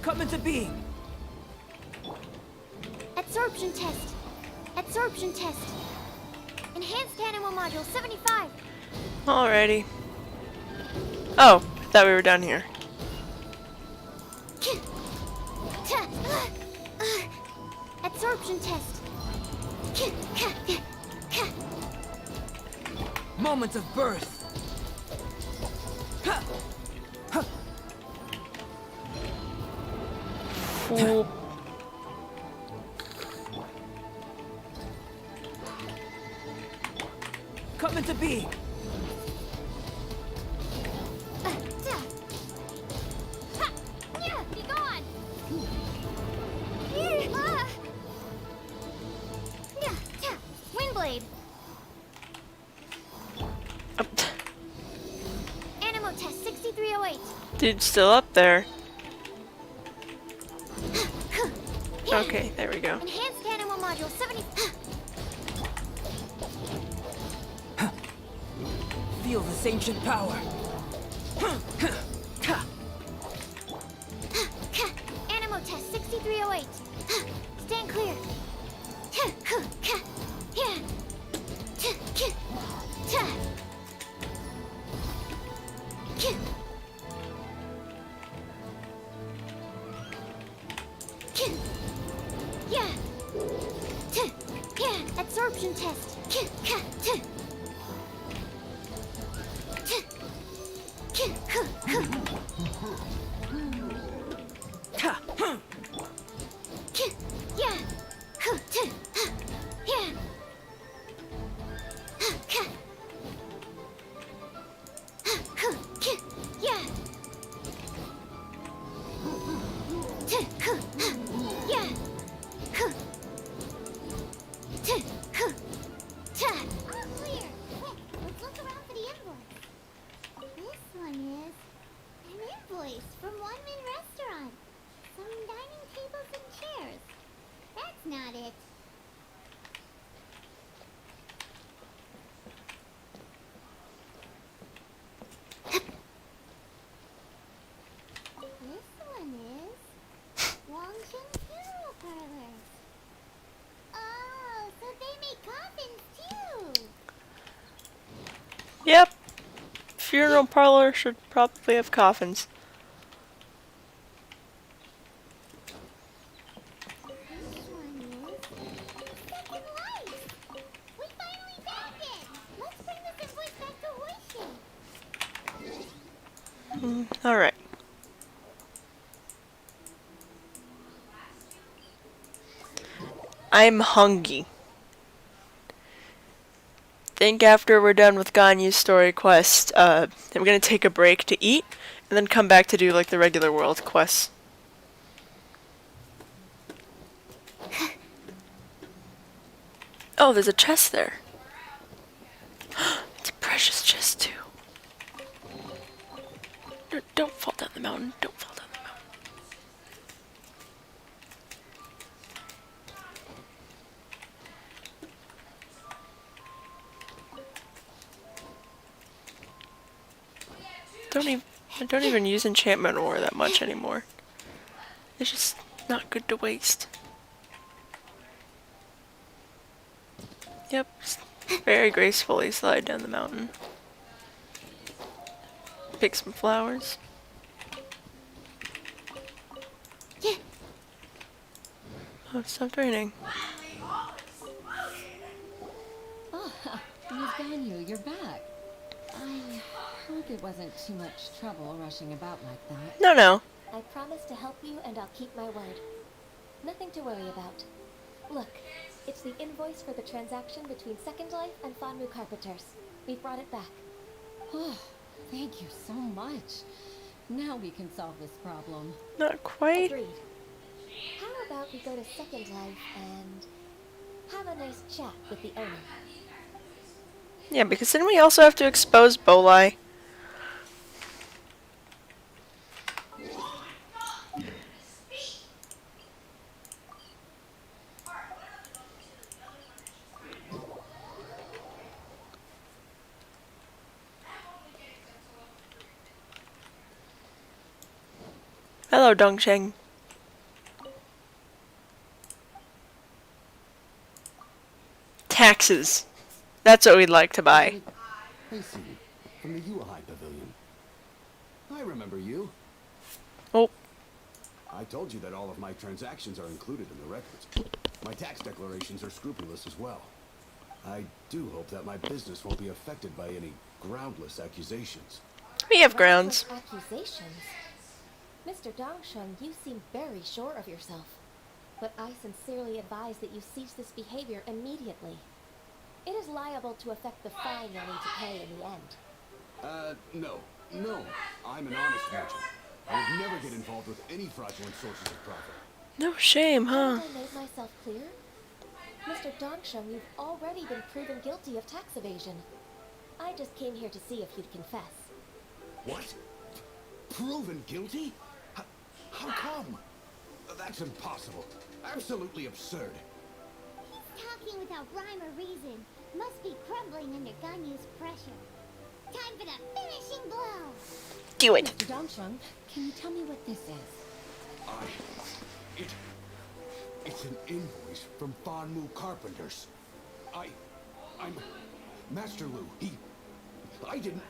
Come into being. Absorption test. Absorption test. Enhanced animal module 75. Alrighty. Oh, I thought we were down here. Absorption test. Moments of birth. Ooh. Come into being. Be gone. Windblade. Animal test 6308. Dude's still up there. Okay, there we go. Enhanced animal module 70. Feel this ancient power. Animal test 6308. Stand clear. Absorption test. Yep. Funeral parlor should probably have coffins. This one is Second Life. We finally found it. Let's bring this invoice back to Hoishi. Alright. I'm hungry. Think after we're done with Ganyu's story quest, I'm gonna take a break to eat, and then come back to do like the regular world quests. Oh, there's a chest there. It's a precious chest too. No, don't fall down the mountain. Don't fall down the mountain. I don't even use enchantment ore that much anymore. It's just not good to waste. Yep, just very gracefully slide down the mountain. Pick some flowers. Oh, it stopped raining. Oh, Miss Ganyu, you're back. I hope it wasn't too much trouble rushing about like that. No. I promise to help you and I'll keep my word. Nothing to worry about. Look, it's the invoice for the transaction between Second Life and Fanmu Carpenters. We've brought it back. Oh, thank you so much. Now we can solve this problem. Not quite. Agreed. How about we go to Second Life and have a nice chat with the owner? Yeah, because didn't we also have to expose Bolai? Hello, Dongsheng. Taxes. That's what we'd like to buy. Hey, Sue, from the Yuhai Pavilion. I remember you. Oh. I told you that all of my transactions are included in the records. My tax declarations are scrupulous as well. I do hope that my business won't be affected by any groundless accusations. We have grounds. Accusations? Mr. Dongsheng, you seem very sure of yourself. But I sincerely advise that you cease this behavior immediately. It is liable to affect the fine you'll need to pay in the end. No. I'm an honest merchant. I would never get involved with any fraudulent sources of profit. No shame, huh? Haven't I made myself clear? Mr. Dongsheng, you've already been proven guilty of tax evasion. I just came here to see if you'd confess. What? Proven guilty? How come? That's impossible. Absolutely absurd. He's talking without rhyme or reason. Must be crumbling under Ganyu's pressure. Time for the finishing blow. Do it. Mr. Dongsheng, can you tell me what this is? It's an invoice from Fanmu Carpenters. I'm Master Lu. I didn't.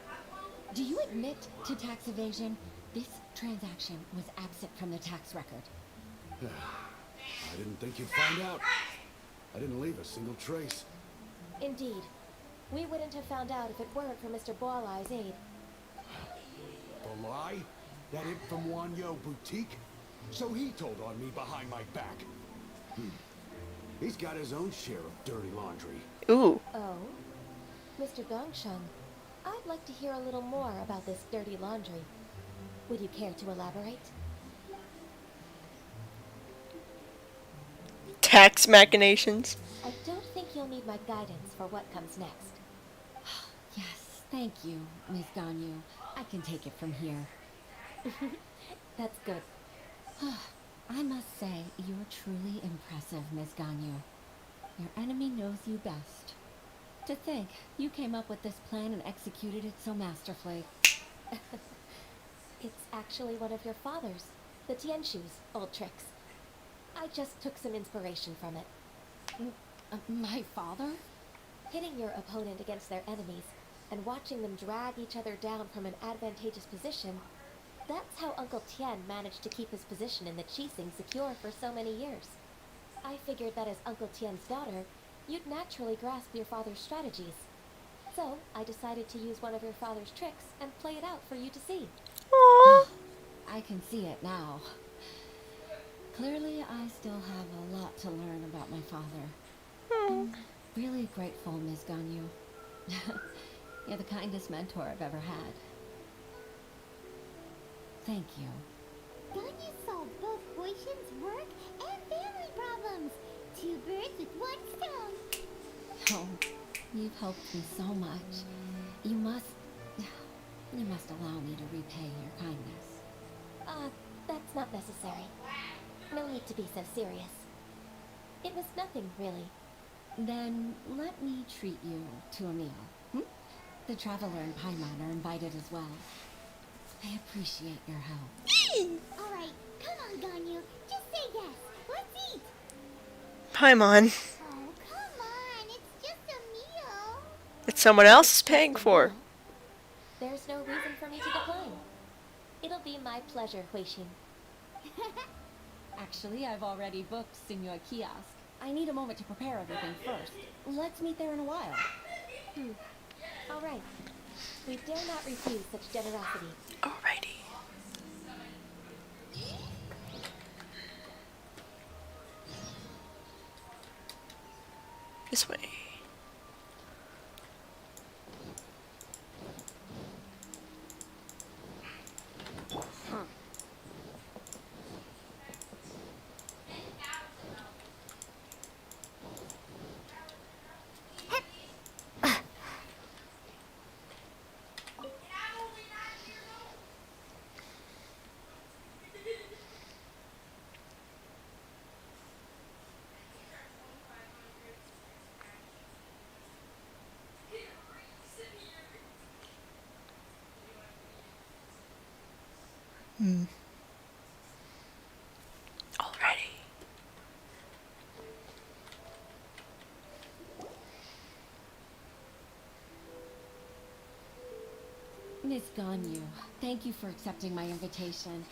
Do you admit to tax evasion? This transaction was absent from the tax record. I didn't think you'd find out. I didn't leave a single trace. Indeed. We wouldn't have found out if it weren't for Mr. Boalai's aid. The lie? That imp from Wanyo Boutique? So he told on me behind my back. He's got his own share of dirty laundry. Ooh. Oh? Mr. Dongsheng, I'd like to hear a little more about this dirty laundry. Would you care to elaborate? Tax machinations. I don't think you'll need my guidance for what comes next. Yes, thank you, Miss Ganyu. I can take it from here. That's good. I must say, you're truly impressive, Miss Ganyu. Your enemy knows you best. To think, you came up with this plan and executed it so masterfully. It's actually one of your father's, the Tianshu's old tricks. I just took some inspiration from it. My father? Pitting your opponent against their enemies. and watching them drag each other down from an advantageous position, that's how Uncle Tian managed to keep his position in the Qixing secure for so many years. I figured that as Uncle Tian's daughter, you'd naturally grasp your father's strategies. So, I decided to use one of your father's tricks and play it out for you to see. I can see it now. Clearly, I still have a lot to learn about my father. I'm really grateful, Ms. Ganyu. You're the kindest mentor I've ever had. Thank you. Ganyu solved both Huishin's work and family problems. 2 birds with 1 stone. Oh, you've helped me so much. You must allow me to repay your kindness. That's not necessary. No need to be so serious. It was nothing, really. Then let me treat you to a meal. The Traveler and Paimon are invited as well. I appreciate your help. Alright, come on, Ganyu. Just say yes. Let's eat. Paimon. Oh, come on. It's just a meal. It's someone else is paying for. There's no reason for me to decline. It'll be my pleasure, Huixin. Actually, I've already booked Senor Kiosk. I need a moment to prepare everything first. Let's meet there in a while. All right. We dare not refuse such generosity. Alrighty. This way. Already. Miss Ganyu, thank you for accepting my invitation.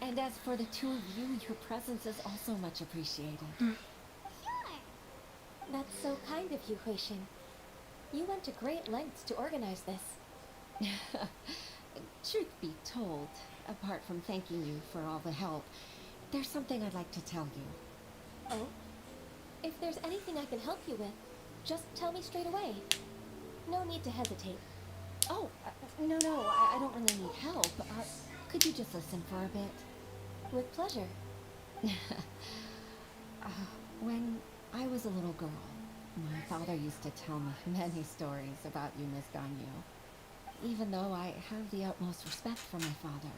And as for the 2 of you, your presence is also much appreciated. Sure. That's so kind of you, Huixin. You went to great lengths to organize this. Truth be told, apart from thanking you for all the help, there's something I'd like to tell you. Oh? If there's anything I can help you with, just tell me straight away. No need to hesitate. Oh, no, I don't really need help. Could you just listen for a bit? With pleasure. When I was a little girl, my father used to tell me many stories about you, Miss Ganyu. Even though I have the utmost respect for my father,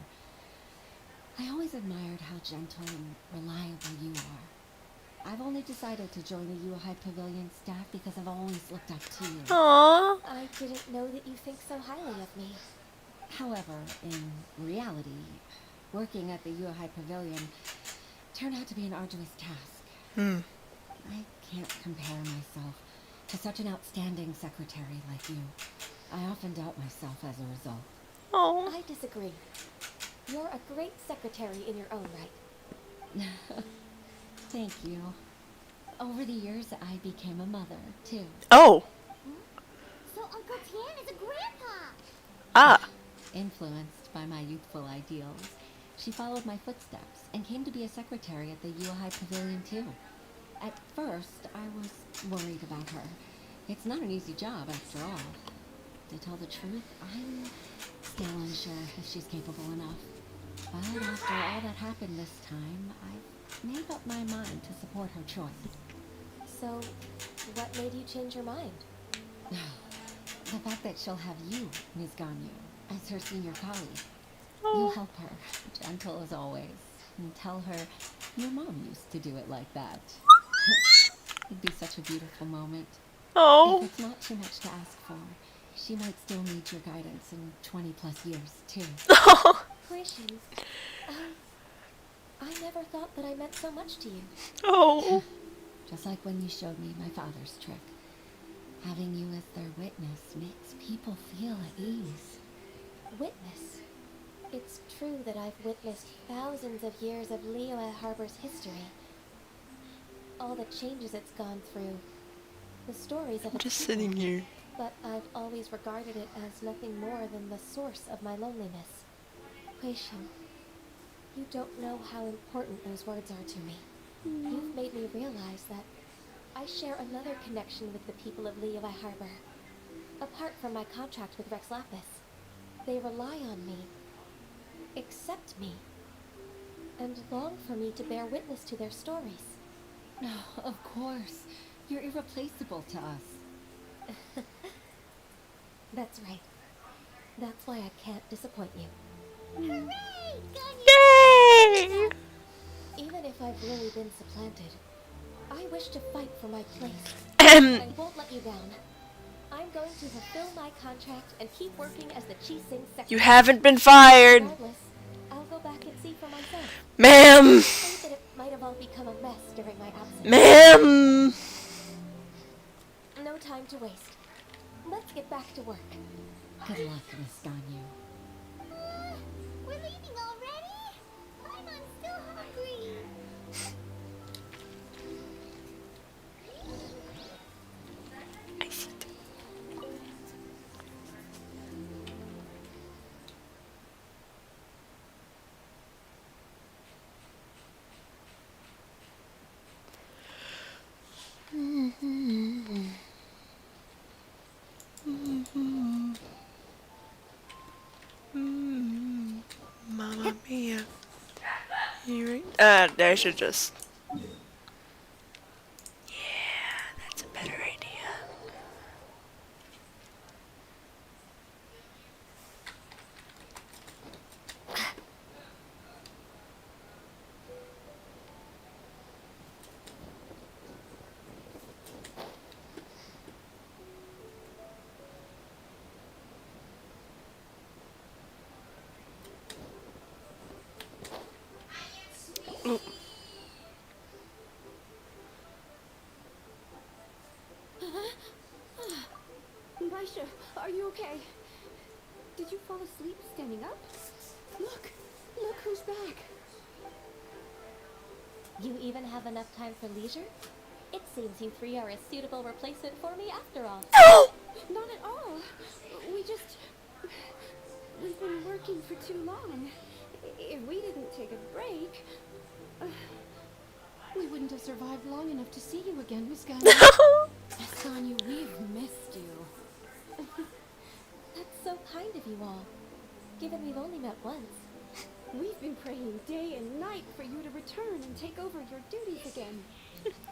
I always admired how gentle and reliable you are. I've only decided to join the Yuhai Pavilion staff because I've always looked up to you. Aww. I didn't know that you think so highly of me. However, in reality, working at the Yuhai Pavilion turned out to be an arduous task. I can't compare myself to such an outstanding secretary like you. I often doubt myself as a result. Oh. I disagree. You're a great secretary in your own right. Thank you. Over the years, I became a mother, too. Oh. So Uncle Tian is a grandpa. Ah. Influenced by my youthful ideals, she followed my footsteps and came to be a secretary at the Yuhai Pavilion, too. At first, I was worried about her. It's not an easy job, after all. To tell the truth, I'm still unsure if she's capable enough. But after all that happened this time, I've made up my mind to support her choice. So, what made you change your mind? The fact that she'll have you, Ms. Ganyu, as her senior colleague. You'll help her, gentle as always, and tell her your mom used to do it like that. It'd be such a beautiful moment. Oh. If it's not too much to ask for, she might still need your guidance in 20 plus years, too. Huixin, I never thought that I meant so much to you. Oh. Just like when you showed me my father's trick. Having you as their witness makes people feel at ease. Witness? It's true that I've witnessed thousands of years of Liyue Harbor's history. All the changes it's gone through. The stories of I'm its just people. sitting here. But I've always regarded it as nothing more than the source of my loneliness. Huixing, you don't know how important those words are to me. You've made me realize that I share another connection with the people of Liyue Harbor. Apart from my contract with Rex Lapis, they rely on me, accept me, and long for me to bear witness to their stories. No, of course. You're irreplaceable to us. That's right. That's why I can't disappoint you. Hooray! Yay! Even if I've really been supplanted, I wish to fight for my place. I won't let you down. I'm going to fulfill my contract and keep working as the Qixing secretary. You haven't been fired! Regardless, I'll go back and see for myself. Ma'am! I'm afraid that it might have all become a mess during my absence. Ma'am! No time to waste. Let's get back to work. Good luck, Miss Ganyu. We're leaving already? I'm still hungry. I see. Mamma mia. You right? I should just. Yeah, that's a better idea. Oop. Baisha, are you okay? Did you fall asleep standing up? Look who's back. You even have enough time for leisure? It seems you three are a suitable replacement for me after all. No! Not at all. We've been working for too long. If we didn't take a break, we wouldn't have survived long enough to see you again, Miss Ganyu. Miss Ganyu, we've missed you. That's so kind of you all, given we've only met once. We've been praying day and night for you to return and take over your duties again.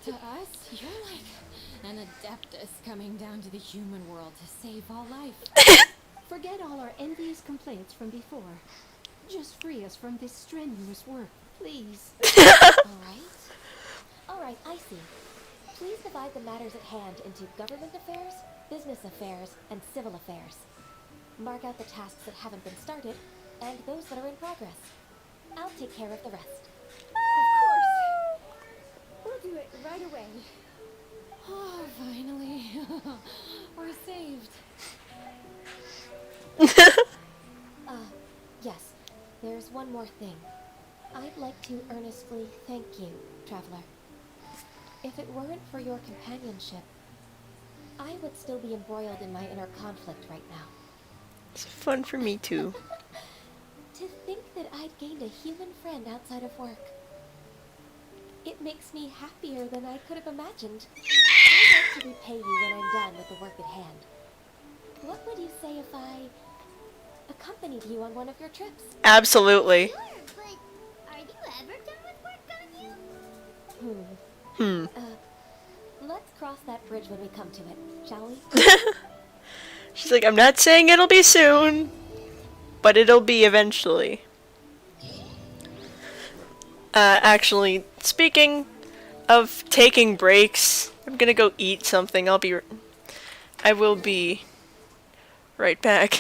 To us, you're like an adeptus coming down to the human world to save all life. Forget all our envious complaints from before. Just free us from this strenuous work, please. Alright, I see. Please divide the matters at hand into government affairs, business affairs, and civil affairs. Mark out the tasks that haven't been started, and those that are in progress. I'll take care of the rest. Of course. We'll do it right away. Oh, finally. We're saved. Yes. There's one more thing. I'd like to earnestly thank you, Traveler. If it weren't for your companionship, I would still be embroiled in my inner conflict right now. It's fun for me too. To think that I'd gained a human friend outside of work. It makes me happier than I could have imagined. I'd like to repay you when I'm done with the work at hand. What would you say if I accompanied you on one of your trips? Absolutely. Sure, but are you ever done with work, Ganyu? Let's cross that bridge when we come to it, shall we? She's like, I'm not saying it'll be soon, but it'll be eventually. Actually, speaking of taking breaks, I'm gonna go eat something. I will be right back.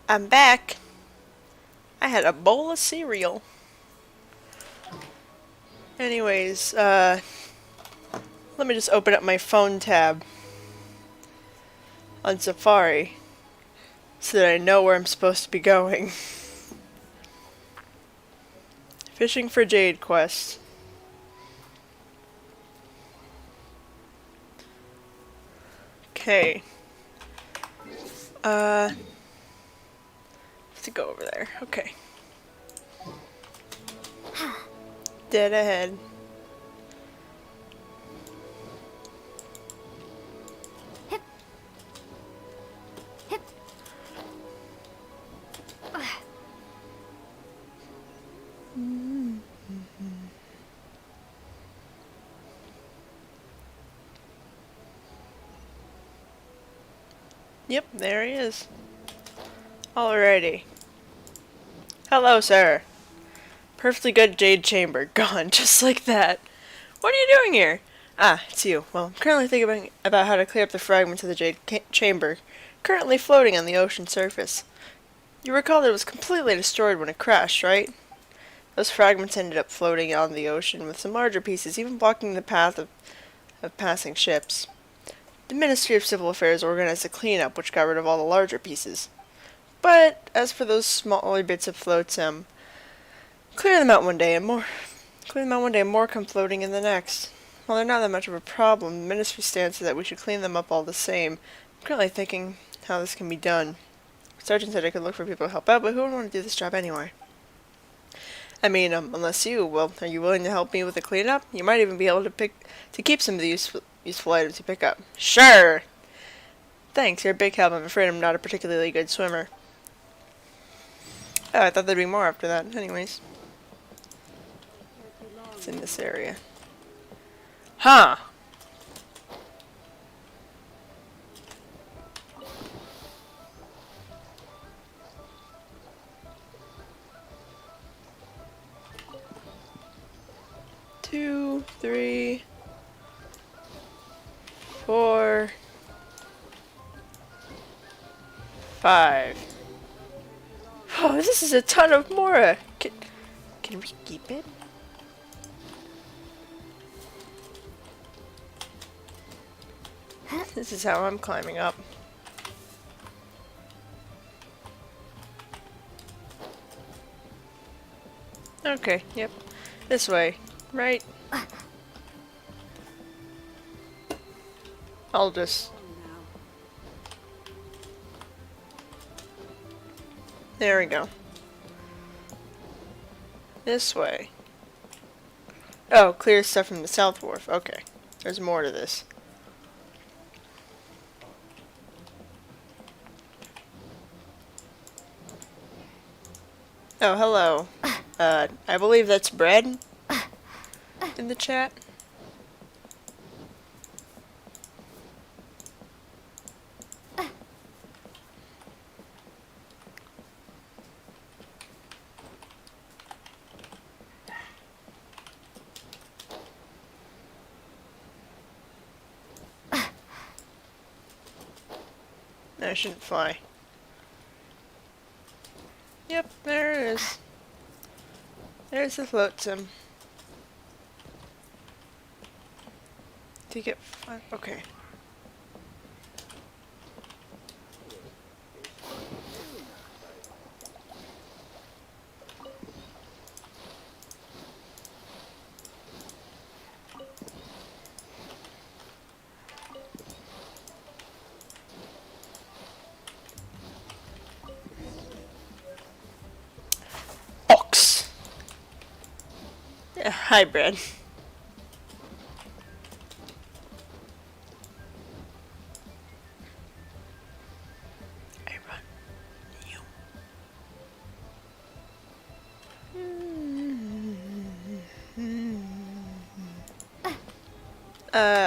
I'm back. I had a bowl of cereal. Anyways, let me just open up my phone tab on Safari so that I know where I'm supposed to be going. Fishing for Jade quest. Okay. To go over there. Okay. Dead ahead. Yep, there he is. Alrighty. Hello, sir. Perfectly good jade chamber. Gone, just like that. What are you doing here? Ah, it's you. Well, I'm currently thinking about how to clear up the fragments of the jade chamber, currently floating on the ocean surface. You recall that it was completely destroyed when it crashed, right? Those fragments ended up floating on the ocean with some larger pieces, even blocking the path of passing ships. The Ministry of Civil Affairs organized a cleanup which got rid of all the larger pieces. But as for those smaller bits of floats, clear them out one day and more come floating in the next. While they're not that much of a problem, the Ministry stance is that we should clean them up all the same. I'm currently thinking how this can be done. Sergeant said I could look for people to help out, but who would want to do this job anyway? I mean, unless you. Well, are you willing to help me with the cleanup? You might even be able to keep some of the useful items you pick up. Sure! Thanks, you're a big help. I'm afraid I'm not a particularly good swimmer. Oh, I thought there'd be more after that. Anyways. It's in this area. Huh! Two, three, 4, 5. Oh, this is a ton of Mora. Can we keep it? This is how I'm climbing up. Okay, yep. This way, right? I'll just... There we go. This way. Oh, clear stuff from the South Wharf. Okay. There's more to this. Oh, hello. I believe that's bread in the chat. No, I shouldn't fly. Yep, there it is. There's the float sim. Do you get 5? Okay. Ox. Yeah, hybrid.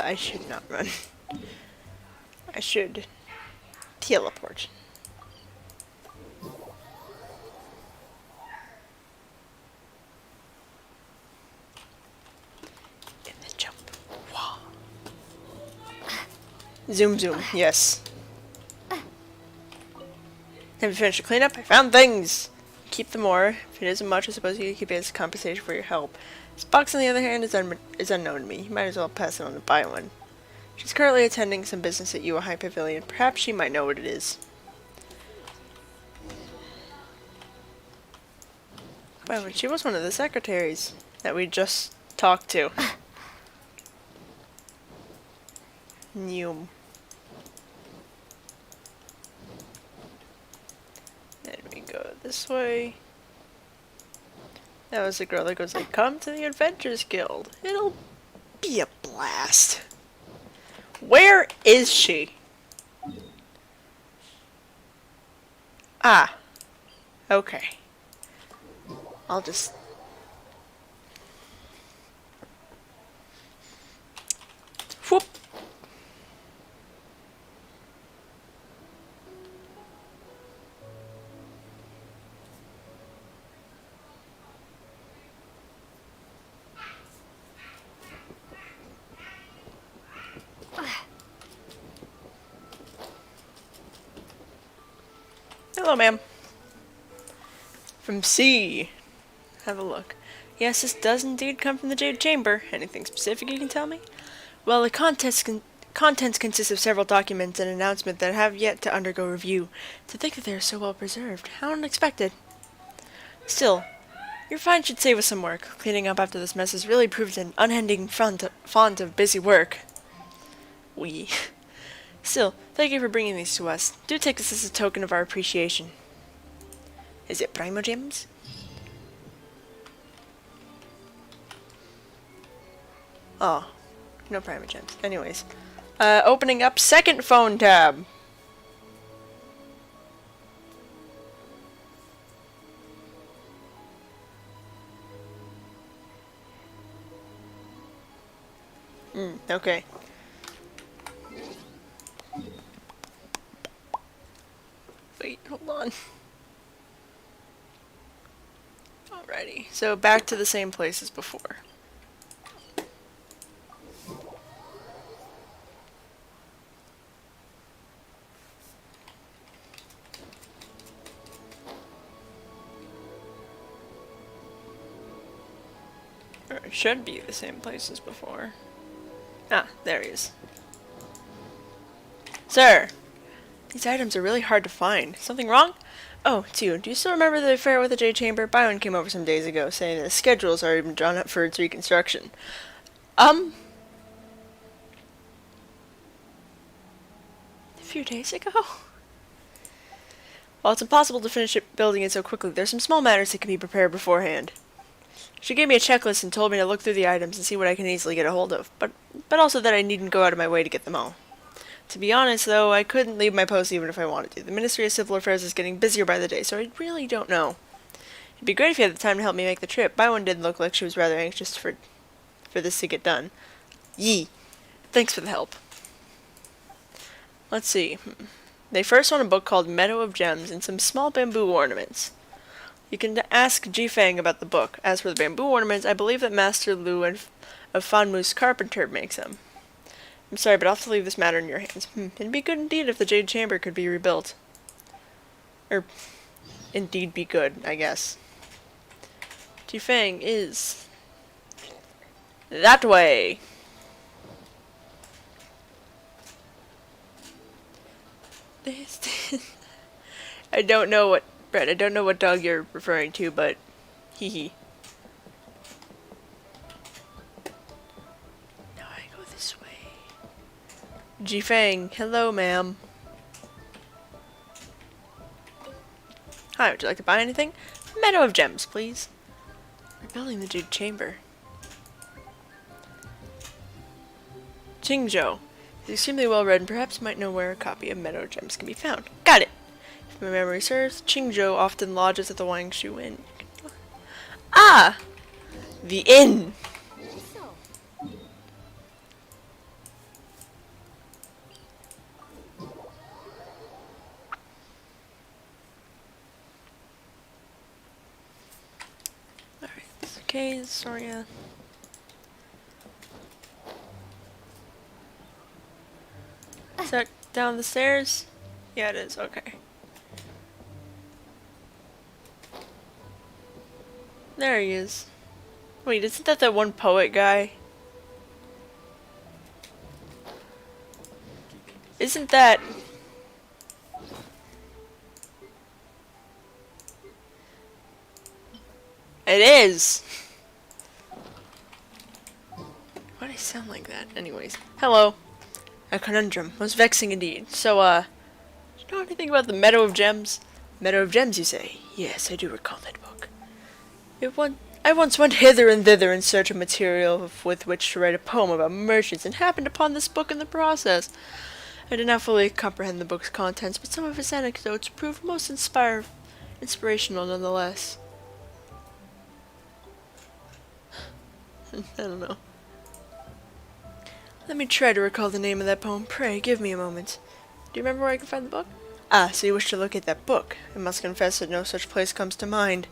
I should not run. I should teleport. And then jump. Wow. Zoom zoom, yes. Have you finished the cleanup? I found things! Keep them more. If it isn't much, I suppose you can keep it as compensation for your help. This box, on the other hand, is unknown to me. You might as well pass it on to Byron. She's currently attending some business at High Pavilion. Perhaps she might know what it is. Byron, she was one of the secretaries that we just talked to. New. Then we go this way. That was the girl that goes like, "Come to the Adventures Guild. It'll be a blast." Where is she? Ah. Okay. I'll just... Whoop. Hello, ma'am. From C. Have a look. Yes, this does indeed come from the Jade Chamber. Anything specific you can tell me? Well, the contents consist of several documents and announcements that have yet to undergo review. To think that they are so well preserved. How unexpected. Still, your find should save us some work. Cleaning up after this mess has really proved an unending font of busy work. Still, thank you for bringing these to us. Do take this as a token of our appreciation. Is it Primo Gems? Oh, no Primo Gems. Anyways, opening up second phone tab. Okay. Wait, hold on. Alrighty, so back to the same place as before. Or it should be the same place as before. Ah, there he is. Sir! These items are really hard to find. Something wrong? Oh, it's you. Do you still remember the affair with the Jade Chamber? Byron came over some days ago, saying that the schedule's already been drawn up for its reconstruction. A few days ago? While it's impossible to finish building it so quickly, there's some small matters that can be prepared beforehand. She gave me a checklist and told me to look through the items and see what I can easily get a hold of, but also that I needn't go out of my way to get them all. To be honest, though, I couldn't leave my post even if I wanted to. The Ministry of Civil Affairs is getting busier by the day, so I really don't know. It'd be great if you had the time to help me make the trip. Byron did look like she was rather anxious for this to get done. Yee. Thanks for the help. Let's see. They first want a book called Meadow of Gems and some small bamboo ornaments. You can ask Jifang about the book. As for the bamboo ornaments, I believe that Master Lu of Fanmu's Carpenter makes them. I'm sorry, but I'll have to leave this matter in your hands. It'd be good indeed if the Jade Chamber could be rebuilt. Or, indeed be good, I guess. Jifang is... that way! I don't know what... Brett, I don't know what dog you're referring to, but... hee hee. Now I go this way. Jifang, hello, ma'am. Hi, would you like to buy anything? Meadow of Gems, please. Rebuilding the Jade Chamber. Qingzhou. He's extremely well read and perhaps might know where a copy of Meadow of Gems can be found. Got it! If my memory serves, Qingzhou often lodges at the Wangshu Inn. Ah! The inn! Alright, okay, Soria. Is that down the stairs? Yeah, it is, okay. There he is. Wait, isn't that one poet guy? Isn't that... It is! Why do I sound like that? Anyways. Hello. A conundrum. Most vexing indeed. So, do you know anything about the Meadow of Gems? Meadow of Gems, you say? Yes, I do recall that book. I once went hither and thither in search of material with which to write a poem about merchants, and happened upon this book in the process. I did not fully comprehend the book's contents, but some of its anecdotes proved most inspirational nonetheless. I don't know. Let me try to recall the name of that poem. Pray, give me a moment. Do you remember where I can find the book? Ah, so you wish to locate that book. I must confess that no such place comes to mind.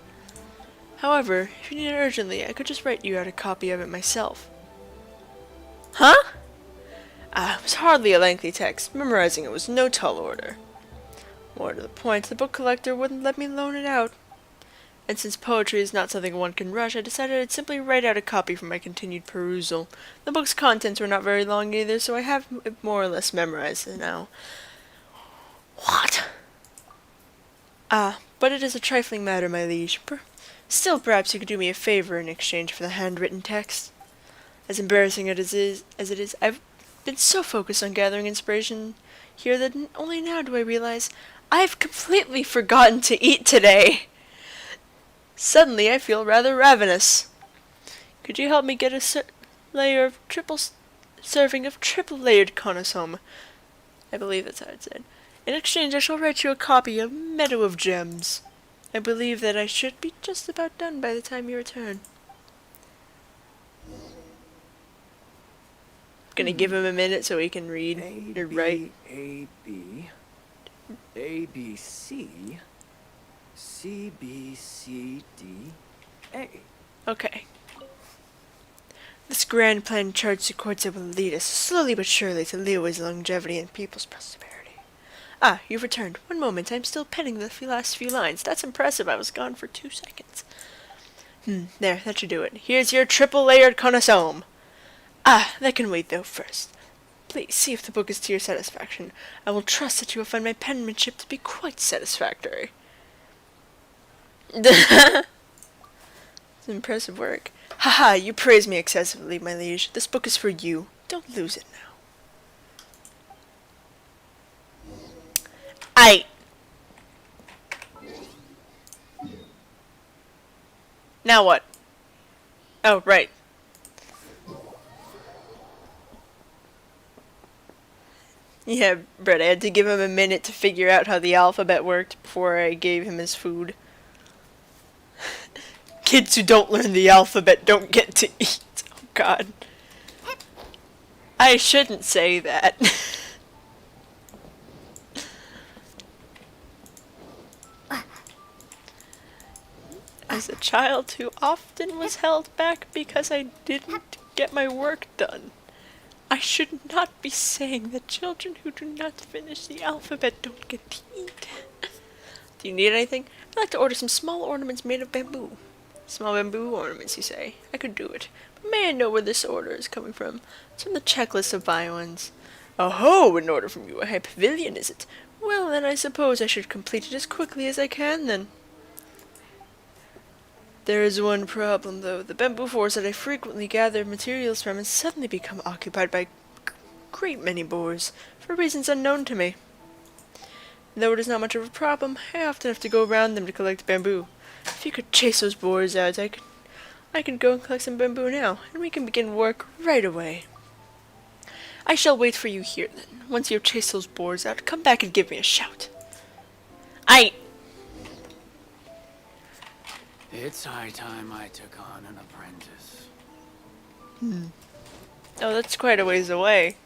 However, if you need it urgently, I could just write you out a copy of it myself. Huh? Ah, it was hardly a lengthy text. Memorizing it was no tall order. More to the point, the book collector wouldn't let me loan it out. And since poetry is not something one can rush, I decided I'd simply write out a copy for my continued perusal. The book's contents were not very long either, so I have it more or less memorized now. What? Ah, but it is a trifling matter, my liege. Still, perhaps you could do me a favor in exchange for the handwritten text. As embarrassing as it is, I've been so focused on gathering inspiration here that only now do I realize I've completely forgotten to eat today. Suddenly, I feel rather ravenous. Could you help me get a serving of triple-layered connoisseur? I believe that's how it said. In exchange, I shall write you a copy of Meadow of Gems. I believe that I should be just about done by the time you return. Gonna give him a minute so he can read or write. A, B, A, B, C, C, B, C, D, A. Okay. This grand plan charts the course that will lead us slowly but surely to Liyue's longevity and people's prosperity. Ah, you've returned. One moment, I'm still penning the last few lines. That's impressive. I was gone for 2 seconds. There, that should do it. Here's your triple-layered connoisseur. Ah, that can wait, though, first. Please, see if the book is to your satisfaction. I will trust that you will find my penmanship to be quite satisfactory. It's impressive work. Haha, you praise me excessively, my liege. This book is for you. Don't lose it now. Now what? Oh, right. Yeah, Brett, I had to give him a minute to figure out how the alphabet worked before I gave him his food. Kids who don't learn the alphabet don't get to eat. Oh, God. I shouldn't say that. As a child who often was held back because I didn't get my work done, I should not be saying that children who do not finish the alphabet don't get to eat. Do you need anything? I'd like to order some small ornaments made of bamboo. Small bamboo ornaments, you say? I could do it. But may I know where this order is coming from? It's from the checklist of buy ones. Oh-ho, an order from you. A pavilion, is it? Well, then I suppose I should complete it as quickly as I can, then. There is one problem, though. The bamboo forest that I frequently gather materials from has suddenly become occupied by a great many boars, for reasons unknown to me. Though it is not much of a problem, I often have to go around them to collect bamboo. If you could chase those boars out, I could go and collect some bamboo now, and we can begin work right away. I shall wait for you here, then. Once you have chased those boars out, come back and give me a shout. It's high time I took on an apprentice. Oh, that's quite a ways away.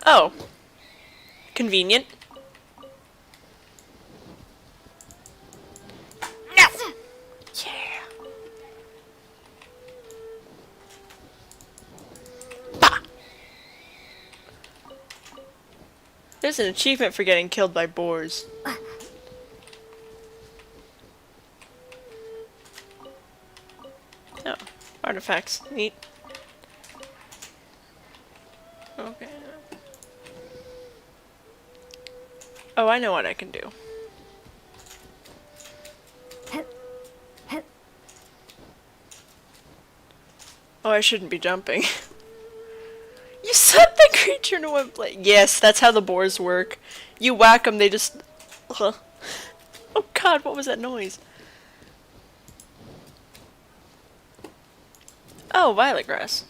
Oh. Convenient. No! Yeah. There's an achievement for getting killed by boars. Oh, artifacts. Neat. Okay. Oh, I know what I can do. Oh, I shouldn't be jumping. You set the creature into one place. Yes, that's how the boars work. You whack them, they just... Ugh. Oh god, what was that noise? Oh, violet grass.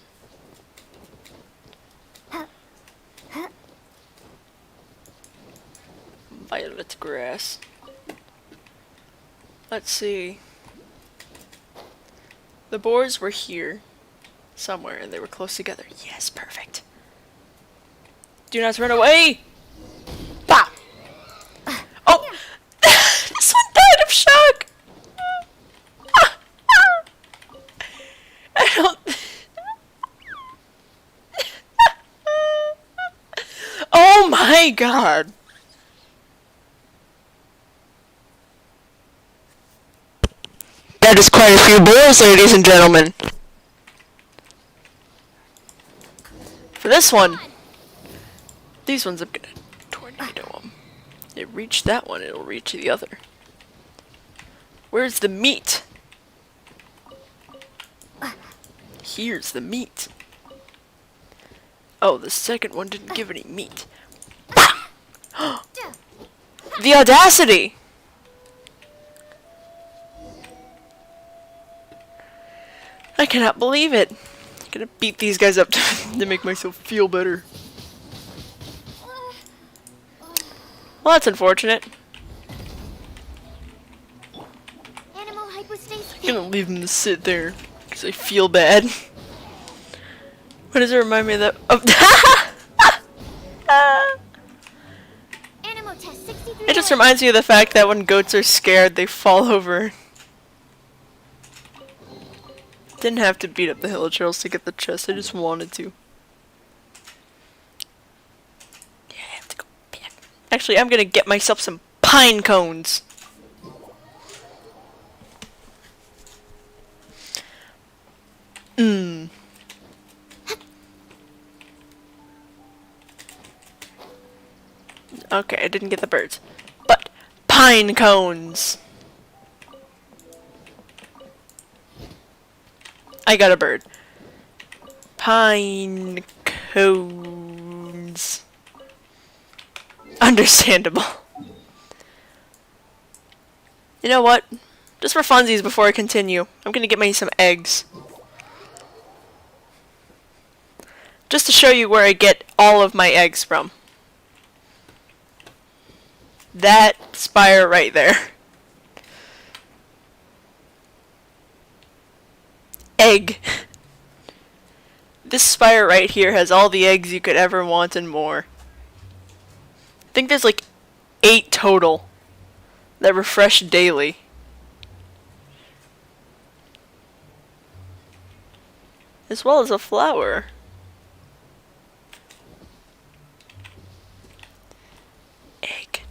Violet grass. Let's see. The boars were here. Somewhere, and they were close together. Yes, perfect. Do not run away! Bah! Oh! This one died of shock! I don't... Oh my god! That is quite a few boars, ladies and gentlemen. For this one, these ones I'm gonna tornado them. It reached that one, it'll reach the other. Where's the meat? Here's the meat. Oh, the second one didn't give any meat. The audacity! I cannot believe it. I'm gonna beat these guys up to make myself feel better. Well, that's unfortunate. Animal hypostasis. I'm gonna leave them to sit there because I feel bad. What does it remind me of that? Animal test 63. It just reminds me of the fact that when goats are scared, they fall over. Didn't have to beat up the hill trails to get the chest, I just wanted to. Yeah, I have to go back. Actually, I'm gonna get myself some pine cones. Okay, I didn't get the birds. But pine cones! I got a bird. Pine cones. Understandable. You know what? Just for funsies before I continue, I'm gonna get me some eggs. Just to show you where I get all of my eggs from. That spire right there. Egg. This spire right here has all the eggs you could ever want and more. I think there's like 8 total that refresh daily. As well as a flower. Egg.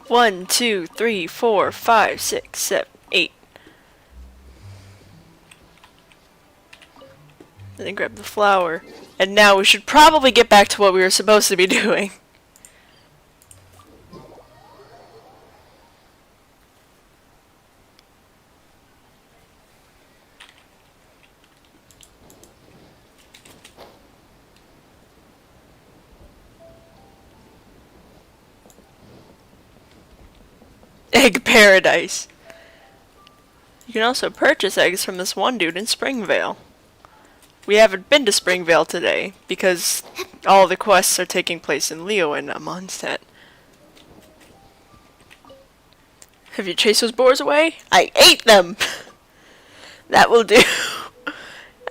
1, 2, 3, 4, 5, 6, 7, 8. Then grab the flower. And now we should probably get back to what we were supposed to be doing. Egg paradise. You can also purchase eggs from this one dude in Springvale. We haven't been to Springvale today, because all the quests are taking place in Leo and Mondstadt. Have you chased those boars away? I ate them! That will do.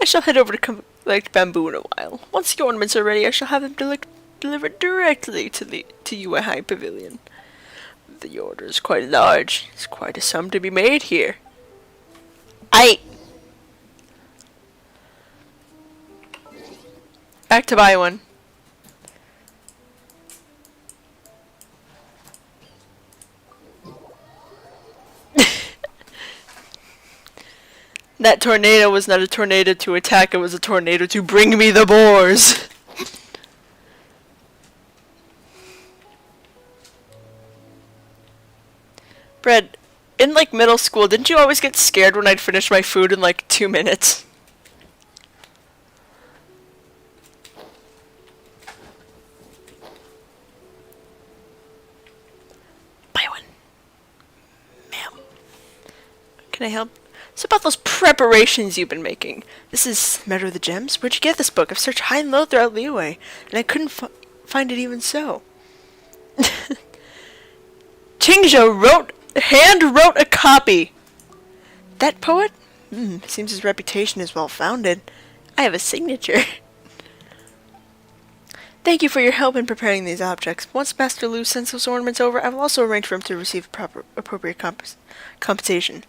I shall head over to collect bamboo in a while. Once the ornaments are ready, I shall have them delivered directly to Yue High Pavilion. The order is quite large. It's quite a sum to be made here. Back to buy one. That tornado was not a tornado to attack, it was a tornado to bring me the boars. Brett, in like middle school, didn't you always get scared when I'd finish my food in like 2 minutes? Buy one. Ma'am. Can I help? It's about those preparations you've been making. This is Matter of the Gems? Where'd you get this book? I've searched high and low throughout Liyue, and I couldn't find it even so. Qingzhou hand-wrote a copy. That poet? Seems his reputation is well-founded. I have a signature. Thank you for your help in preparing these objects. Once Master Lu sends those ornaments over, I will also arrange for him to receive appropriate compensation.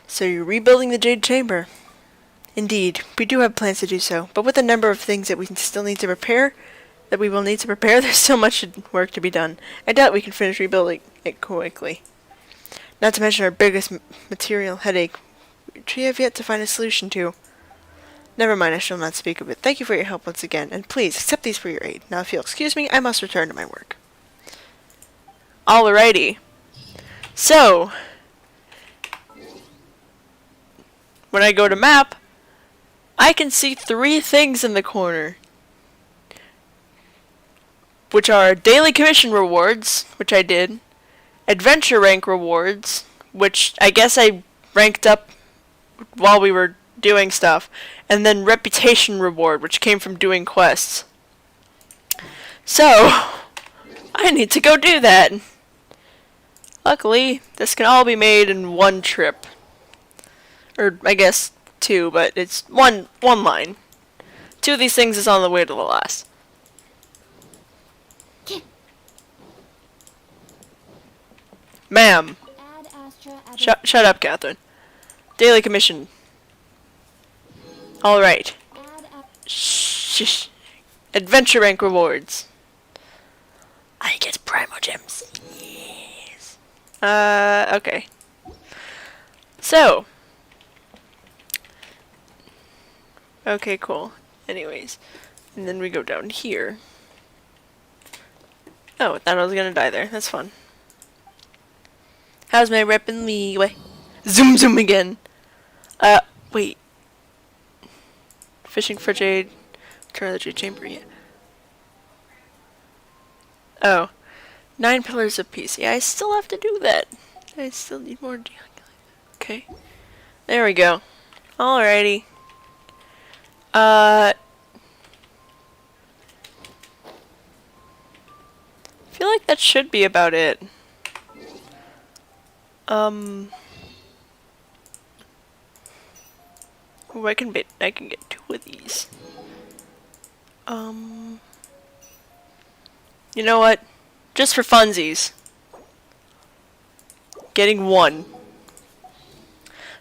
So you're rebuilding the Jade Chamber. Indeed, we do have plans to do so, but with the number of things that we still need to prepare, there's still much work to be done. I doubt we can finish rebuilding it quickly. Not to mention our biggest material headache, which we have yet to find a solution to. Never mind, I shall not speak of it. Thank you for your help once again, and please accept these for your aid. Now if you'll excuse me, I must return to my work. Alrighty. So, when I go to map, I can see 3 things in the corner, which are daily commission rewards, which I did, adventure rank rewards, which I guess I ranked up while we were doing stuff, and then reputation reward, which came from doing quests. So, I need to go do that. Luckily, this can all be made in one trip. Or, I guess, 2, but it's one line. 2 of these things is on the way to the last. Ma'am. Shut up, Catherine. Daily commission. Alright. Shh. Adventure rank rewards. I get Primo Gems. Yes. Okay. So. Okay, cool. Anyways. And then we go down here. Oh, I thought I was gonna die there. That's fun. How's my rep in Liyue? Zoom again. Wait. Fishing for jade. Turn of the jade chamber, yeah. Oh. 9 pillars of peace. Yeah, I still have to do that. I still need more. Okay. There we go. Alrighty. I feel like that should be about it. Ooh, I can get 2 of these. You know what? Just for funsies. Getting 1.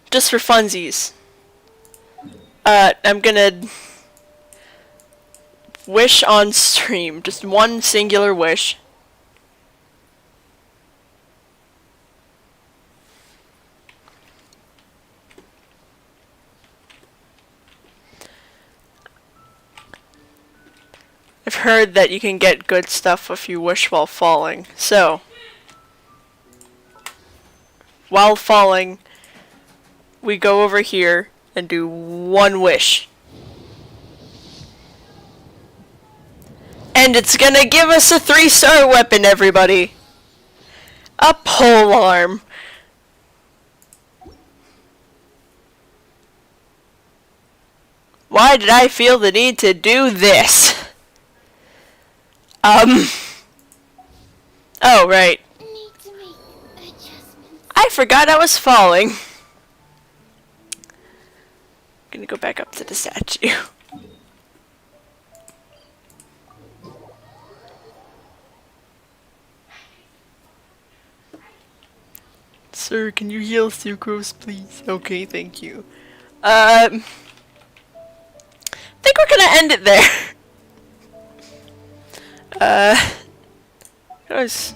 Just for funsies. I'm gonna wish on stream. Just 1 singular wish. I've heard that you can get good stuff if you wish while falling. So, while falling, we go over here and do 1 wish. And it's gonna give us a 3-star weapon, everybody. A pole arm. Why did I feel the need to do this? Oh, right. I forgot I was falling. Gonna go back up to the statue. Sir, can you heal Sucrose, please? Okay, thank you. I think we're gonna end it there. Guys.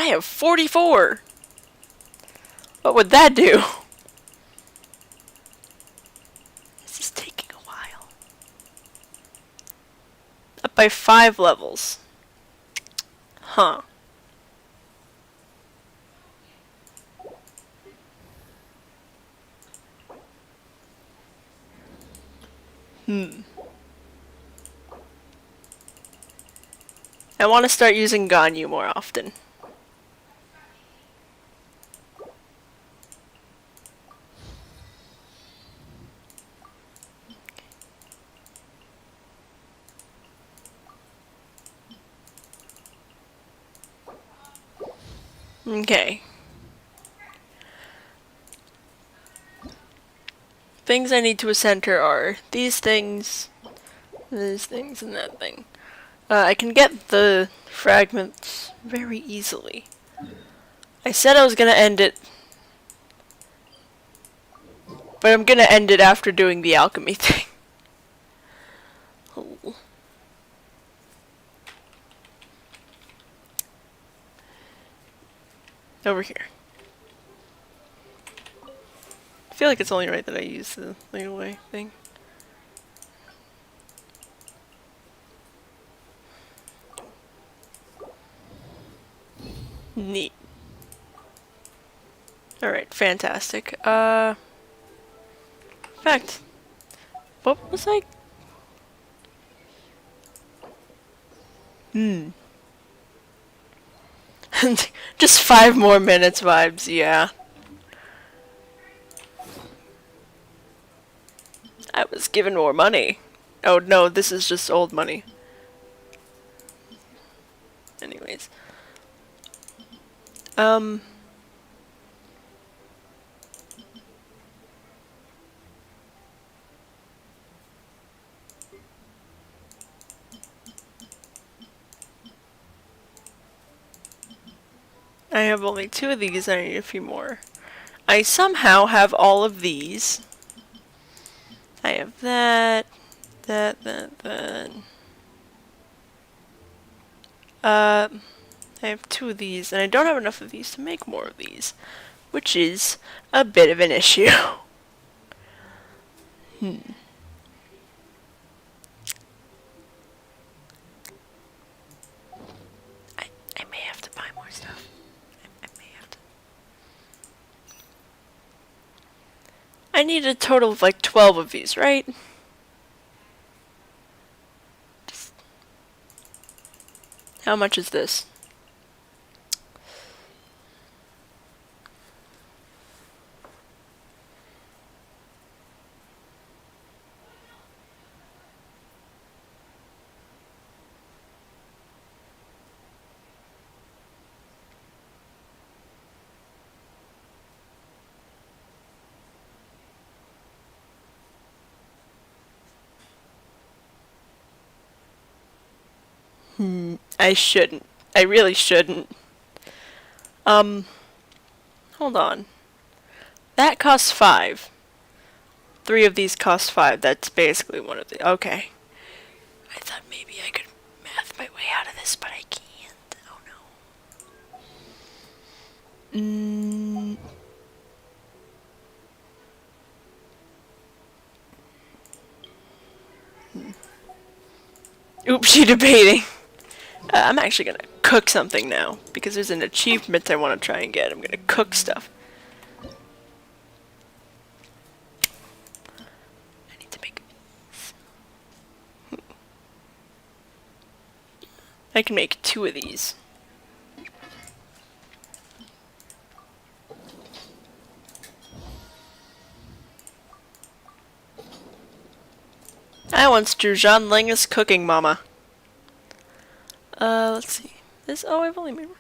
have 44! What would that do? This is taking a while. Up by 5 levels. Huh. I want to start using Ganyu more often. Okay. Things I need to center are these things, and that thing. I can get the fragments very easily. I said I was gonna end it, but I'm gonna end it after doing the alchemy thing. Oh. Over here. I feel like it's only right that I use the leeway thing. Neat. Alright, fantastic. In fact, what was I? Just 5 more minutes vibes, yeah. I was given more money. Oh no, this is just old money. Anyways. I have only 2 of these, I need a few more. I somehow have all of these. I have that. I have 2 of these, and I don't have enough of these to make more of these, which is a bit of an issue. I may have to buy more stuff. I may have to. I need a total of like 12 of these, right? How much is this? I shouldn't. I really shouldn't. Hold on. That costs 5. 3 of these cost 5. That's basically one of the. Okay. I thought maybe I could math my way out of this, but I can't. Oh no. Oopsie debating. I'm actually gonna cook something now because there's an achievement I want to try and get. I'm gonna cook stuff. I need to make these. I can make 2 of these. I once drew Zhongli as cooking mama. Let's see. This, oh, I've only made one.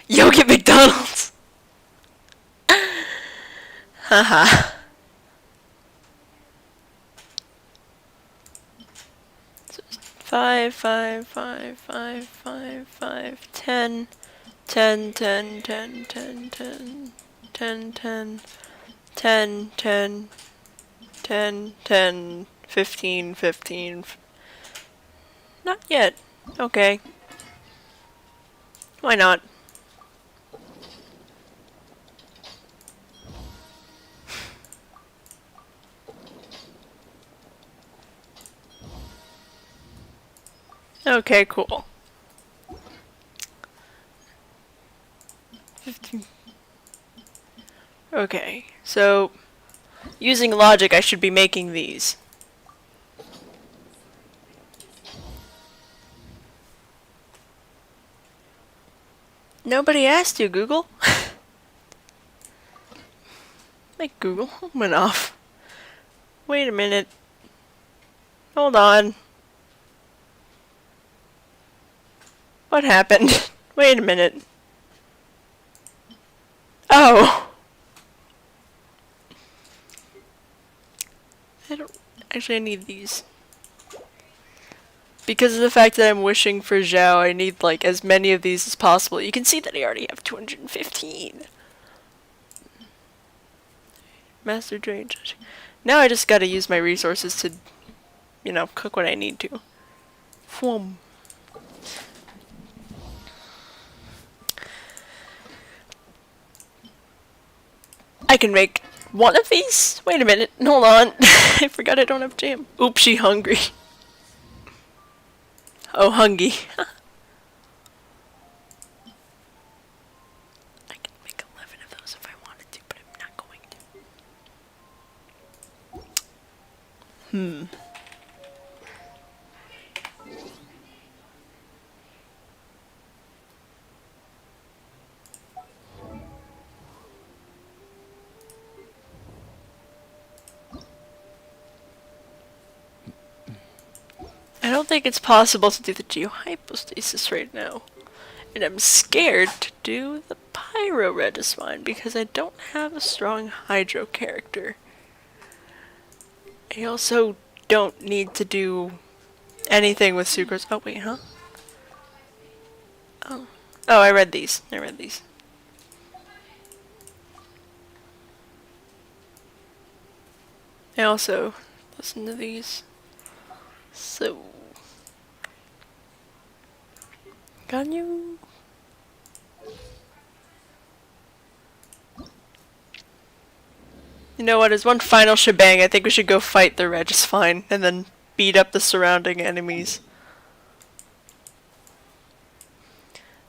Yo, get McDonald's! Haha. 5, 5, 5, 5, 5, 5, 10, 10, 10, 10, 10, 10, 10, 10, 10, 10, 10, 10, 15, 15. Not yet. Okay. Why not? Okay, cool. 15. Okay, so using logic, I should be making these. Nobody asked you, Google. Like Google went off. Wait a minute. Hold on. What happened? Wait a minute. Oh! I need these. Because of the fact that I'm wishing for Zhao, I need like as many of these as possible. You can see that I already have 215. Master Drain. Now I just gotta use my resources to, you know, cook what I need to. Whoom. I can make one of these? Wait a minute, hold on. I forgot I don't have jam. Oopsie hungry. Oh, hungry. I can make 11 of those if I wanted to, but I'm not going to. I don't think it's possible to do the geohypostasis right now. And I'm scared to do the pyro Regismine because I don't have a strong hydro character. I also don't need to do anything with sucrose. Oh wait, huh? Oh, I read these. I also listen to these. So, Ganyu. You know what, as one final shebang, I think we should go fight the Regisfine and then beat up the surrounding enemies.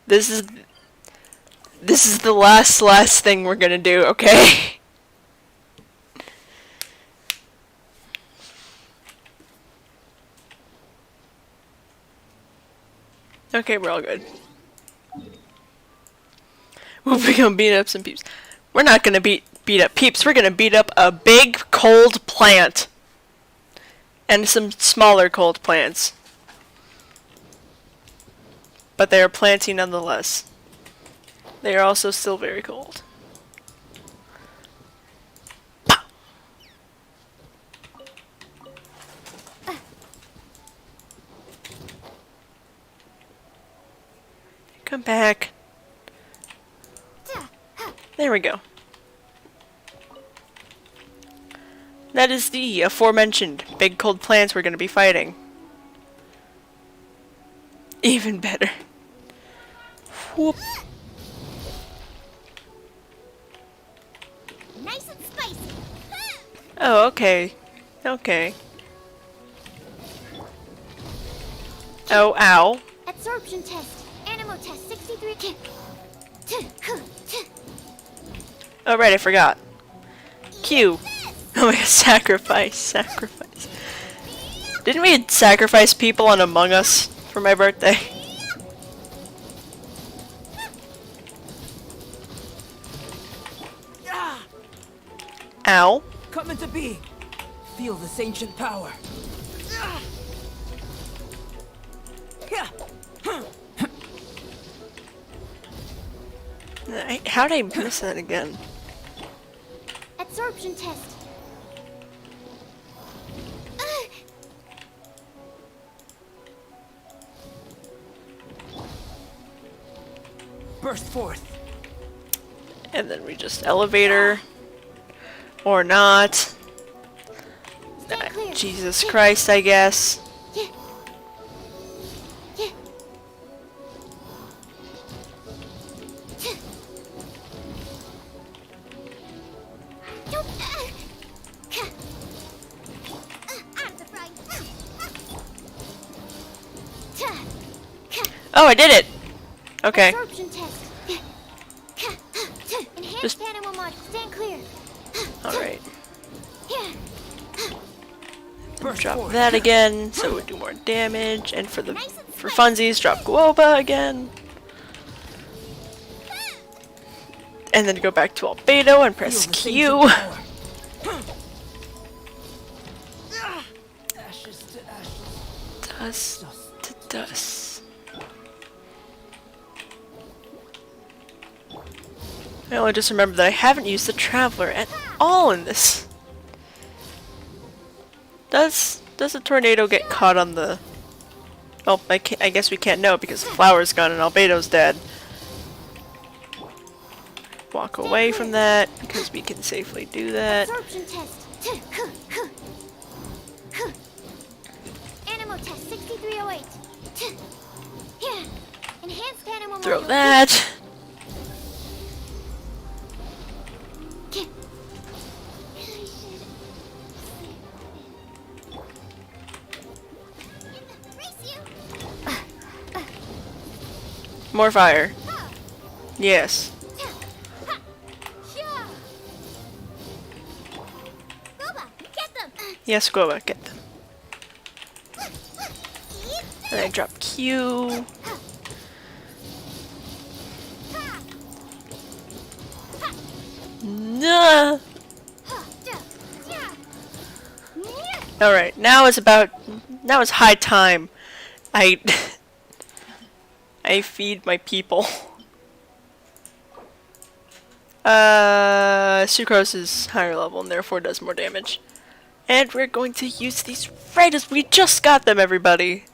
This is the last thing we're gonna do, okay? Okay, we're all good. We'll become beat up some peeps. We're not gonna beat up peeps, we're gonna beat up a big cold plant. And some smaller cold plants. But they are planty nonetheless. They are also still very cold. Pow! Come back. There we go. That is the aforementioned big cold plants we're going to be fighting. Even better. Whoop. Nice and spicy. Oh, okay. Okay. Oh, ow. Absorption test. Animo test 63. Oh, right, I forgot. Q. Oh my god, sacrifice. Didn't we sacrifice people on Among Us for my birthday? Ow. Come into being. Feel this ancient power. How did I miss that again? Absorption test. Burst forth. And then we just elevator. Or not. Jesus Christ, I guess. Out of the frying. Oh, I did it! Okay. Absorption test. Enhanced animal mod. Stand clear. Alright. Yeah. Drop that again, so it would do more damage. And for funsies, drop Guoba again. And then go back to Albedo and press Q. Ashes to ashes. Dust to dust. I only just remembered that I haven't used the Traveler at all in this. Does a tornado get caught on the... Oh, I guess we can't know because the flower's gone and Albedo's dead. Walk away from that because we can safely do that. Absorption test. Animal test 6308. Yeah. Enhanced animal Throw module. that. More fire. Yes. Yes, Guoba, get them. And I drop Q. Nah. Alright, now it's high time. I feed my people. Sucrose is higher level and therefore does more damage. And we're going to use these right as we just got them, everybody.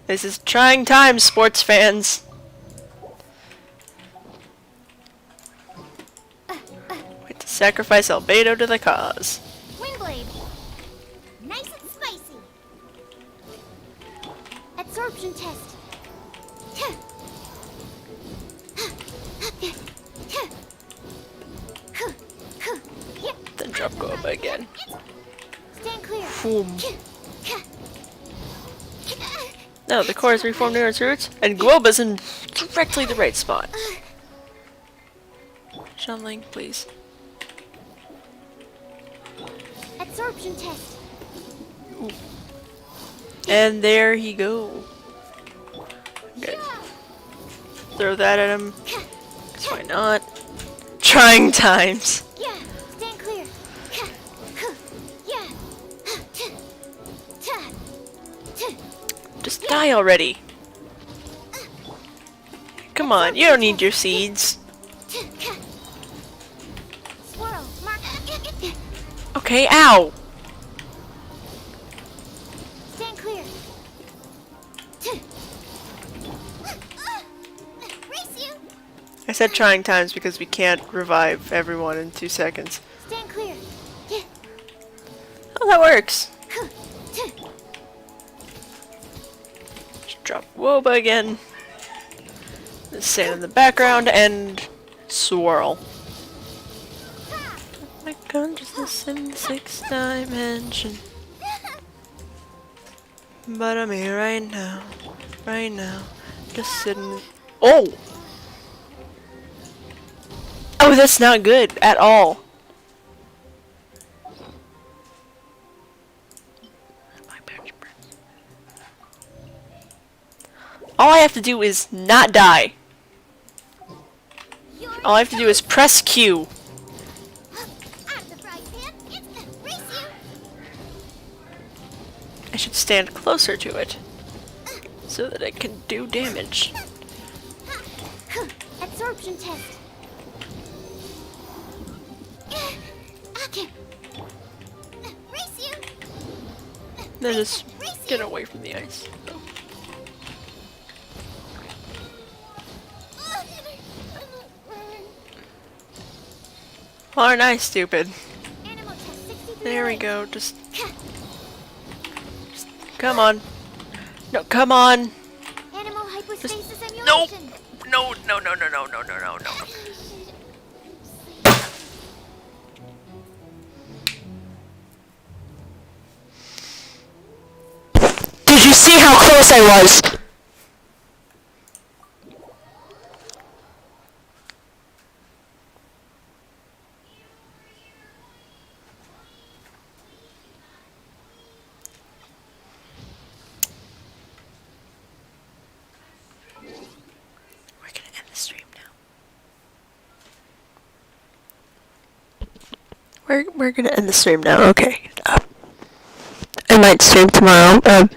This is trying times, sports fans. Wait to sacrifice Albedo to the cause. Windblade. Nice and spicy. Absorption test. Then drop Guoba again. Stand clear. Boom. No, the core is reformed near its roots, and Guoba's in directly the right spot. Zhongli, please. Absorption test. Ooh. And there he go. Okay. Throw that at him. 'Cause why not? Trying times. Yeah. Stand clear. Yeah. Just die already. Come on, you don't need your seeds. Swirl. Mark. Okay, ow. Stand clear. Race you. I said trying times because we can't revive everyone in 2 seconds. Stand clear. Yeah. Oh, that works. Just drop Guoba again. Just stand in the background and swirl. My consciousness in the 6th dimension. But I'm here right now. Right now. Just sitting. Oh! Oh, that's not good at all. All I have to do is not die. All I have to do is press Q. I should stand closer to it so that it can do damage. Absorption test. Okay. Race you. Then just get away from the ice. Aren't I stupid? There we go, just come on. No, come on. Animal hypostasis emulation. Nope. No, no, no, no, no, no, no, no, no. Did you see how course I was. We're gonna end the stream now. We're gonna end the stream now. Okay. I might stream tomorrow.